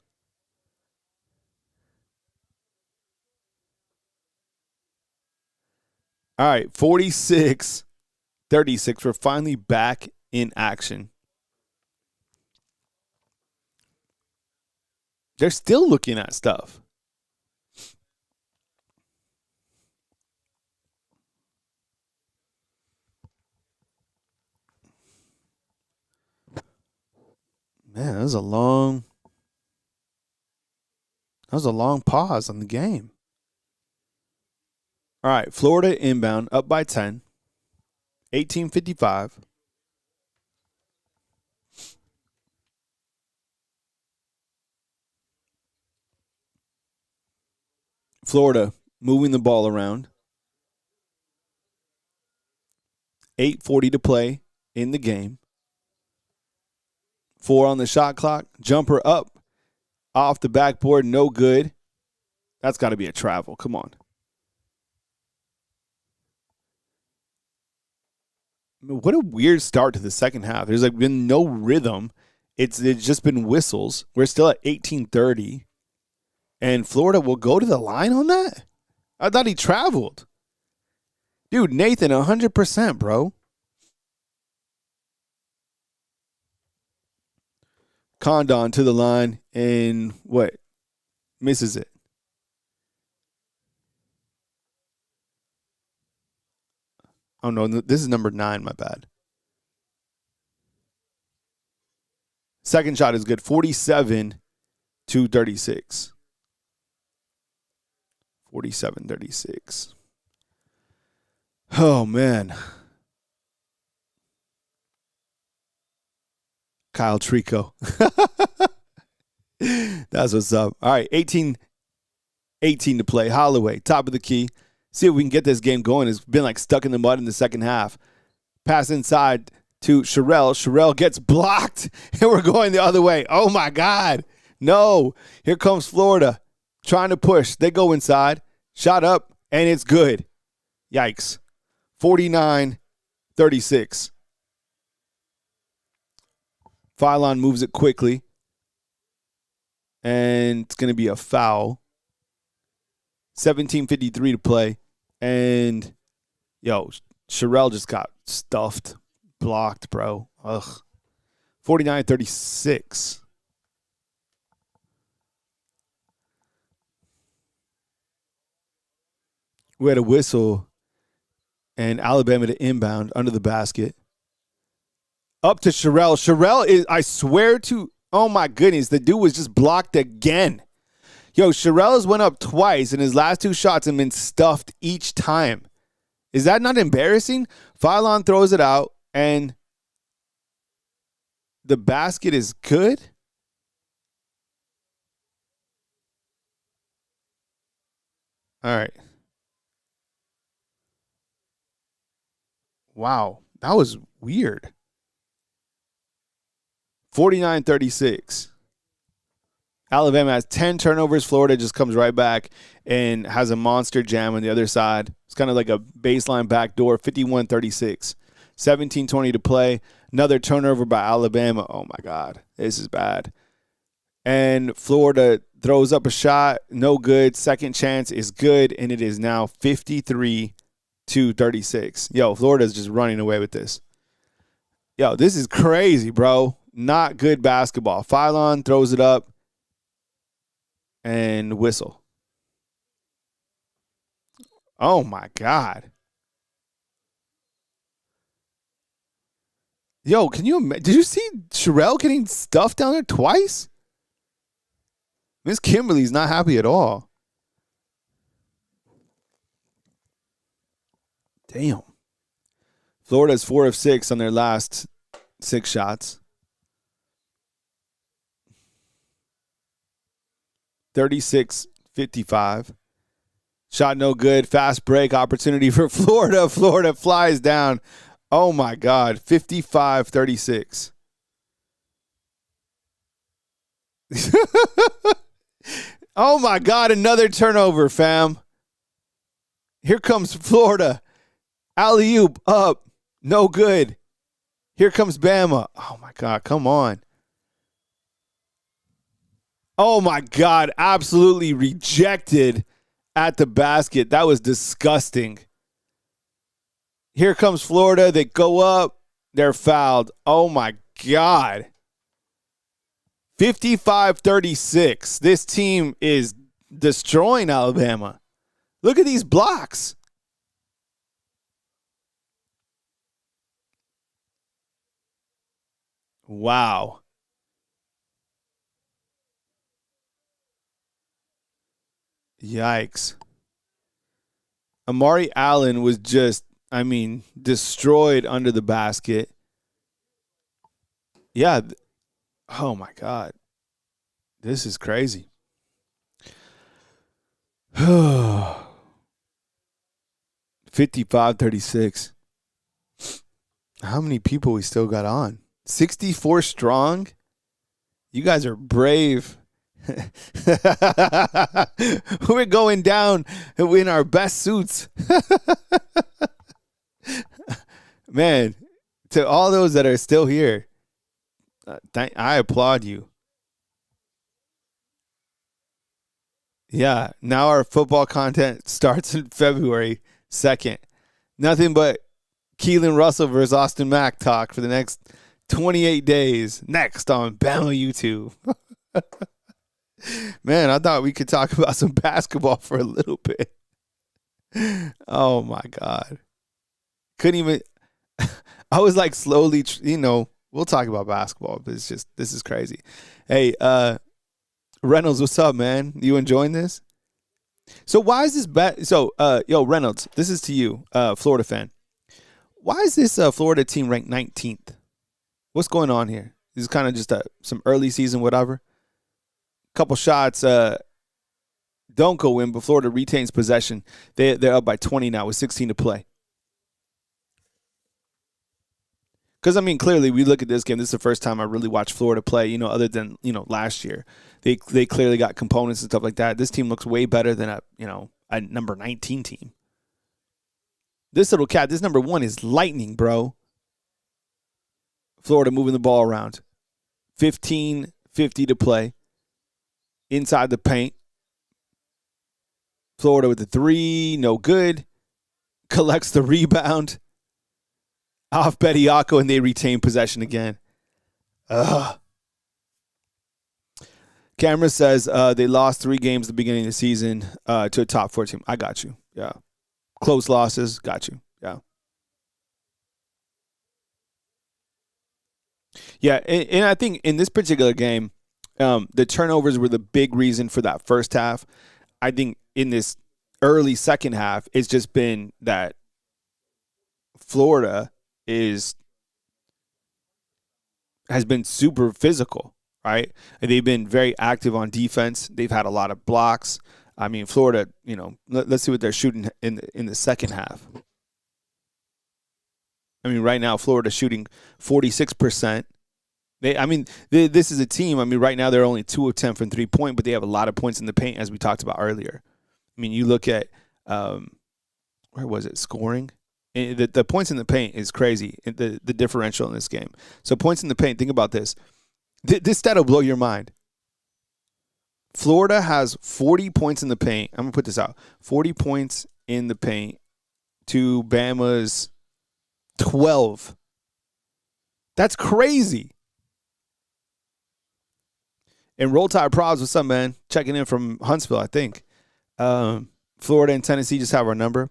All right, 46-36. We're finally back in action. They're still looking at stuff. Man, that was a long pause on the game. All right, Florida inbound, up by 10. 18:55. Florida moving the ball around. 8:40 to play in the game. 4 on the shot clock. Jumper up off the backboard, no good. That's got to be a travel. Come on. What a weird start to the second half. There's like been no rhythm. It's just been whistles. We're still at 18:30. And Florida will go to the line on that? I thought he traveled. Dude, Nathan, 100%, bro. Condon to the line and what? Misses it. Oh, no, this is number 9, my bad. Second shot is good, 47-36. 47-36. Oh, man. Kyle Trico. That's what's up. All right, 18 to play. Holloway, top of the key. See if we can get this game going. It's been like stuck in the mud in the second half. Pass inside to Sherrell. Sherrell gets blocked, and we're going the other way. Oh, my God. No. Here comes Florida trying to push. They go inside. Shot up, and it's good. Yikes. 49-36. Phylon moves it quickly, and it's going to be a foul. 17:53 to play, and, Sherrell just got stuffed, blocked, bro. Ugh. 49-36. We had a whistle, and Alabama to inbound under the basket. Up to Sherrell. Sherrell is, I swear to, oh my goodness, the dude was just blocked again. Sherrell has went up twice, and his last 2 shots have been stuffed each time. Is that not embarrassing? Phylon throws it out, and the basket is good? All right. Wow, that was weird. 49-36. Alabama has 10 turnovers. Florida just comes right back and has a monster jam on the other side. It's kind of like a baseline backdoor, 51-36. 17:20 to play. Another turnover by Alabama. Oh, my God. This is bad. And Florida throws up a shot. No good. Second chance is good, and it is now 53-36. Florida's just running away with this. This is crazy, bro. Not good basketball. Phylon throws it up and whistle. Oh, my God. Can you imagine? Did you see Sherrell getting stuffed down there twice? Miss Kimberly's not happy at all. Damn. Florida's 4 of 6 on their last 6 shots. 36-55. Shot no good. Fast break opportunity for Florida. Florida flies down. Oh, my God. 55-36. Oh, my God. Another turnover, fam. Here comes Florida. Alley-oop up. No good. Here comes Bama. Oh, my God. Come on. Oh, my God. Absolutely rejected at the basket. That was disgusting. Here comes Florida. They go up. They're fouled. Oh, my God. 55-36. This team is destroying Alabama. Look at these blocks. Wow. Yikes. Amari Allen was just, destroyed under the basket. Yeah. Oh, my God. This is crazy. 55-36. How many people we still got on? 64 strong? You guys are brave. We're going down in our best suits. Man, to all those that are still here, I applaud you. Yeah, now our football content starts in February 2nd. Nothing but Keelan Russell versus Austin Mack talk for the next 28 days. Next on Bama YouTube. Man, I thought we could talk about some basketball for a little bit. Oh, my God. Couldn't even. I was like slowly, we'll talk about basketball, but it's just, this is crazy. Hey, Reynolds, what's up, man? You enjoying this? So why is this bad? So, Reynolds, this is to you, Florida fan. Why is this Florida team ranked 19th? What's going on here? This is kind of just some early season, whatever. Couple shots don't go in, but Florida retains possession. They're up by 20 now with 16 to play. Because, I mean, clearly we look at this game. This is the first time I really watched Florida play, other than, last year. They clearly got components and stuff like that. This team looks way better than a number 19 team. This little cat, this number 1 is lightning, bro. Florida moving the ball around. 15:50 to play. Inside the paint. Florida with the 3, no good. Collects the rebound. Off Bediako, and they retain possession again. Camera says they lost 3 games at the beginning of the season to a top 4 team. I got you. Yeah. Close losses. Got you. Yeah. Yeah, and I think in this particular game, the turnovers were the big reason for that first half. I think in this early second half, it's just been that Florida has been super physical, right? And they've been very active on defense. They've had a lot of blocks. I mean, Florida, let's see what they're shooting in the second half. I mean, right now, Florida's shooting 46%. This is a team. I mean, right now they're only 2 of 10 from 3-point, but they have a lot of points in the paint, as we talked about earlier. I mean, you look at where was it? Scoring. The points in the paint is crazy. The differential in this game. So points in the paint. Think about this. This stat will blow your mind. Florida has 40 points in the paint. I'm gonna put this out. 40 points in the paint to Bama's 12. That's crazy. And Roll Tide Probs, what's up, man? Checking in from Huntsville, I think. Florida and Tennessee just have our number.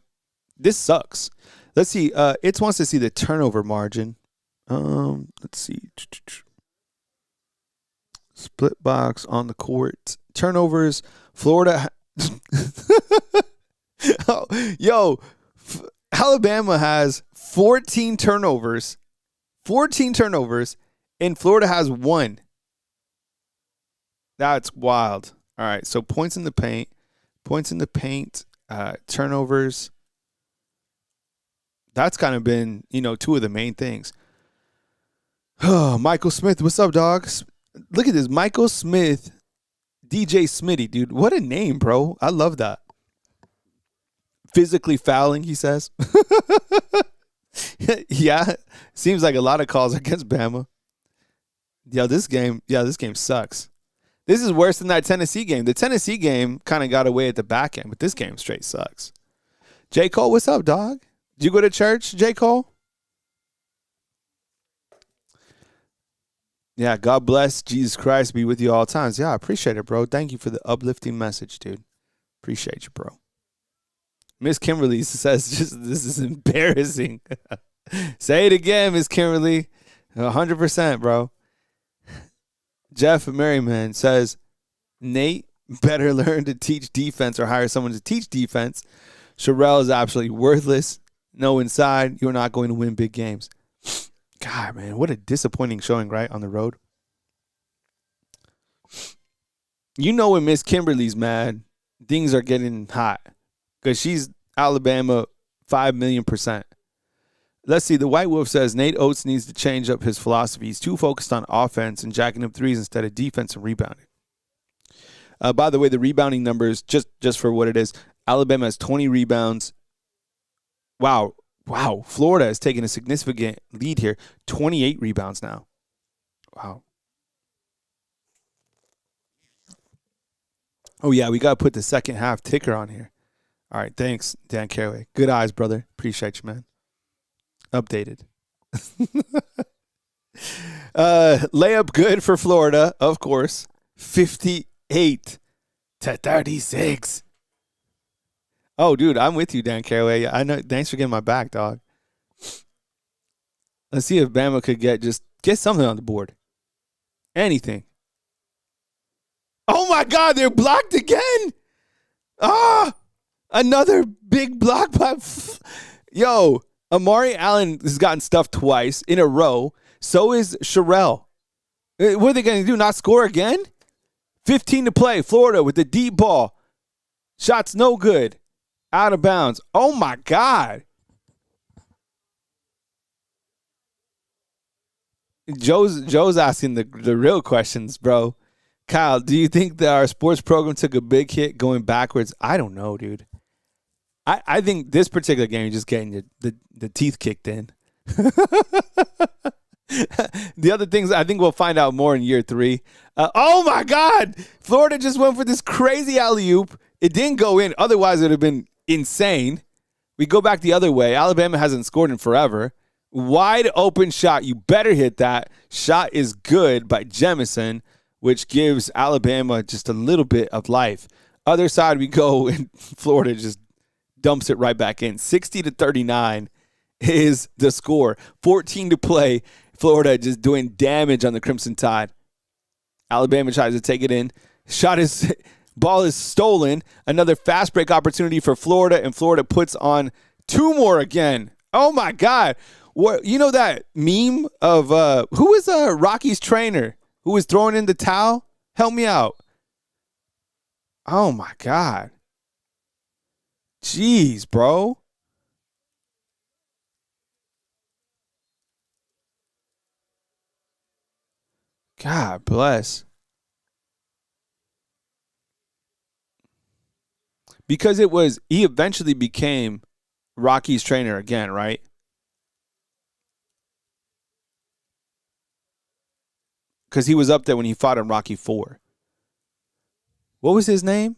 This sucks. Let's see. It wants to see the turnover margin. Let's see. Split box on the court. Turnovers. Florida. Alabama has 14 turnovers. 14 turnovers. And Florida has 1. That's wild. All right. So points in the paint. Turnovers. That's kind of been, 2 of the main things. Oh, Michael Smith, what's up, dogs? Look at this. Michael Smith, DJ Smitty, dude. What a name, bro. I love that. Physically fouling, he says. Yeah. Seems like a lot of calls against Bama. This game sucks. This is worse than that Tennessee game. The Tennessee game kind of got away at the back end, but this game straight sucks. J. Cole, what's up, dog? Did you go to church, J. Cole? Yeah, God bless Jesus Christ be with you all times. Yeah, I appreciate it, bro. Thank you for the uplifting message, dude. Appreciate you, bro. Miss Kimberly says, this is embarrassing. Say it again, Miss Kimberly. 100%, bro. Jeff Merriman says, Nate better learn to teach defense or hire someone to teach defense. Sherelle is absolutely worthless. No inside. You're not going to win big games. God, man, what a disappointing showing, right, on the road. When Miss Kimberly's mad, things are getting hot because she's Alabama 5,000,000%. Let's see. The White Wolf says Nate Oates needs to change up his philosophy. He's too focused on offense and jacking up threes instead of defense and rebounding. By the way, the rebounding numbers, just for what it is, Alabama has 20 rebounds. Wow. Florida has taken a significant lead here. 28 rebounds now. Wow. Oh, yeah, we got to put the second half ticker on here. All right, thanks, Dan Caraway. Good eyes, brother. Appreciate you, man. Updated. Layup good for Florida, of course. 58-36. Oh, dude, I'm with you, Dan Caraway. I know. Thanks for getting my back, dog. Let's see if Bama could get something on the board. Anything. Oh, my God, they're blocked again. Another big block by Yo, Amari Allen has gotten stuffed twice in a row. So is Sherelle. What are they going to do, not score again? 15 to play. Florida with the deep ball. Shots no good. Out of bounds. Oh, my God. Joe's asking the real questions, bro. Kyle, do you think that our sports program took a big hit going backwards? I don't know, dude. I think this particular game, you're just getting the teeth kicked in. The other things, I think we'll find out more in year 3. Oh, my God. Florida just went for this crazy alley-oop. It didn't go in. Otherwise, it would have been insane. We go back the other way. Alabama hasn't scored in forever. Wide open shot. You better hit that. Shot is good by Jemison, which gives Alabama just a little bit of life. Other side we go, and Florida just dumps it right back in. 60-39 is the score. 14 to play. Florida just doing damage on the Crimson Tide. Alabama tries to take it in. Ball is stolen. Another fast break opportunity for Florida, and Florida puts on 2 more again. Oh, my God. What, you know that meme of who was Rocky's trainer who was throwing in the towel? Help me out. Oh, my God. Jeez, bro. God bless. Because he eventually became Rocky's trainer again, right? Because he was up there when he fought in Rocky 4. What was his name?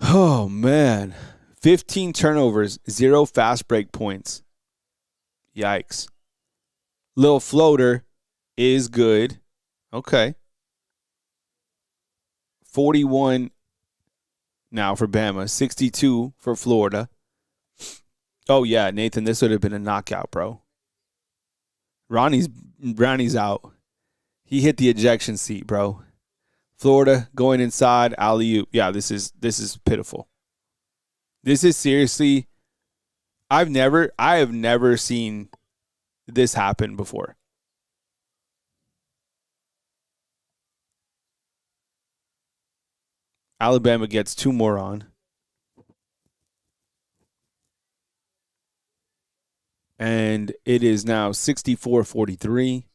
Oh, man. 15 turnovers, 0 fast break points. Yikes. Little floater is good. Okay. 41 now for Bama. 62 for Florida. Oh, yeah, Nathan, this would have been a knockout, bro. Brownie's out. He hit the ejection seat, bro. Florida going inside, alley-oop. Yeah, this is pitiful. This is seriously, I have never seen this happen before. Alabama gets 2 more on. And it is now 64-43.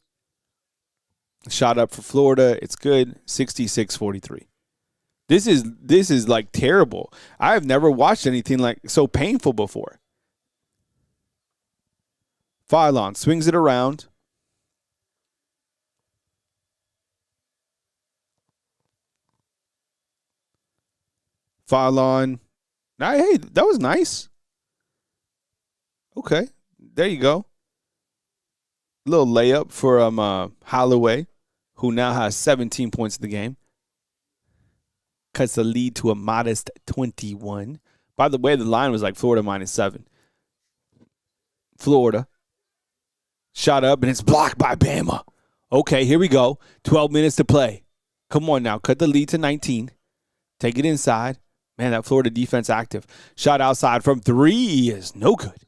Shot up for Florida. It's good. 66-43. This is like terrible. I have never watched anything like so painful before. Phylon swings it around. Phylon. Hey, that was nice. Okay. There you go. Little layup for Holloway, who now has 17 points in the game. Cuts the lead to a modest 21. By the way, the line was like Florida -7. Florida. Shot up, and it's blocked by Bama. Okay, here we go. 12 minutes to play. Come on now. Cut the lead to 19. Take it inside. Man, that Florida defense active. Shot outside from 3 is no good.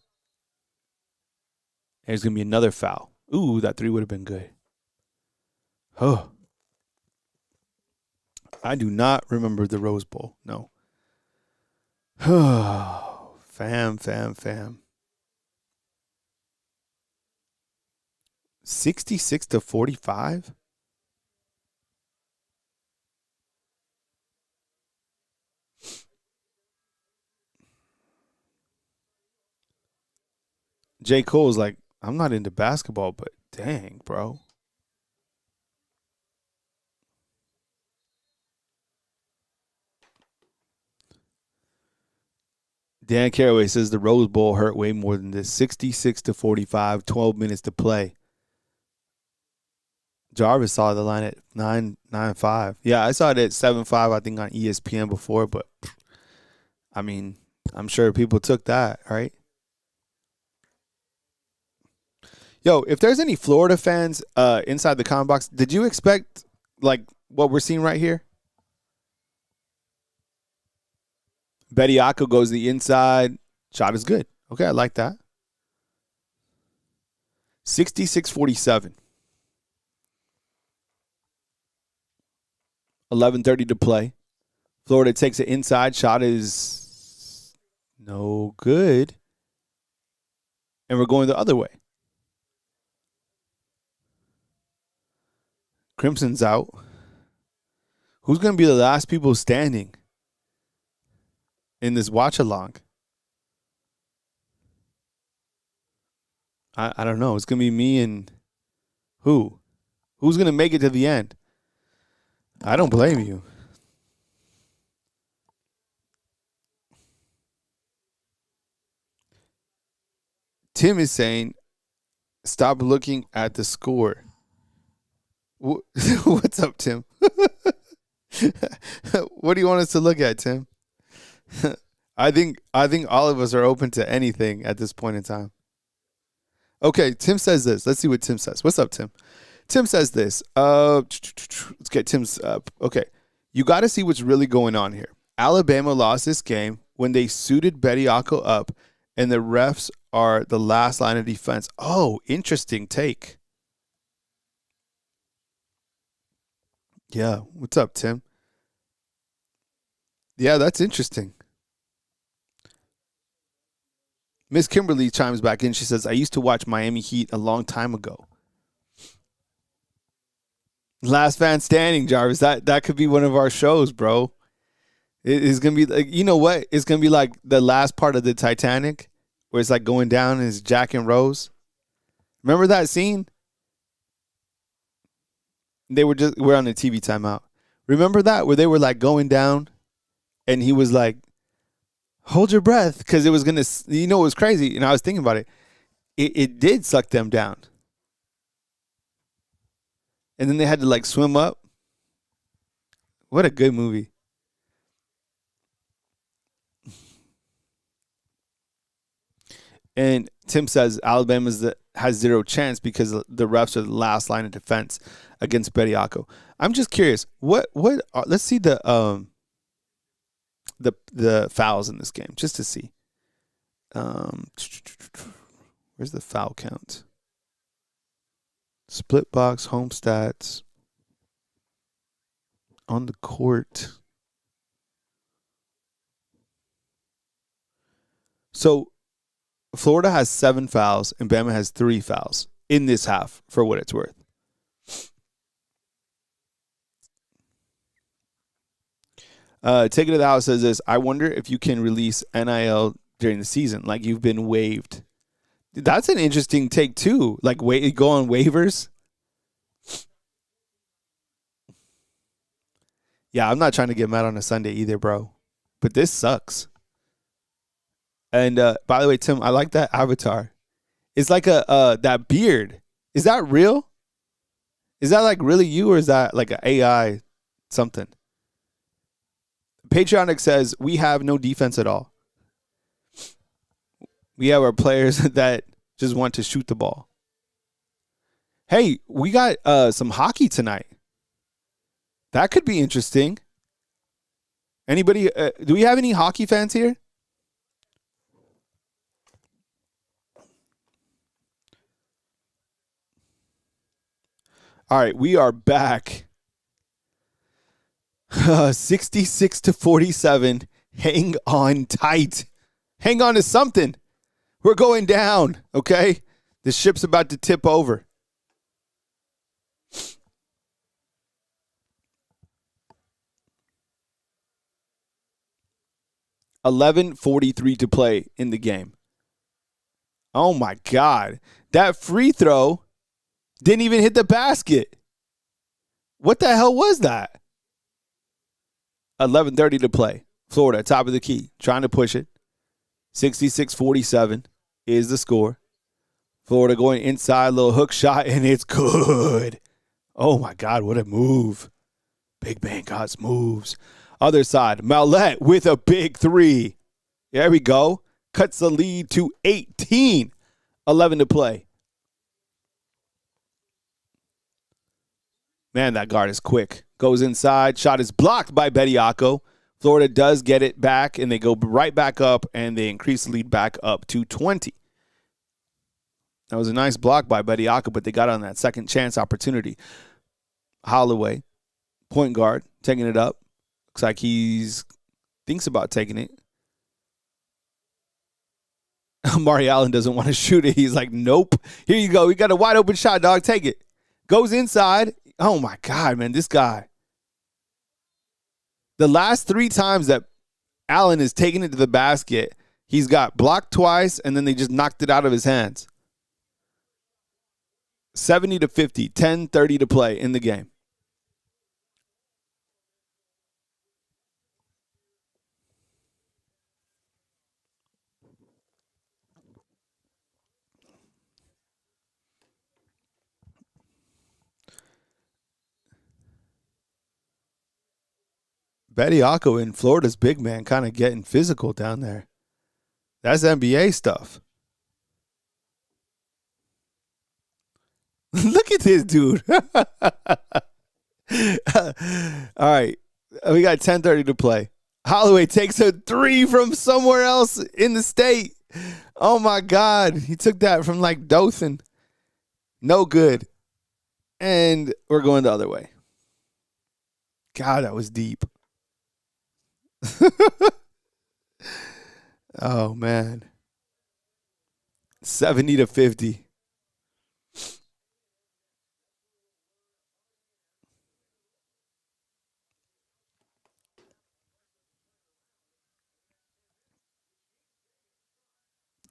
There's going to be another foul. Ooh, that 3 would have been good. Oh. I do not remember the Rose Bowl. No. Fam. 66-45? J. Cole's like, I'm not into basketball, but dang, bro. Dan Caraway says the Rose Bowl hurt way more than this. 66-45, 12 minutes to play. Jarvis saw the line at 9.95. Yeah, I saw it at 7.5, I think, on ESPN before, but I mean, I'm sure people took that, right? Yo, if there's any Florida fans inside the comment box, did you expect like what we're seeing right here? Bediako goes the inside. Shot is good. Okay, I like that. 66-47. 11:30 to play. Florida takes it inside. Shot is no good. And we're going the other way. Crimson's out. Who's going to be the last people standing in this watch along? I don't know. It's going to be me and who? Who's going to make it to the end? I don't blame you. Tim is saying, stop looking at the score. What's up, Tim? What do you want us to look at, Tim? I think all of us are open to anything at this point in time. Okay, Tim says this. Let's see what Tim says. What's up, Tim? Tim says this. Let's get Tim's okay. You got to see what's really going on here. Alabama lost this game when they suited Bediako up, and the refs are the last line of defense. Oh, interesting take. Yeah, what's up, Tim? Yeah, that's interesting. Miss Kimberly chimes back in. She says, I used to watch Miami Heat a long time ago. Last fan standing, Jarvis. That could be one of our shows, bro. It's going to be like, you know what? It's going to be like the last part of the Titanic where it's like going down and it's Jack and Rose. Remember that scene? We're on the TV timeout. Remember that where they were like going down and he was like, hold your breath, because it was going to, it was crazy. And I was thinking about it. It did suck them down. And then they had to like swim up. What a good movie. And Tim says Alabama has zero chance because the refs are the last line of defense against Bediako. I'm just curious. Let's see the fouls in this game just to see. Where's the foul count? Split box, home stats, on the court. So Florida has 7 fouls and Bama has 3 fouls in this half, for what it's worth. Take it to the house says this. I wonder if you can release NIL during the season, like you've been waived. That's an interesting take too. Like go on waivers. Yeah, I'm not trying to get mad on a Sunday either, bro. But this sucks. And by the way, Tim, I like that avatar. It's like that beard. Is that real? Is that like really you, or is that like an AI something? Patriotic says we have no defense at all. We have our players that just want to shoot the ball. Hey, we got some hockey tonight. That could be interesting. Anybody? Do we have any hockey fans here? All right, we are back. 66-47. Hang on tight. Hang on to something. We're going down, okay? The ship's about to tip over. $11:43 to play in the game. Oh, my God. That free throw didn't even hit the basket. What the hell was that? 11:30 to play. Florida, top of the key, trying to push it. 66-47 is the score. Florida going inside, little hook shot, and it's good. Oh, my God, what a move. Big man God's moves. Other side, Mallette with a big three. There we go. Cuts the lead to 18. 11 to play. Man, that guard is quick. Goes inside. Shot is blocked by Bediako. Florida does get it back, and they go right back up, and they increase the lead back up to 20. That was a nice block by Bediako, but they got on that second chance opportunity. Holloway, point guard, taking it up. Looks like he's thinks about taking it. Mari Allen doesn't want to shoot it. He's like, nope. Here you go. We got a wide open shot, dog. Take it. Goes inside. Oh, my God, man. This guy. The last 3 times that Allen has taken it to the basket, he's got blocked twice, and then they just knocked it out of his hands. 70-50, 10:30 to play in the game. Bediako in Florida's big man kind of getting physical down there. That's NBA stuff. Look at this dude. All right. We got 10:30 to play. Holloway takes a 3 from somewhere else in the state. Oh, my God. He took that from like Dothan. No good. And we're going the other way. God, that was deep. Oh, man. 70-50.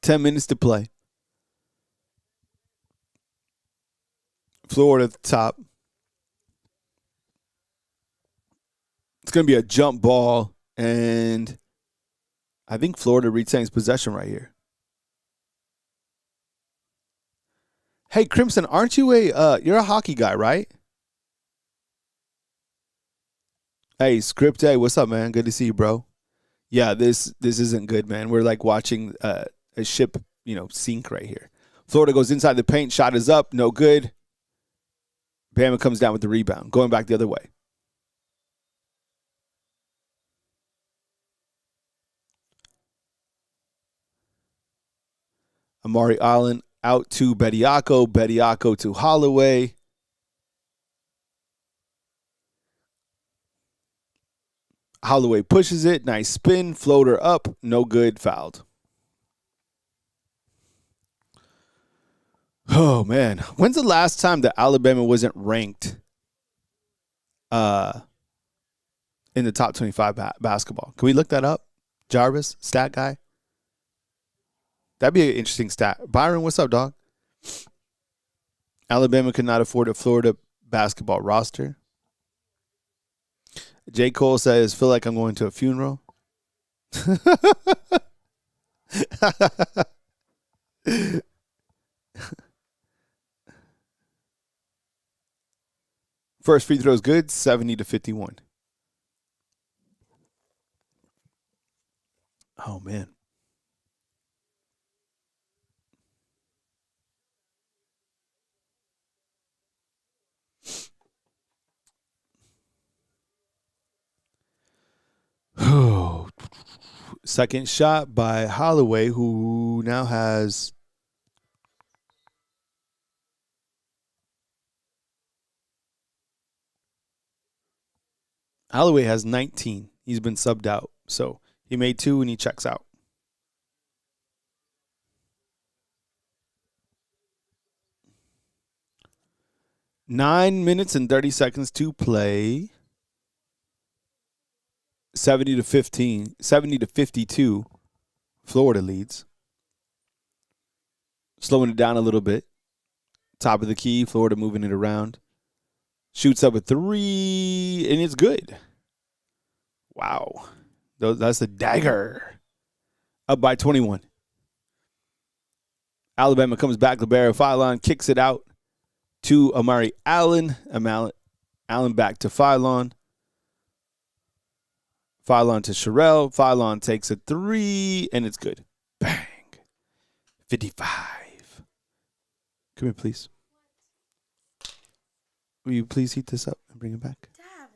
Ten minutes to play. Florida at the top. It's going to be a jump ball, and I think Florida retains possession right here. Hey, Crimson, aren't you you're a hockey guy, right? Hey, Scripte, what's up, man? Good to see you, bro. Yeah, this isn't good, man. We're like watching a ship, sink right here. Florida goes inside the paint. Shot is up. No good. Bama comes down with the rebound. Going back the other way. Amari Allen out to Bediako. Bediako to Holloway. Holloway pushes it. Nice spin. Floater up. No good. Fouled. Oh, man. When's the last time that Alabama wasn't ranked in the top 25 basketball? Can we look that up? Jarvis, stat guy? That'd be an interesting stat. Byron, what's up, dog? Alabama could not afford a Florida basketball roster. J. Cole says, feel like I'm going to a funeral. First free throw is good, 70-51. Oh, man. Second shot by Holloway, who now has Holloway has 19. He's been subbed out, so He made 2 and he checks out. Nine minutes and 30 seconds to play. 70 to 52. Florida leads. Slowing it down a little bit. Top of the key, Florida moving it around. Shoots up a 3, and it's good. Wow. That's a dagger. Up by 21. Alabama comes back. Libero Philon kicks it out to Amari Allen. Allen back to Philon. Philon to Sherelle. Philon takes a 3, and it's good. Bang. 55. Come here, please. Will you please heat this up and bring it back? Dad.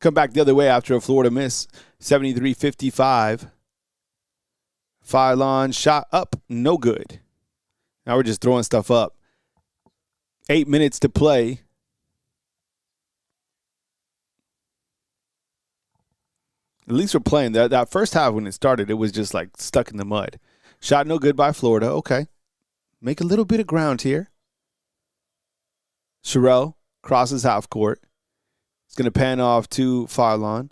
Come back the other way after a Florida miss. 73-55. Philon shot up. No good. Now we're just throwing stuff up. 8 minutes to play. At least we're playing. That first half when it started, it was just like stuck in the mud. Shot no good by Florida. Okay. Make a little bit of ground here. Sherelle crosses half court. It's going to pan off to Philon.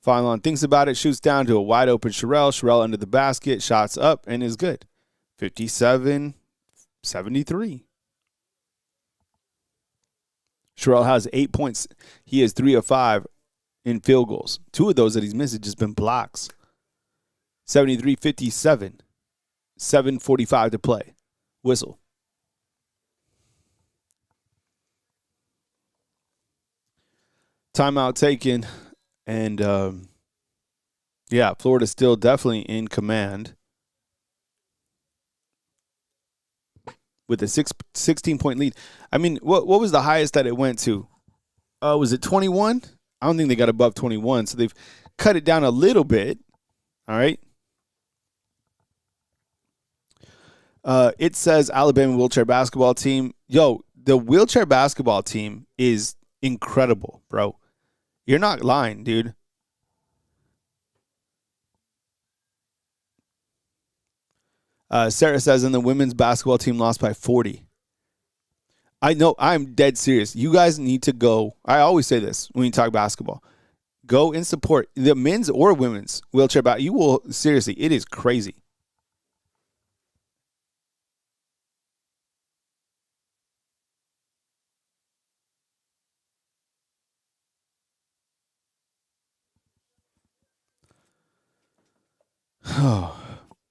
Philon thinks about it, shoots down to a wide open Sherelle. Sherelle under the basket, shots up, and is good. 57-73. Sherelle has 8 points. He is 3 of 5 in field goals. 2 of those that he's missed have just been blocks. 73-57. 7:45 to play. Whistle. Timeout taken. And, Florida's still definitely in command. With a 16-point lead. I mean, what was the highest that it went to? Was it 21? I don't think they got above 21, so they've cut it down a little bit. All right. It says Alabama wheelchair basketball team. Yo, the wheelchair basketball team is incredible, bro. You're not lying, dude. Sarah says, and the women's basketball team lost by 40. I know. I'm dead serious. You guys need to go. I always say this when you talk basketball. Go and support the men's or women's wheelchair basketball. You will, seriously, it is crazy.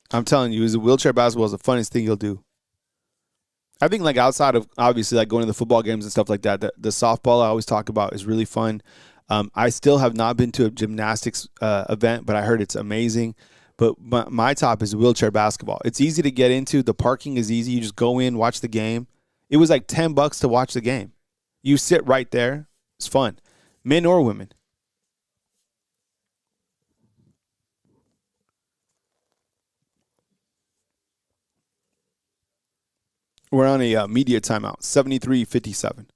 I'm telling you, wheelchair basketball is the funniest thing you'll do. I think like outside of obviously like going to the football games and stuff like that, the softball I always talk about is really fun. I still have not been to a gymnastics event, but I heard it's amazing. But my top is wheelchair basketball. It's easy to get into. The parking is easy. You just go in, watch the game. It was like $10 to watch the game. You sit right there. It's fun. Men or women. We're on a media timeout, 73-57.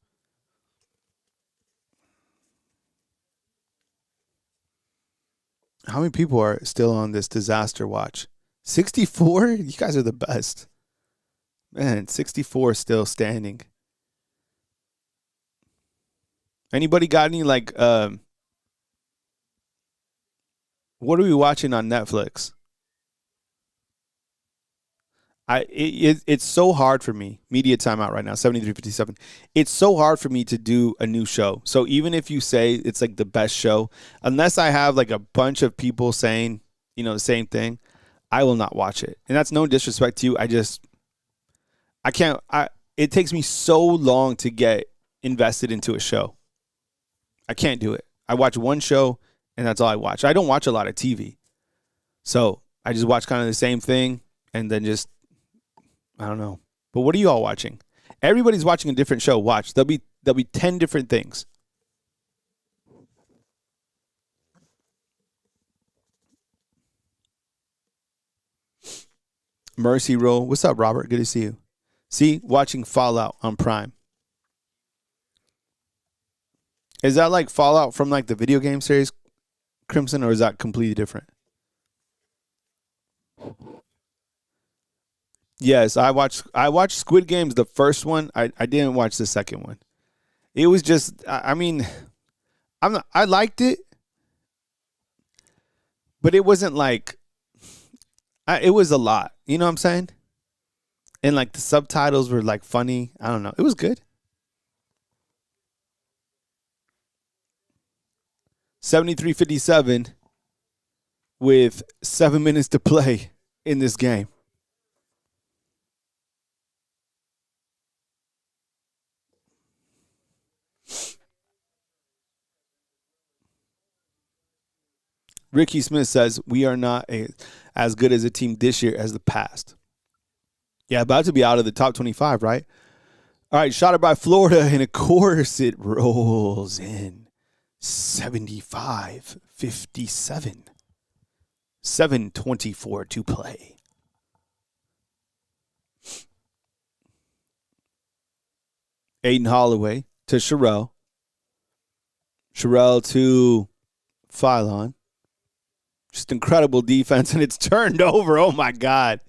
How many people are still on this disaster watch? 64? You guys are the best. Man, 64 still standing. Anybody got any, like, what are we watching on Netflix? It's so hard for me. Media timeout right now, 73-57. It's so hard for me to do a new show. So even if you say it's like the best show, unless I have like a bunch of people saying, the same thing, I will not watch it. And that's no disrespect to you. I can't. It takes me so long to get invested into a show. I can't do it. I watch one show and that's all I watch. I don't watch a lot of TV. So I just watch kind of the same thing and then just, I don't know. But what are you all watching? Everybody's watching a different show. Watch. There'll be 10 different things. Mercy Roll. What's up, Robert? Good to see you. See, watching Fallout on Prime. Is that like Fallout from like the video game series Crimson, or is that completely different? Yes, I watched Squid Games, the first one. I didn't watch the second one. It was just I mean, I liked it, but it wasn't like it was a lot. You know what I'm saying? And like the subtitles were like funny. I don't know. It was good. 73-57 with 7 minutes to play in this game. Ricky Smith says we are not as good as a team this year as the past. Yeah, about to be out of the top 25, right? All right, shot it by Florida, and of course it rolls in. 75-57. 7:24 to play. Aiden Holloway to Sherelle. Sherelle to Phylon. Just incredible defense, and it's turned over. Oh, my God.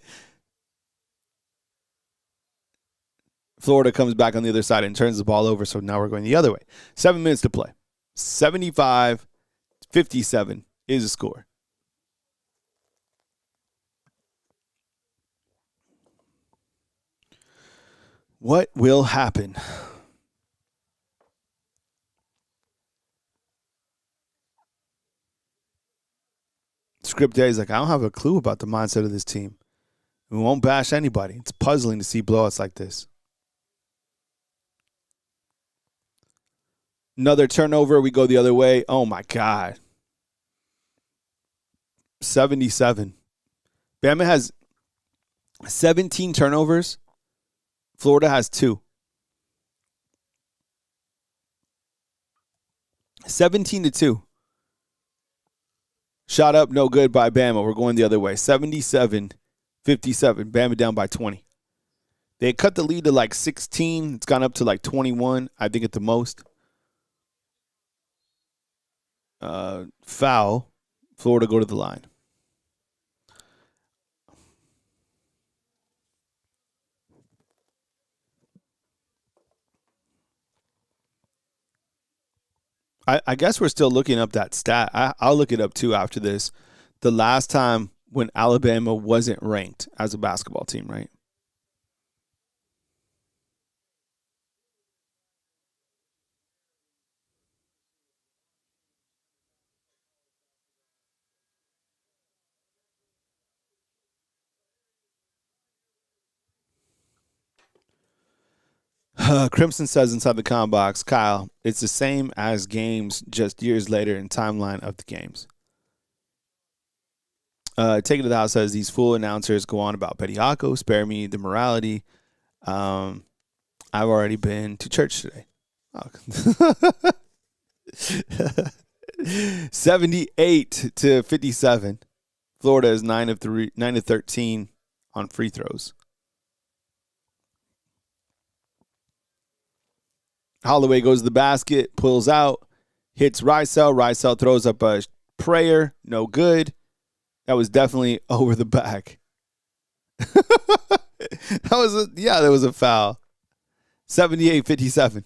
Florida comes back on the other side and turns the ball over, so now we're going the other way. 7 minutes to play. 75-57 is the score. What will happen? Script Day is like, I don't have a clue about the mindset of this team. We won't bash anybody. It's puzzling to see blowouts like this. Another turnover. We go the other way. Oh, my God. 77. Bama has 17 turnovers. Florida has 2. 17-2. Shot up, no good by Bama. We're going the other way. 77-57. Bama down by 20. They cut the lead to like 16. It's gone up to like 21, I think, at the most. Foul. Florida go to the line. I guess we're still looking up that stat. I'll look it up too after this. The last time when Alabama wasn't ranked as a basketball team, right? Crimson says inside the comment box, Kyle, it's the same as games just years later in timeline of the games. Take it to the house says these fool announcers go on about Bediako, spare me the morality. I've already been to church today. Oh. 78-57. Florida is 9 of 13 on free throws. Holloway goes to the basket, pulls out, hits Rysel. Rysel throws up a prayer, no good. That was definitely over the back. That was a foul. 78-57.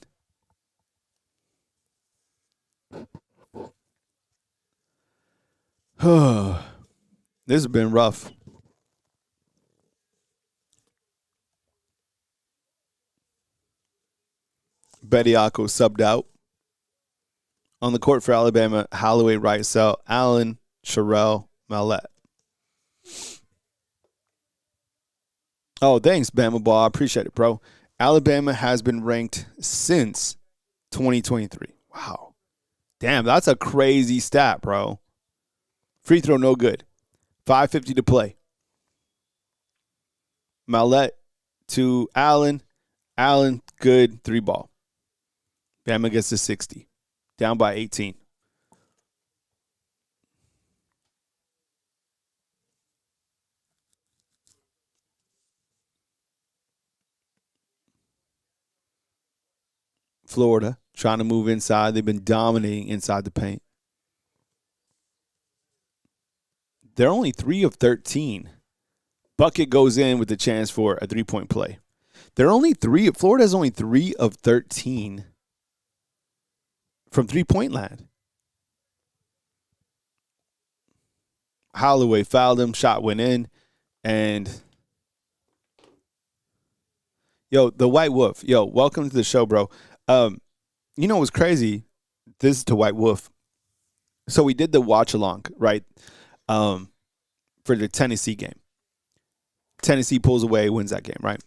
This has been rough. Bediako subbed out. On the court for Alabama, Holloway, Rysel, Allen, Sherelle, Mallette. Oh, thanks, Bama Ball. I appreciate it, bro. Alabama has been ranked since 2023. Wow. Damn, that's a crazy stat, bro. Free throw, no good. 5:50 to play. Mallette to Allen. Allen, good. 3 ball. Bama gets to 60. Down by 18. Florida trying to move inside. They've been dominating inside the paint. They're only 3 of 13. Bucket goes in with the chance for a three-point play. Florida's only 3 of 13 from three-point land. Holloway fouled him, shot went in, and the White Wolf. Welcome to the show, bro. You know what's crazy? This is to White Wolf. So we did the watch along, right? For the Tennessee game. Tennessee pulls away, wins that game, right?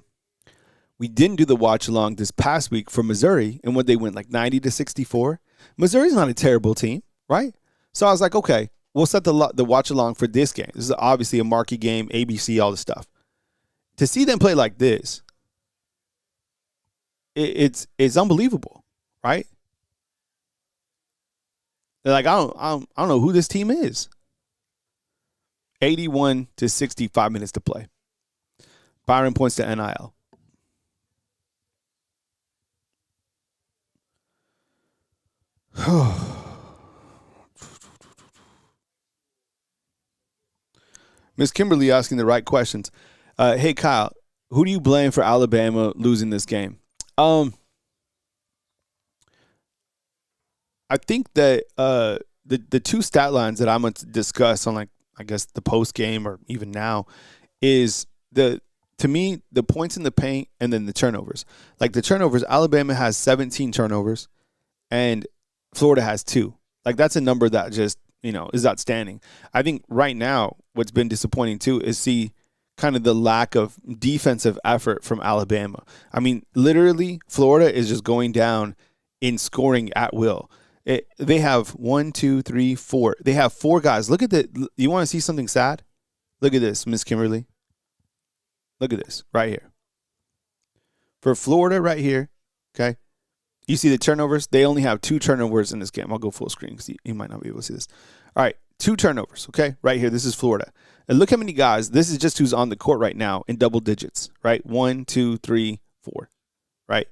We didn't do the watch along this past week for Missouri, and when they went like 90-64. Missouri's not a terrible team, right? So I was like, okay, we'll set the watch along for this game. This is obviously a marquee game, ABC, all the stuff. To see them play like this, it's unbelievable, right? They're like, I don't know who this team is. 81-65 minutes to play. Byron points to NIL. Miss Kimberly asking the right questions. Hey, Kyle, who do you blame for Alabama losing this game? I think that the two stat lines that I'm going to discuss on, like, I guess the post game or even now is to me, the points in the paint and then the turnovers. Like the turnovers, Alabama has 17 turnovers and Florida has 2. Like that's a number that just, is outstanding. I think right now what's been disappointing too is see kind of the lack of defensive effort from Alabama. I mean, literally Florida is just going down in scoring at will. They have 1, 2, 3, 4. They have 4 guys. Look at you want to see something sad? Look at this, Miss Kimberly. Look at this right here. For Florida right here, okay, you see the turnovers? They only have 2 turnovers in this game. I'll go full screen because you might not be able to see this. All right, 2 turnovers, okay, right here. This is Florida. And look how many guys, this is just who's on the court right now in double digits, right? 1, 2, 3, 4, right?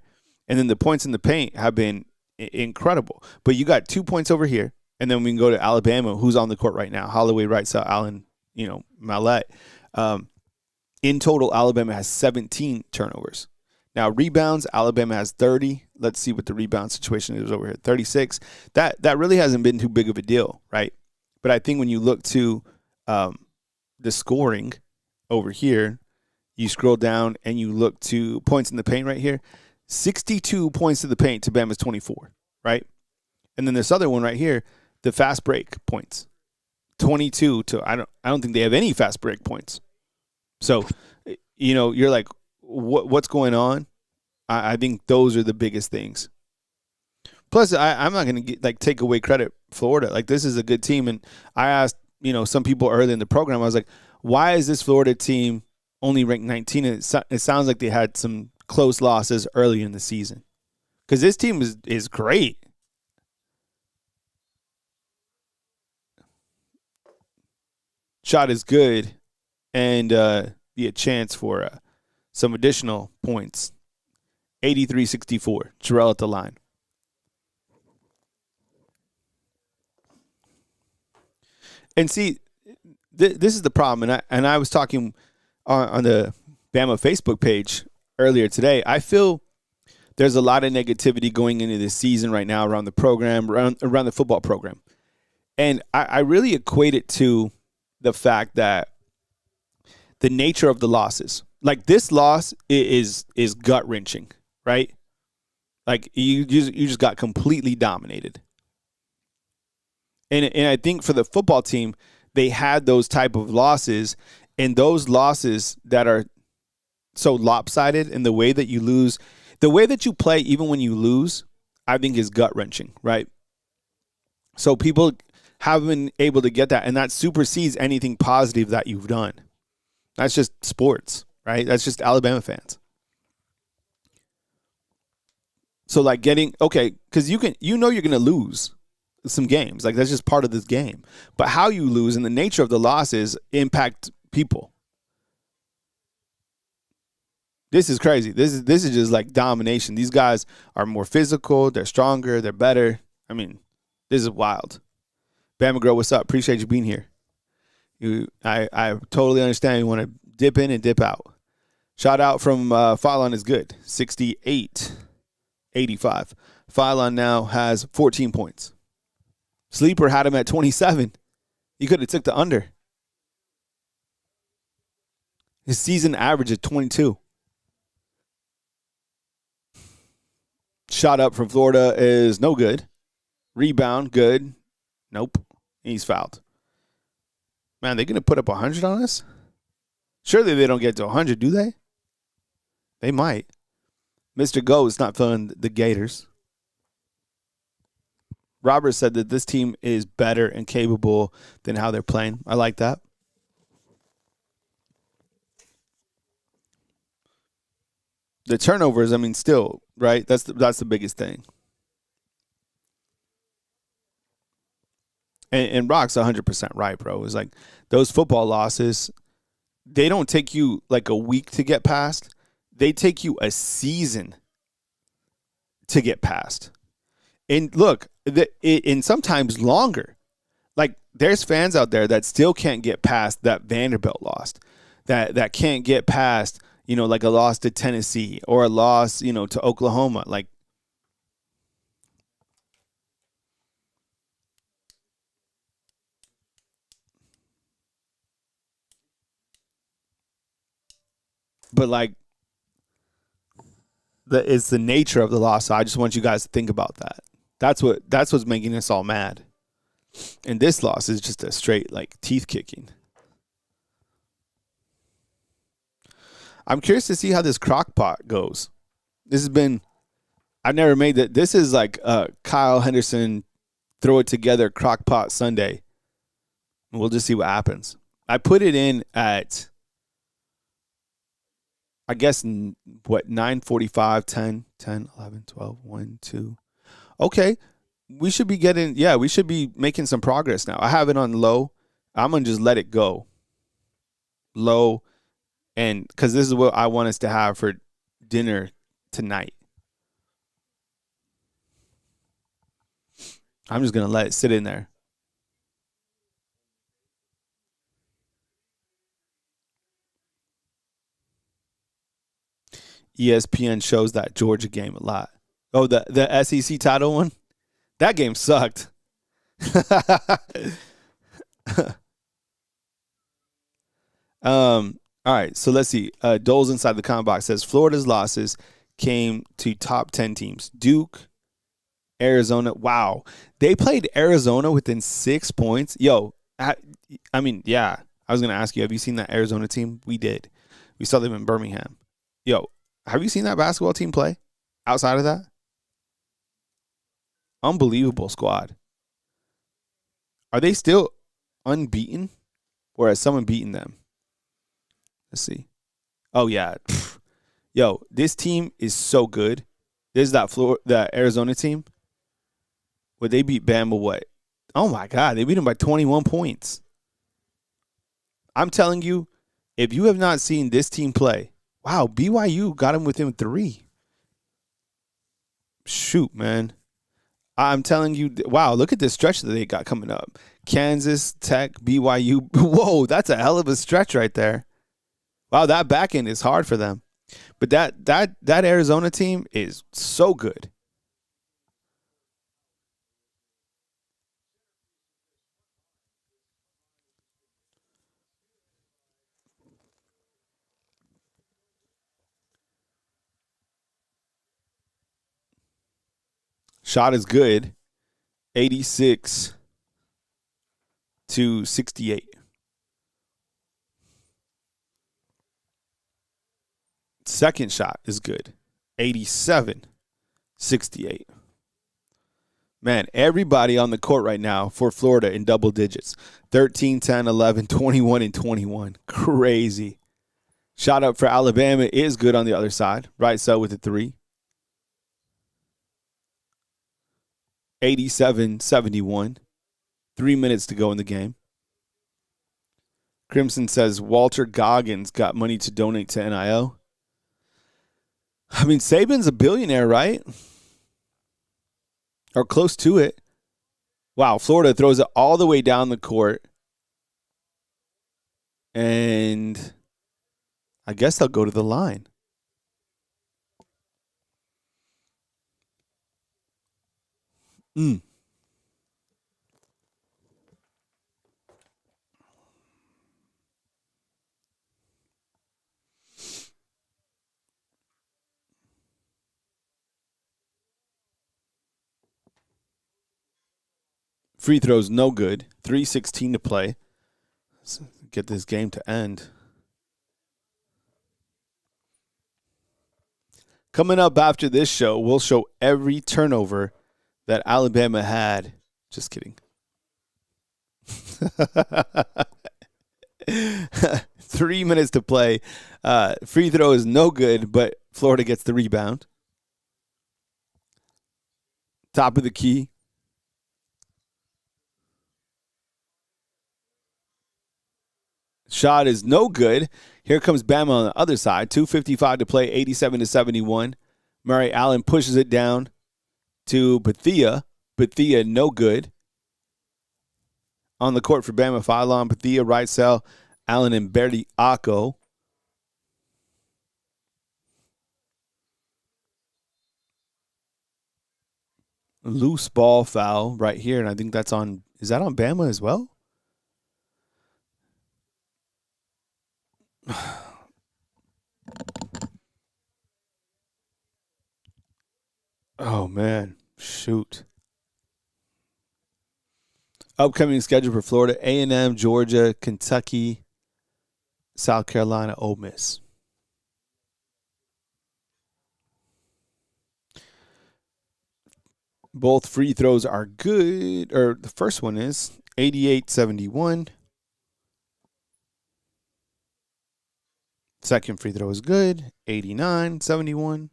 And then the points in the paint have been incredible. But you got 2 points over here, and then we can go to Alabama, who's on the court right now. Holloway, right side, Allen, Mallette. In total, Alabama has 17 turnovers. Now, rebounds, Alabama has 30. Let's see what the rebound situation is over here. 36. That really hasn't been too big of a deal, right? But I think when you look to the scoring over here, you scroll down and you look to points in the paint right here. 62 points to the paint to Bama's 24, right? And then this other one right here, the fast break points. 22 to I don't think they have any fast break points. So, you're like, what's going on? I think those are the biggest things. Plus, I'm not going to take away credit Florida. Like, this is a good team. And I asked, some people early in the program, I was like, why is this Florida team only ranked 19? And it sounds like they had some close losses early in the season. Because this team is great. Shot is good. And be a chance for some additional points. 83-64. Jarrell at the line. And see, this is the problem. And I was talking on the Bama Facebook page earlier today. I feel there's a lot of negativity going into this season right now around the program, around the football program. And I really equate it to the fact that the nature of the losses. Like this loss is gut-wrenching, right? Like you just got completely dominated. And I think for the football team, they had those type of losses, and those losses that are so lopsided in the way that you lose, the way that you play even when you lose, I think is gut-wrenching, right? So people haven't been able to get that, and that supersedes anything positive that you've done. That's just sports, right? That's just Alabama fans. So like because you're going to lose some games. Like that's just part of this game. But how you lose and the nature of the losses impact people. This is crazy. This is just like domination. These guys are more physical. They're stronger. They're better. I mean, this is wild. Bama Girl, what's up? Appreciate you being here. I totally understand. You want to dip in and dip out. Shout out from Phylon is good. 68-85. Phylon now has 14 points. Sleeper had him at 27. He could have took the under. His season average is 22. Shot up from Florida is no good. Rebound, good. Nope. He's fouled. Man, they're going to put up 100 on us? Surely they don't get to 100, do they? They might. Mr. Go is not feeling the Gators. Robert said that this team is better and capable than how they're playing. I like that. The turnovers, I mean, still, right? That's the biggest thing. And Rock's 100% right, bro. It's like those football losses, they don't take you like a week to get past. They take you a season to get past. And look, and sometimes longer. Like there's fans out there that still can't get past that Vanderbilt lost, that can't get past, like a loss to Tennessee or a loss, to Oklahoma. Like, but like, it's the nature of the loss. So I just want you guys to think about that. That's what's making us all mad. And this loss is just a straight like teeth kicking. I'm curious to see how this crock pot goes. I've never made that. This is like Kyle Henderson throw it together crock pot Sunday. We'll just see what happens. I put it in at, I guess, 9:45, 10, 11, 12, 1, 2. Okay. We should be making some progress now. I have it on low. I'm going to just let it go. Low. And because this is what I want us to have for dinner tonight. I'm just going to let it sit in there. ESPN shows that Georgia game a lot. Oh, the SEC title one? That game sucked. All right, so let's see. Dole's inside the comment box says Florida's losses came to top 10 teams. Duke, Arizona. Wow. They played Arizona within 6 points. Yo, I mean, yeah. I was going to ask you, have you seen that Arizona team? We did. We saw them in Birmingham. Yo, have you seen that basketball team play outside of that? Unbelievable squad. Are they still unbeaten, or has someone beaten them? Let's see. Oh, yeah. Yo, this team is so good. This is that Arizona team. Would they beat Bama what? Oh, my God. They beat them by 21 points. I'm telling you, if you have not seen this team play, wow, BYU got them within 3. Shoot, man. I'm telling you, wow, look at this stretch that they got coming up. Kansas, Tech, BYU. Whoa, that's a hell of a stretch right there. Wow, that back end is hard for them. But that Arizona team is so good. Shot is good. 86-68. Second shot is good. 87-68. Man, everybody on the court right now for Florida in double digits. 13, 10, 11, 21, and 21. Crazy. Shot up for Alabama is good on the other side. Right side with a 3. 87-71. 3 minutes to go in the game. Crimson says Walter Goggins got money to donate to NIL. I mean, Saban's a billionaire, right? Or close to it. Wow, Florida throws it all the way down the court. And I guess they'll go to the line. Free throws, no good. 3:16 to play. Let's get this game to end. Coming up after this show, we'll show every turnover that Alabama had. Just kidding. 3 minutes to play. Free throw is no good, but Florida gets the rebound. Top of the key. Shot is no good. Here comes Bama on the other side. 2:55 to play, 87-71. Murray Allen pushes it down to Bethea. Bethea, no good. On the court for Bama, Philon, Bethea, Wrightsell, Allen, and Bertie Acco. Loose ball foul right here, and I think that's on. Is that on Bama as well? Oh, man. Shoot. Upcoming schedule for Florida: A&M, Georgia, Kentucky, South Carolina, Ole Miss. Both free throws are good. Or the first one is 88-71. Second free throw is good. 89-71.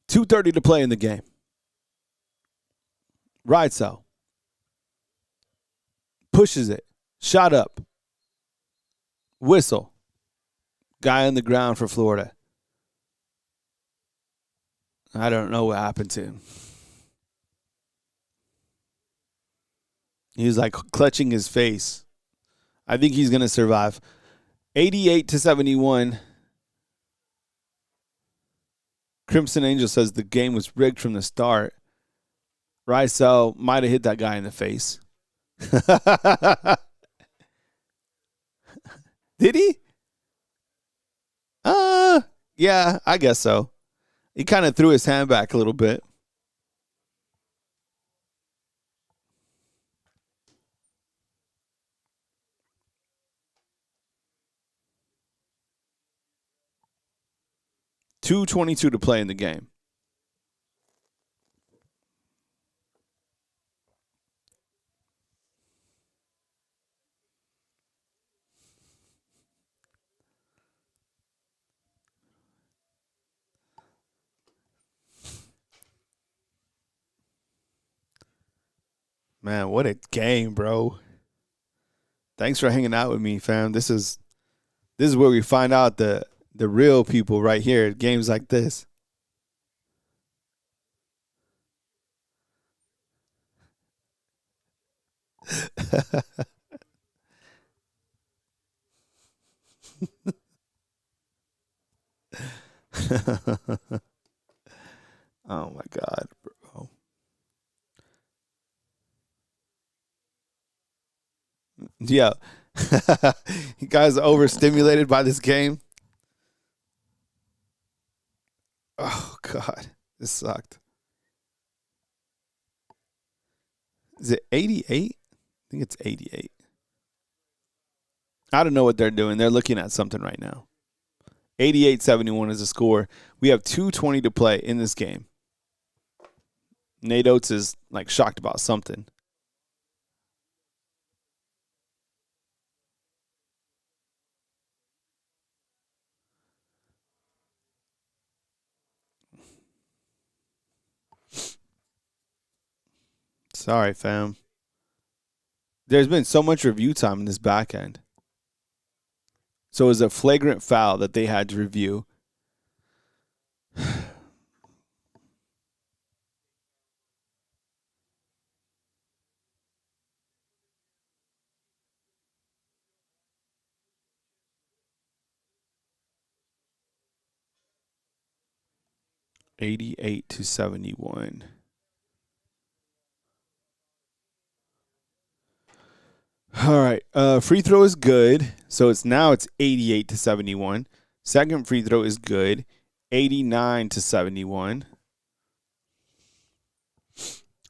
$2:30 to play in the game. Wrightsell pushes it. Shot up. Whistle. Guy on the ground for Florida. I don't know what happened to him. He was like clutching his face. I think he's going to survive. 88-71. Crimson Angel says the game was rigged from the start. Rysel might have hit that guy in the face. Did he? Yeah, I guess so. He kind of threw his hand back a little bit. $2:22 to play in the game. Man, what a game, bro. Thanks for hanging out with me, fam. This is where we find out the real people right here at games like this. Oh my God, bro. Yeah. You guys are overstimulated by this game. Oh God. This sucked. Is it 88? I think it's 88. I don't know what they're doing. They're looking at something right now. 88-71 is the score. We have 2:20 to play in this game. Nate Oates is like shocked about something. Sorry, fam. There's been so much review time in this back end. So it was a flagrant foul that they had to review. 88-71. All right. Free throw is good. So it's 88-71. Second free throw is good. 89-71.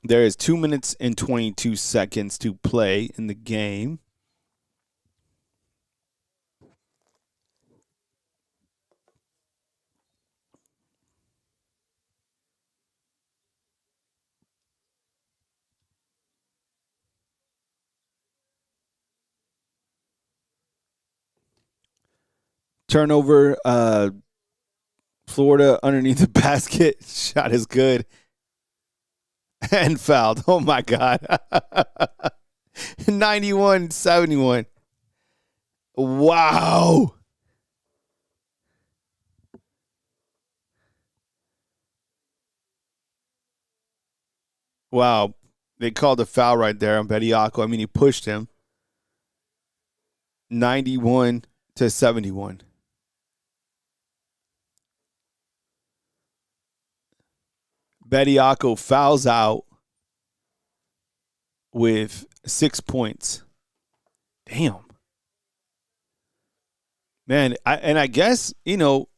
There is 2 minutes and 22 seconds to play in the game. Turnover, Florida underneath the basket. Shot is good. And fouled. Oh, my God. 91-71. Wow. Wow. They called a foul right there on Bediako. I mean, he pushed him. 91-71. Bediako fouls out with 6 points. Damn. Man, I guess, let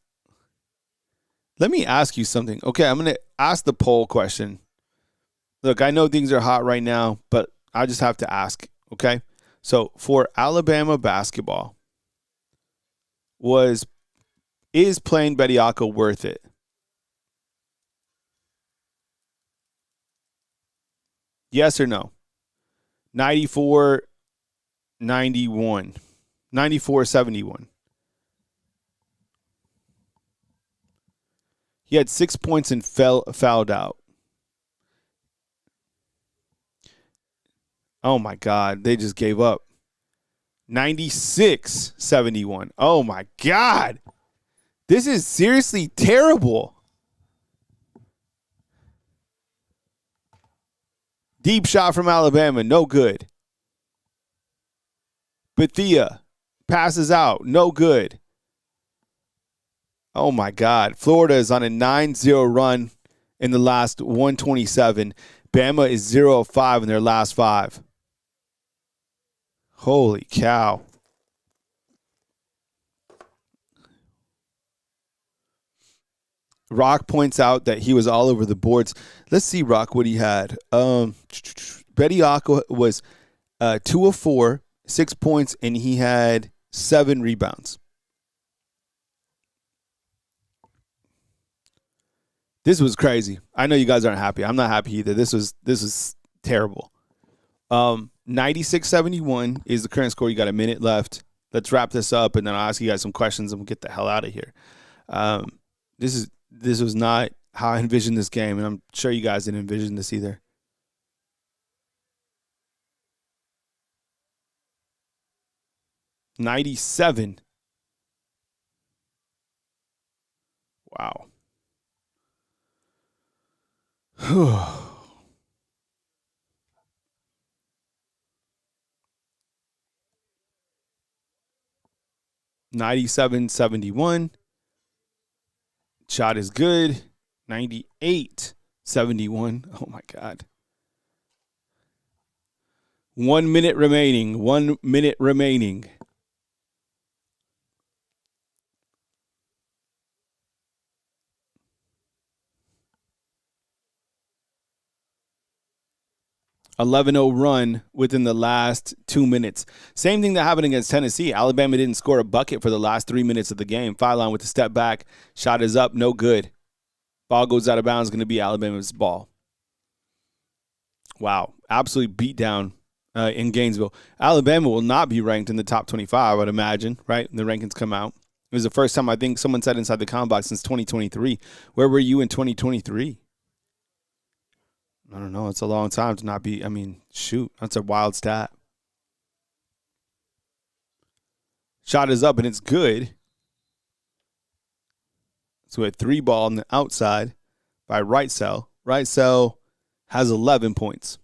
me ask you something. Okay, I'm going to ask the poll question. Look, I know things are hot right now, but I just have to ask, okay? So, for Alabama basketball, is playing Bediako worth it? Yes or no? 94-91. 94-71. He had 6 points and fouled out. Oh, my God. They just gave up. 96-71. Oh, my God. This is seriously terrible. Deep shot from Alabama. No good. Bethea passes out. No good. Oh, my God. Florida is on a 9-0 run in the last 127. Bama is 0-5 in their last 5. Holy cow. Rock points out that he was all over the boards. Let's see, Rock, what he had. Bediako was 2 of 4, 6 points, and he had 7 rebounds. This was crazy. I know you guys aren't happy. I'm not happy either. This was terrible. 96-71 is the current score. You got a minute left. Let's wrap this up, and then I'll ask you guys some questions, and we'll get the hell out of here. This was not how I envisioned this game, and I'm sure you guys didn't envision this either. $97. Wow. 97-71. Shot is good. 98-71. Oh, my God. 1 minute remaining. 1 minute remaining. $11-0 run within the last 2 minutes. Same thing that happened against Tennessee. Alabama didn't score a bucket for the last 3 minutes of the game. Foul line with the step back. Shot is up. No good. Ball goes out of bounds. Going to be Alabama's ball. Wow. Absolute beatdown in Gainesville. Alabama will not be ranked in the top 25, I would imagine, right? The rankings come out. It was the first time I think someone said inside the comment box since 2023. Where were you in 2023? I don't know. It's a long time to not be. I mean, shoot, that's a wild stat. Shot is up, and it's good. So a 3-ball on the outside by Wrightsell. Wrightsell has 11 points.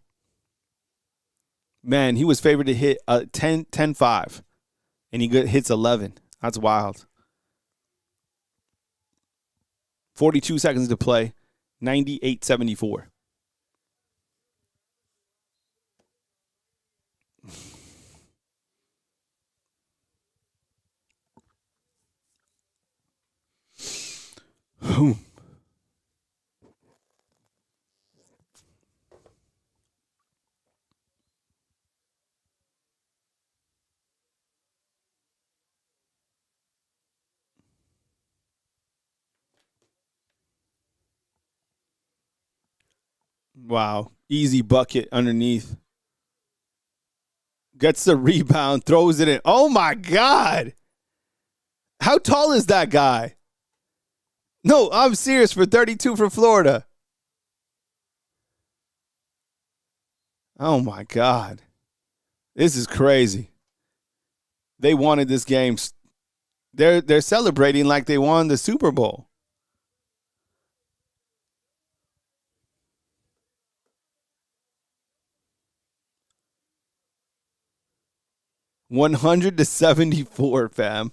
Man, he was favored to hit 10-5, and he hits 11. That's wild. 42 seconds to play, 98-74. Wow. Easy bucket underneath. Gets the rebound, throws it in. Oh, my God. How tall is that guy? No, I'm serious, for 32 for Florida. Oh, my God. This is crazy. They wanted this game. They're celebrating like they won the Super Bowl. $100-74, fam.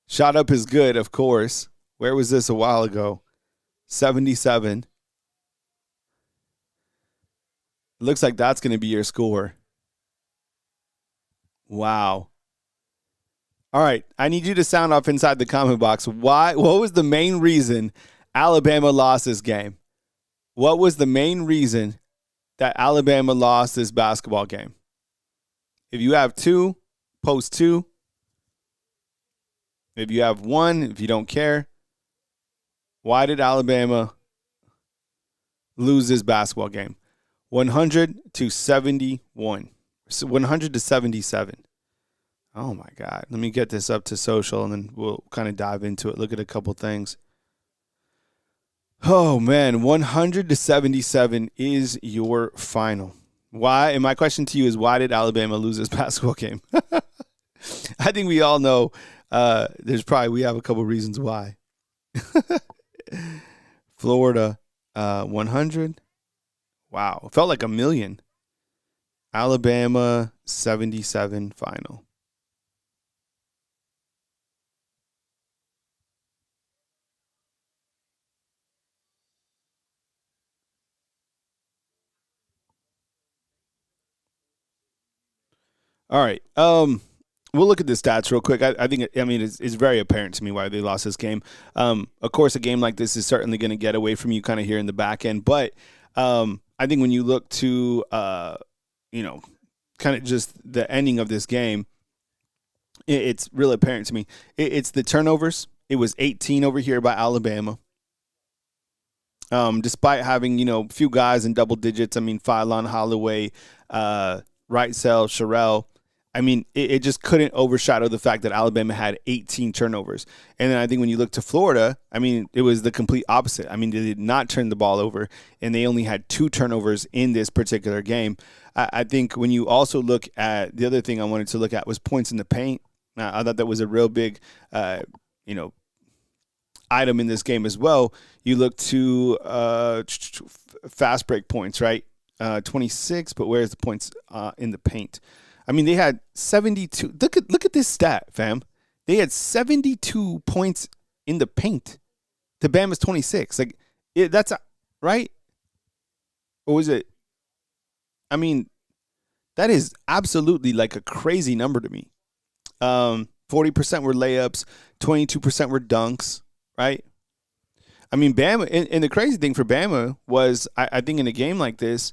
Shot up is good, of course. Where was this a while ago? 77. Looks like that's going to be your score. Wow. All right, I need you to sound off inside the comment box. What was the main reason Alabama lost this game? What was the main reason that Alabama lost this basketball game? If you have 2, post 2. If you have 1, if you don't care, why did Alabama lose this basketball game? 100-71. 100-77. Oh, my God. Let me get this up to social, and then we'll kind of dive into it. Look at a couple things. Oh, man. 100-77 is your final. Why? And my question to you is, why did Alabama lose this basketball game? I think we all know we have a couple reasons why. Florida, 100. Wow. It felt like a million. Alabama, 77 final. All right. We'll look at the stats real quick. I think it's very apparent to me why they lost this game. Of course, a game like this is certainly going to get away from you kind of here in the back end. But I think when you look to, kind of just the ending of this game, it's really apparent to me. It's the turnovers. It was 18 over here by Alabama. Despite having, a few guys in double digits. I mean, Philon, Holloway, Wrightsell, Sherrell. I mean, it just couldn't overshadow the fact that Alabama had 18 turnovers. And then I think when you look to Florida, I mean, it was the complete opposite. I mean, they did not turn the ball over, and they only had 2 turnovers in this particular game. I think when you also look at the other thing I wanted to look at was points in the paint. I thought that was a real big, item in this game as well. You look to fast break points, right? 26, but where's the points in the paint? I mean, they had 72. Look at this stat, fam. They had 72 points in the paint to Bama's 26. That's right? Or was it? I mean, that is absolutely like a crazy number to me. 40% were layups, 22% were dunks, right? I mean, Bama, and the crazy thing for Bama was, I think in a game like this,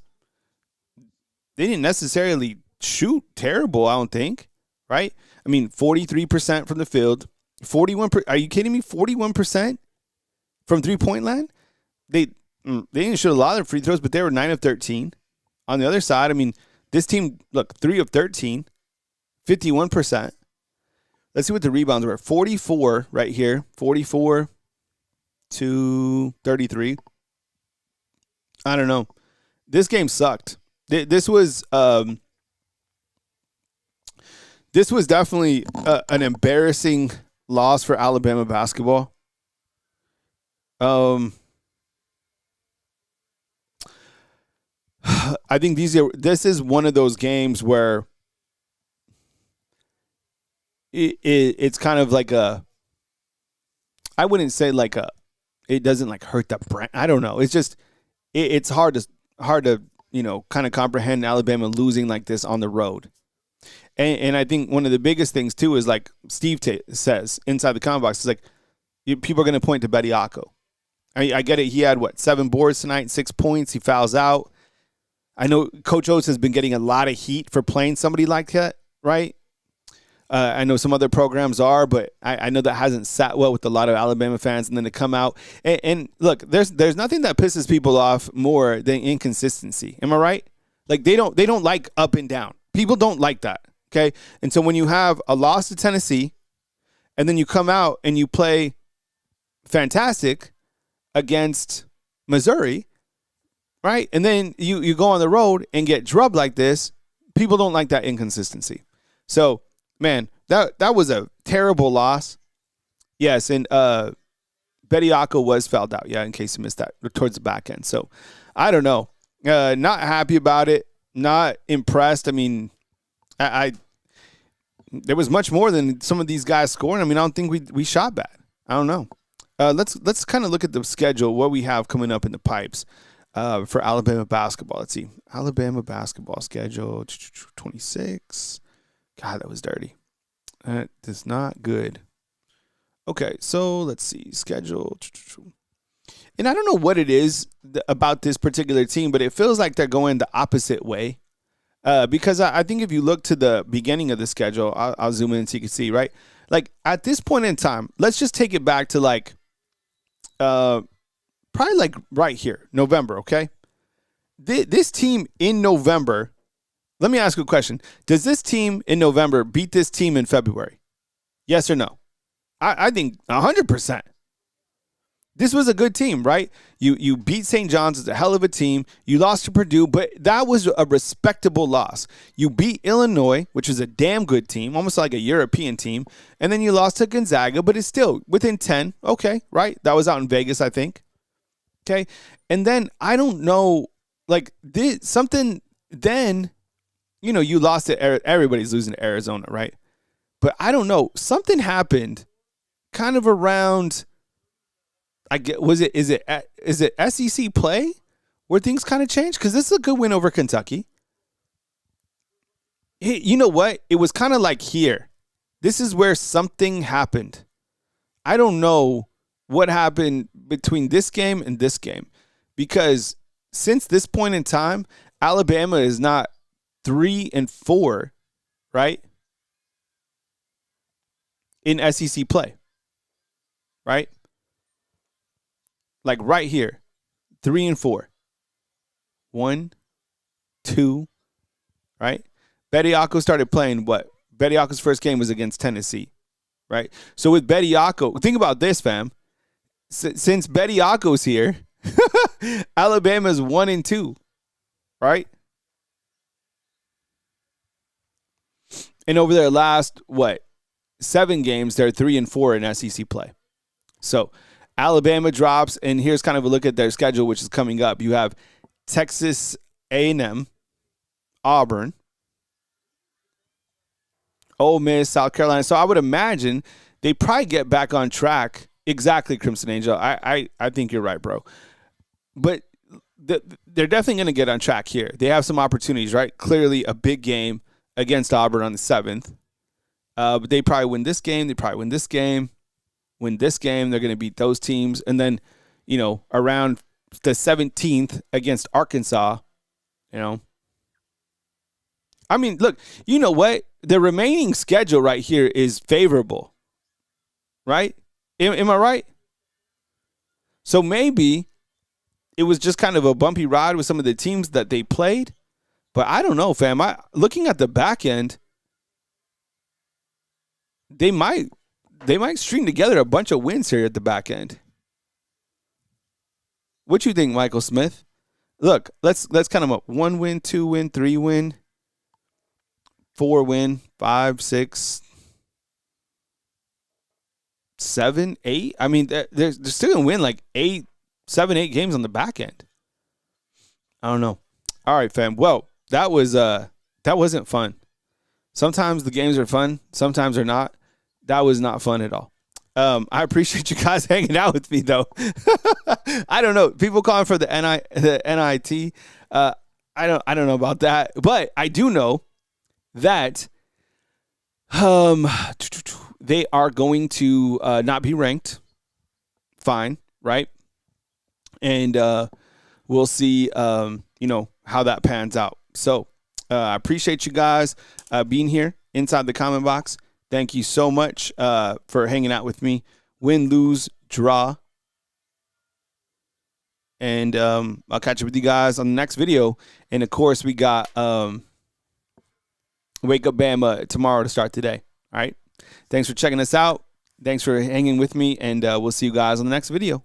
they didn't necessarily shoot terrible, I don't think, right? I mean, 43% from the field, 41%. Are you kidding me? 41% from three-point land? They didn't shoot a lot of free throws, but they were 9 of 13. On the other side, I mean, this team, look, 3 of 13, 51%. Let's see what the rebounds were. 44 right here, 44 to 33. I don't know. This game sucked. This was This was definitely an embarrassing loss for Alabama basketball. I think this is one of those games where it's kind of like I wouldn't say like it doesn't like hurt the brand. I don't know. It's just it's hard to kind of comprehend Alabama losing like this on the road. And I think one of the biggest things too is like Steve says inside the comment box is like people are going to point to Bediako. I get it. He had 7 boards tonight, 6 points. He fouls out. I know Coach Oates has been getting a lot of heat for playing somebody like that, right? I know some other programs are, but I know that hasn't sat well with a lot of Alabama fans. And then to come out and look, there's nothing that pisses people off more than inconsistency. Am I right? Like they don't like up and down. People don't like that. Okay, and so when you have a loss to Tennessee, and then you come out and you play fantastic against Missouri, right? And then you go on the road and get drubbed like this, people don't like that inconsistency. So, man, that was a terrible loss. Yes, and Bediako was fouled out, in case you missed that, towards the back end. So, I don't know. Not happy about it. Not impressed. I mean, I there was much more than some of these guys scoring. I mean, I don't think we shot bad. I don't know. Let's kind of look at the schedule, what we have coming up in the pipes for Alabama basketball. Let's see. Alabama basketball schedule 26. God, that was dirty. That is not good. Okay, so let's see. Schedule. And I don't know what it is about this particular team, but it feels like they're going the opposite way. Because I think if you look to the beginning of the schedule, I'll zoom in so you can see, right? Like at this point in time, let's just take it back to like, probably like right here, November, okay? This team in November, let me ask you a question. Does this team in November beat this team in February? Yes or no? I think 100%. This was a good team, right? You beat St. John's. It's a hell of a team. You lost to Purdue, but that was a respectable loss. You beat Illinois, which is a damn good team, almost like a European team, and then you lost to Gonzaga, but it's still within 10. Okay, right? That was out in Vegas, I think. Okay, and then I don't know, like something. Then, you lost to everybody's losing to Arizona, right? But I don't know. Something happened, kind of around. Is it SEC play where things kind of changed? Because this is a good win over Kentucky. Hey, you know what? It was kind of like here. This is where something happened. I don't know what happened between this game and this game. Because since this point in time, Alabama is not 3-4, right? In SEC play. Right? Like right here, 3-4. 1, 2, right? Bediako started playing what? Bediako's first game was against Tennessee, right? So with Bediako, think about this, fam. Since Bediako's here, Alabama's 1-2, right? And over their last, 7 games, they're 3-4 in SEC play. So Alabama drops, and here's kind of a look at their schedule, which is coming up. You have Texas A&M, Auburn, Ole Miss, South Carolina. So I would imagine they probably get back on track. Exactly, Crimson Angel. I think you're right, bro. But they're definitely going to get on track here. They have some opportunities, right? Clearly a big game against Auburn on the 7th. But they probably win this game. They probably win this game. Win this game, they're going to beat those teams. And then, around the 17th against Arkansas, I mean, look, you know what? The remaining schedule right here is favorable, right? Am I right? So maybe it was just kind of a bumpy ride with some of the teams that they played. But I don't know, fam. Looking at the back end, they might string together a bunch of wins here at the back end. What you think, Michael Smith? Look, let's kind of up 1 win, 2 win, 3 win, 4-win, 5, 6, 7, 8. I mean, they're still gonna win like 7, 8 games on the back end. I don't know. All right, fam. Well, that wasn't fun. Sometimes the games are fun, sometimes they're not. That was not fun at all. I appreciate you guys hanging out with me, though. I don't know. People calling for the NIT. I don't know about that, but I do know that they are going to not be ranked. Fine, right? And we'll see, how that pans out. So I appreciate you guys being here inside the comment box. Thank you so much for hanging out with me. Win, lose, draw. And I'll catch up with you guys on the next video. And, of course, we got Wake Up Bama tomorrow to start today. All right. Thanks for checking us out. Thanks for hanging with me. And we'll see you guys on the next video.